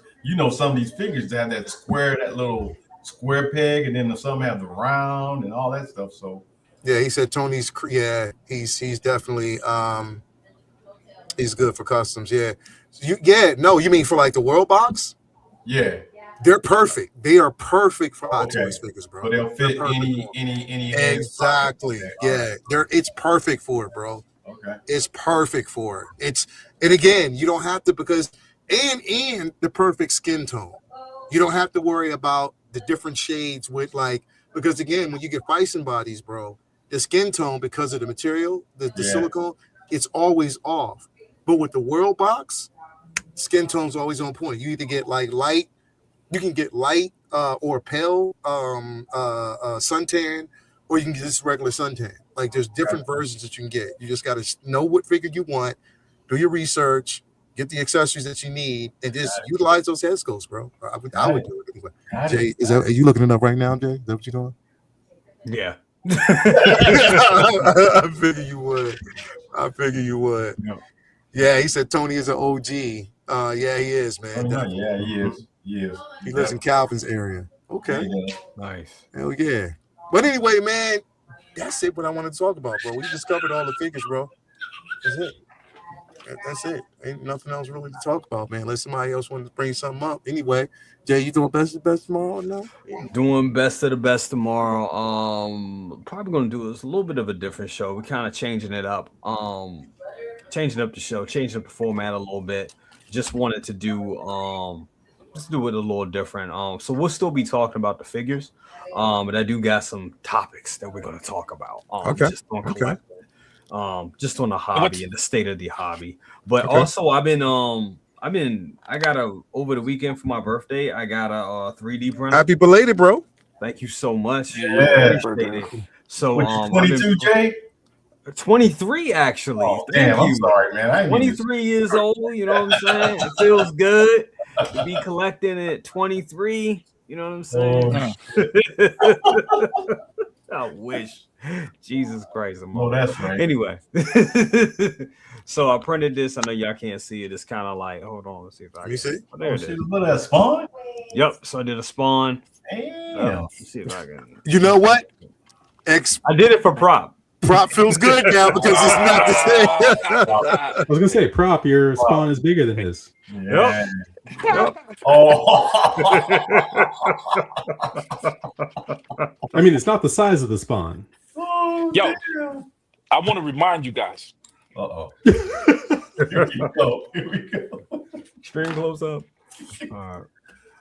some of these figures have that little square peg, and then some have the round and all that stuff. So yeah, he said Tony's he's definitely he's good for customs. Yeah. You mean for like the World Box? Yeah. They're perfect. They are perfect for Hot Toys figures, bro. So they'll fit any exactly. Yeah. It's perfect for it, bro. Okay. It's perfect for it. And again, you don't have to, because and the perfect skin tone. You don't have to worry about the different shades with, like, because again, when you get Bison bodies, bro, the skin tone, because of the material, the silicone, it's always off. But with the World Box, skin tone's always on point. You either get like light, you can get light or pale suntan, or you can get this regular suntan. Like there's different versions that you can get. You just got to know what figure you want, do your research, get the accessories that you need, and just utilize those head sculpts, bro. I would do it anyway. Jay, are you looking it up right now, Jay? Is that what you're doing? Yeah. I figure you would. No. Yeah, he said Tony is an OG. Yeah, he is, man. Yeah, he is. He lives in Calvin's area. Okay. Yeah. Nice. Hell yeah. But anyway, man, that's it. What I wanted to talk about, bro. We just covered all the figures, bro. That's it. That's it. Ain't nothing else really to talk about, man. Unless somebody else wanted to bring something up. Anyway, Jay, you doing best of the best tomorrow? No? Doing best of the best tomorrow. Probably gonna do this a little bit of a different show. We're kind of changing it up. Changing up the show, changing up the format a little bit. Just wanted to do just do it a little different. So we'll still be talking about the figures. But I do got some topics that we're gonna talk about. Okay. Just on collecting. Just on the hobby and the state of the hobby. But also I got over the weekend for my birthday, I got a 3D printer. Happy belated, bro. Thank you so much. Yeah. Appreciate it. So 22, Jay? 23 actually. Oh, Thank damn, you. I'm sorry, man. I 23 years old, you know what I'm saying? It feels good to be collecting at 23, you know what I'm saying? I wish. Jesus Christ. Oh, that's right. Anyway. So I printed this. I know y'all can't see it. It's kind of like, hold on, let's see if I can. You see? Oh, there it is. Look at that spawn. Yep. So I did a spawn. Damn. Let's see if I can. You know what? I did it for prop. Prop feels good now because it's not the same. I was gonna say, prop, your spawn is bigger than his. Yeah. Yep. Oh. I mean, it's not the size of the spawn. Yo, I want to remind you guys. Uh-oh. Here we go. Stream close up. All right.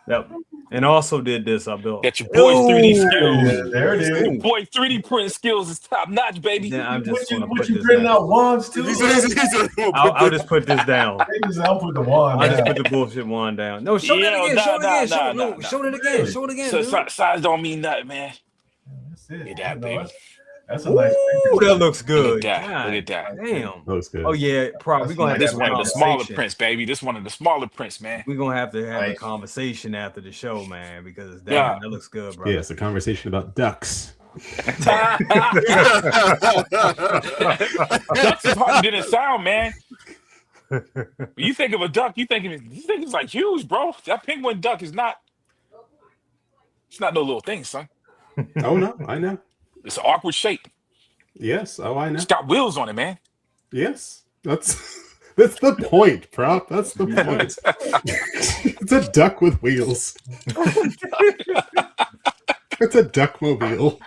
Yep. And also did this. I built. That your boy's 3D skills. Yeah, there it is. Your boy 3D print skills is top notch, baby. Yeah, I'm just gonna What put you this printing down. out wands too? I'll just put this down. I'll put the wand I just down. put the bullshit one down. No, show Yeah, it again. Show it again. nah. Show it again. Show it again. So dude. size don't mean nothing, man. That's it. Look at that, baby. That's a nice Ooh, that looks good. Look at that. God Look at that. Damn. Looks good. Oh yeah, probably we're gonna have This to one have of a the smaller conversation. prints, baby. This one of the smaller prints, man. We're gonna have to have a Nice. conversation after the show, man, because that, Yeah. that looks good, bro. Yeah, it's a conversation about ducks. Ducks is probably didn't sound, man. When you think of a duck, you think it's like huge, bro. That penguin duck is not. It's not no little thing, son. Oh no, I know. It's an awkward shape. Yes, oh I know. It's got wheels on it, man. Yes, that's the point, prop. That's the point. It's a duck with wheels. It's a duckmobile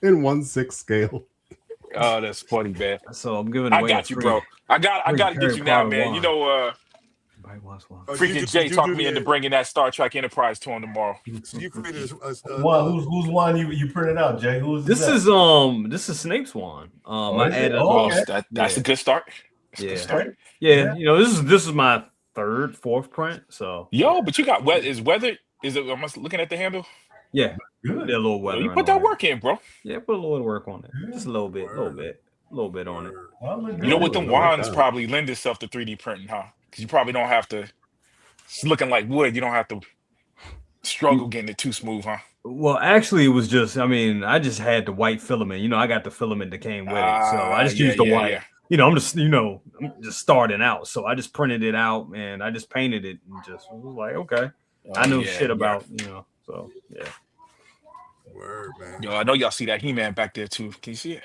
in 1/6 scale. Oh, that's funny, man. So I'm giving I away. got you, bro. I got to get you now, man. You know, freaking Jay talked me into bringing that Star Trek Enterprise to him tomorrow. You created who's one you printed out, Jay? Who's This is Snape's one. I added Okay. That's a good start. That's a good start. Yeah, you know, this is my fourth print. So but you got is it? Am I looking at the handle? yeah, Good. did a little weather. You put that work in, bro. Yeah, put a little work on it. Just a little bit on it. You know what? The I like wands that. probably lend itself to 3D printing, huh? Because you probably don't have to. It's looking like wood. You don't have to struggle getting it too smooth, huh? Well, actually, it was just. I mean, I just had the white filament. You know, I got the filament that came with it, so I just used the white. Yeah. You know, I'm just starting out, so I just printed it out and I just painted it and just was like, okay, I know shit about, so yeah. Word, man. Yo, I know y'all see that He-Man back there too. Can you see it?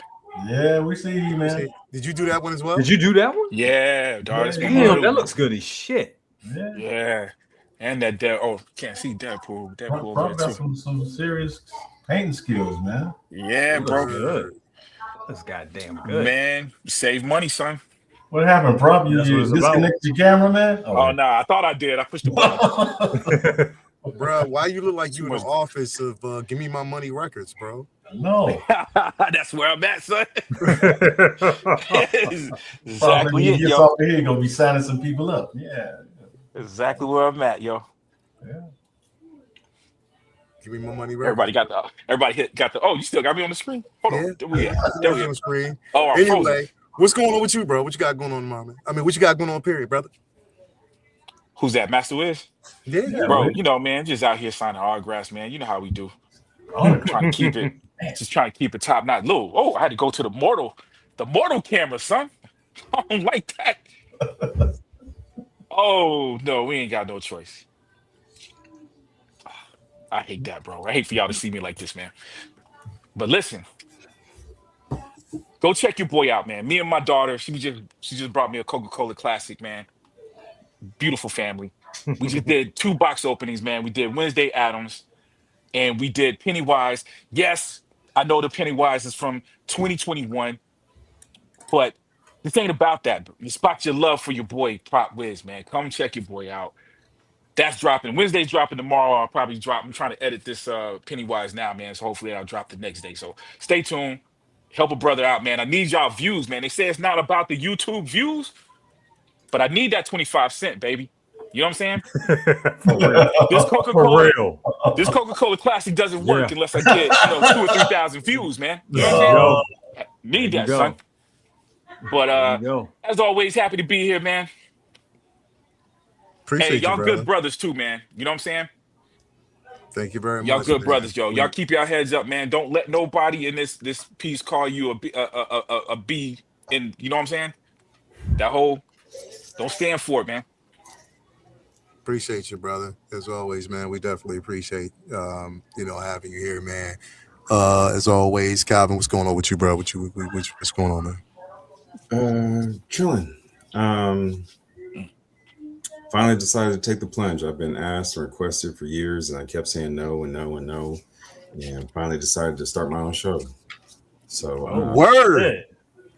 Yeah, we see you, man. Did you do that one as well? Did you do that one? Yeah, dog. That's Damn, that looks good as shit. Yeah, and that can't see Deadpool. Deadpool Prop there got too. some serious painting skills, man. Yeah, That bro. looks good. That's goddamn good. Man, save money, son. What happened, Prop? You That's what it's disconnected your camera, man? Oh no, I thought I did. I pushed the button. Bro, why you look like you in the office of Give Me My Money Records, bro? No. That's where I'm at, son. exactly Probably it, gets yo. off here, you're gonna be signing some people up. Yeah. Exactly where I'm at, yo. Yeah. Give me my money right Everybody now. got the. Oh, you still got me on the screen? Hold Yeah, on. There we yeah, at? I There got we you at. on screen. Oh, I'm frozen. Anyway, what's going on with you, bro? What you got going on, mama? I mean, what you got going on, period, brother? Who's that? Master Wiz? Yeah, Yeah, you, Bro, bro. man. you know, man, just out here signing autographs, man. You know how we do. Autograph. Trying to keep it, just trying to keep it top notch. Little, oh, I had to go to the mortal camera, son. I don't like that. Oh no, we ain't got no choice. I hate that, bro. I hate for y'all to see me like this, man. But listen, go check your boy out, man. Me and my daughter, she just brought me a Coca-Cola Classic, man. Beautiful family. We just did 2 box openings, man. We did Wednesday Addams and we did Pennywise. Yes, I know the Pennywise is from 2021, but the thing about that, respect your love for your boy Prop Wiz, man. Come check your boy out. That's dropping. Wednesday's dropping tomorrow. I'll probably drop. I'm trying to edit this Pennywise now, man. So hopefully I'll drop the next day. So stay tuned. Help a brother out, man. I need y'all views, man. They say it's not about the YouTube views, but I need that 25 cent, baby. You know what I'm saying? For real. This For Coca-Cola, real. this Coca-Cola Classic doesn't work Yeah. unless I get, 2 or 3 thousand views, man. You know what I'm There you saying? go. Need There you that, son. go. But There you go. as always, happy to be here, man. Hey, Appreciate you, y'all brother. good brothers too, man. You know what I'm saying? Thank you very Y'all much, good man. brothers, yo. Y'all keep your heads up, man. Don't let nobody in this piece call you a B. In you know what I'm saying? That whole don't stand for it, man. Appreciate you, brother. As always, man. We definitely appreciate having you here, man. As always, Calvin, what's going on with you, bro? What's going on, man? Chilling. Finally decided to take the plunge. I've been asked and requested for years, and I kept saying no and no and no, and finally decided to start my own show. So, Word. Shit.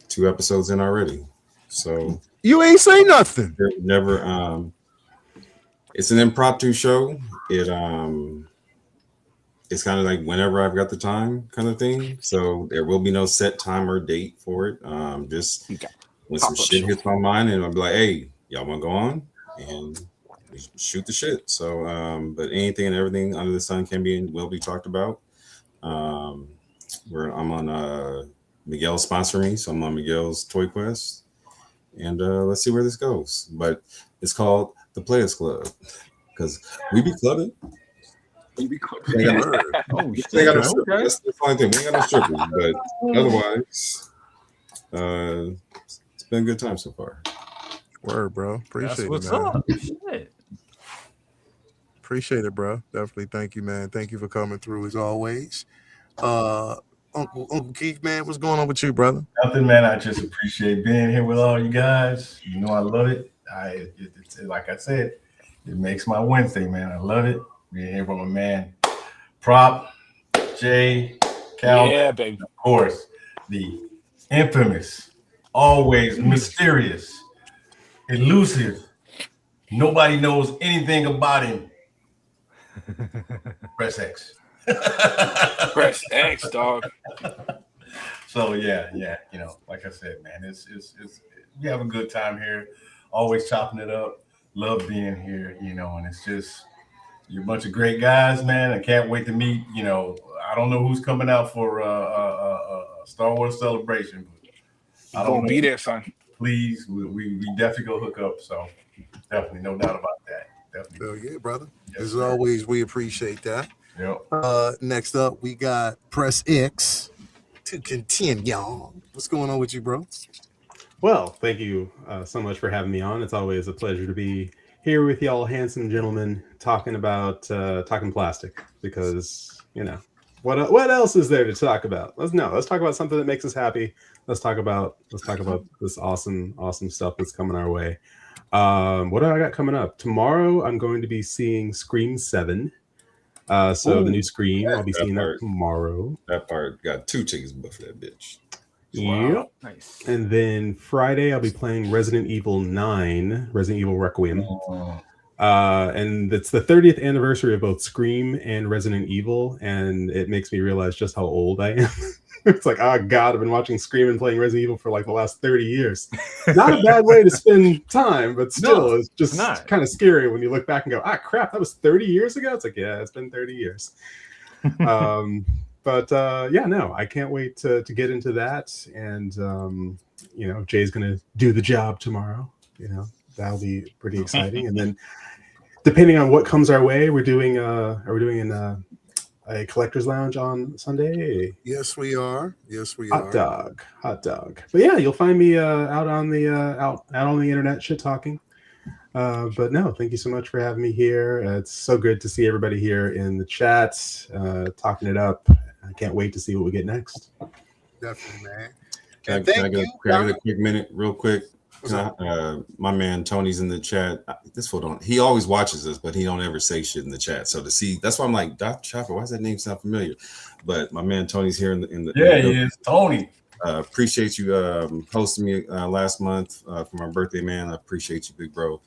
2 episodes in already. So You ain't say nothing. never. It's an impromptu show. It's kind of like whenever I've got the time, kind of thing. So there will be no set time or date for it. Just Okay. when some Pop-up shit show. hits my mind, and I'll be like, "Hey, y'all want to go on?" And we shoot the shit. So, but anything and everything under the sun can be and will be talked about. I'm on Miguel sponsor me, so I'm on Miguel's Toy Quest, and let's see where this goes. But it's called the Players Club because we be clubbing. Word. Oh They shit. got no Okay. strippers. That's the funny thing. We ain't got no strippers, but otherwise, it's been a good time so far. Word, bro. Appreciate That's it, what's man. up. Shit. Appreciate it, bro. Definitely. Thank you, man. Thank you for coming through as always. Uncle Keith, man, what's going on with you, brother? Nothing, man. I just appreciate being here with all you guys. You know, I love it. It's like I said, it makes my Wednesday, man. I love it. Being here with my man, Prop, Jay, Cal, Yeah, baby. of course, the infamous, always mysterious, elusive. Nobody knows anything about him. Press X. Press X, dog. So yeah, like I said, man, it's we have a good time here. Always chopping it up. Love being here, and it's just you're a bunch of great guys, man. I can't wait to meet. I don't know who's coming out for Star Wars Celebration, but I don't Gonna know. be there, son. Please, we definitely go hook up. So definitely, no doubt about that. Definitely. Hell yeah, brother. Yes, As sir. always, we appreciate that. Yep. Next up, we got Press X to continue. What's going on with you, bro? Well, thank you so much for having me on. It's always a pleasure to be here with y'all handsome gentlemen talking about talking plastic because, what else is there to talk about? Let's talk about something that makes us happy. Let's talk about this awesome stuff that's coming our way. What do I got coming up? Tomorrow I'm going to be seeing Scream 7. So the new Scream, I'll be seeing that tomorrow. That part got 2 tickets booked for that bitch. Yep. Wow. Nice. And then Friday I'll be playing Resident Evil 9, Resident Evil Requiem. And it's the 30th anniversary of both Scream and Resident Evil, and it makes me realize just how old I am. It's like, oh god, I've been watching Scream and playing Resident Evil for like the last 30 years. Not a bad way to spend time, but still, it's just kind of scary when you look back and go, ah crap, that was 30 years ago. It's like, yeah, it's been 30 years. Yeah, no, I can't wait to get into that. And Jay's gonna do the job tomorrow. That'll be pretty exciting. And then, depending on what comes our way, we're doing a collector's lounge on Sunday. Yes, we are. Yes, we Hot are. dog. But yeah, you'll find me out on the internet shit talking. But no, thank you so much for having me here. It's so good to see everybody here in the chat, talking it up. I can't wait to see what we get next. Definitely, man. Can I get a quick minute, real quick? My man Tony's in the chat. This fool don't. He always watches us, but he don't ever say shit in the chat. So to see, that's why I'm like, Dr. Chopper. Why does that name sound familiar? But my man Tony's here in the. Yeah, he is. Tony. Appreciate you hosting me last month for my birthday, man. I appreciate you, big bro.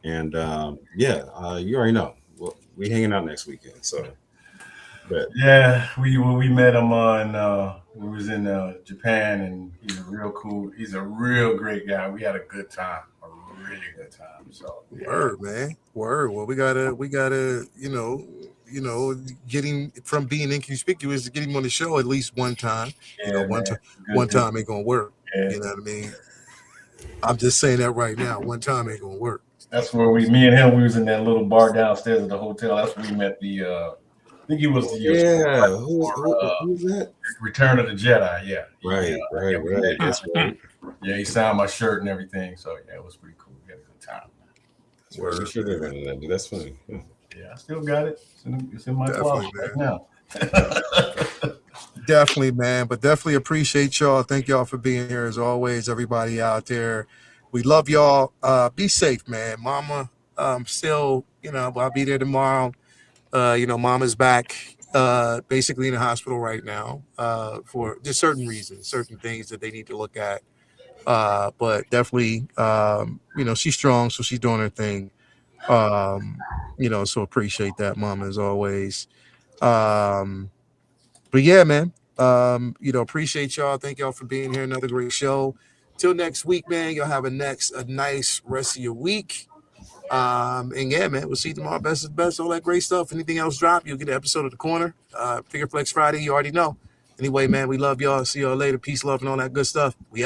And you already know. We hanging out next weekend. So. But. Yeah, we met him on. We was in Japan, and he's real cool. He's a real great guy. We had a good time, a really good time. So yeah. Word, man. Word. Well, we gotta, get him from being inconspicuous to get him on the show at least one time. Yeah, one time ain't gonna work. Yeah. You know what I mean? I'm just saying that right now. One time ain't gonna work. That's where me and him, we was in that little bar downstairs at the hotel. That's where we met the. I think he was the who was that? Return of the Jedi. Yeah. Right. That's right. Yeah, he signed my shirt and everything. So yeah, it was pretty cool. We had a good time. We should have done that. That's funny. Yeah, I still got it. It's in my closet right now. Definitely, man. But definitely appreciate y'all. Thank y'all for being here as always. Everybody out there, we love y'all. Be safe, man. Mama, still, I'll be there tomorrow. Mama's back basically in the hospital right now for just certain reasons, certain things that they need to look at. But definitely, she's strong, so she's doing her thing. So appreciate that, Mama, as always. But yeah, man, appreciate y'all. Thank y'all for being here. Another great show. Till next week, man. Y'all have a nice rest of your week. And yeah, man, we'll see you tomorrow. Best is best, all that great stuff. Anything else drop, you'll get an episode of The Corner. Figure Flex Friday, you already know. Anyway, man, we love y'all. See y'all later. Peace, love, and all that good stuff. We out.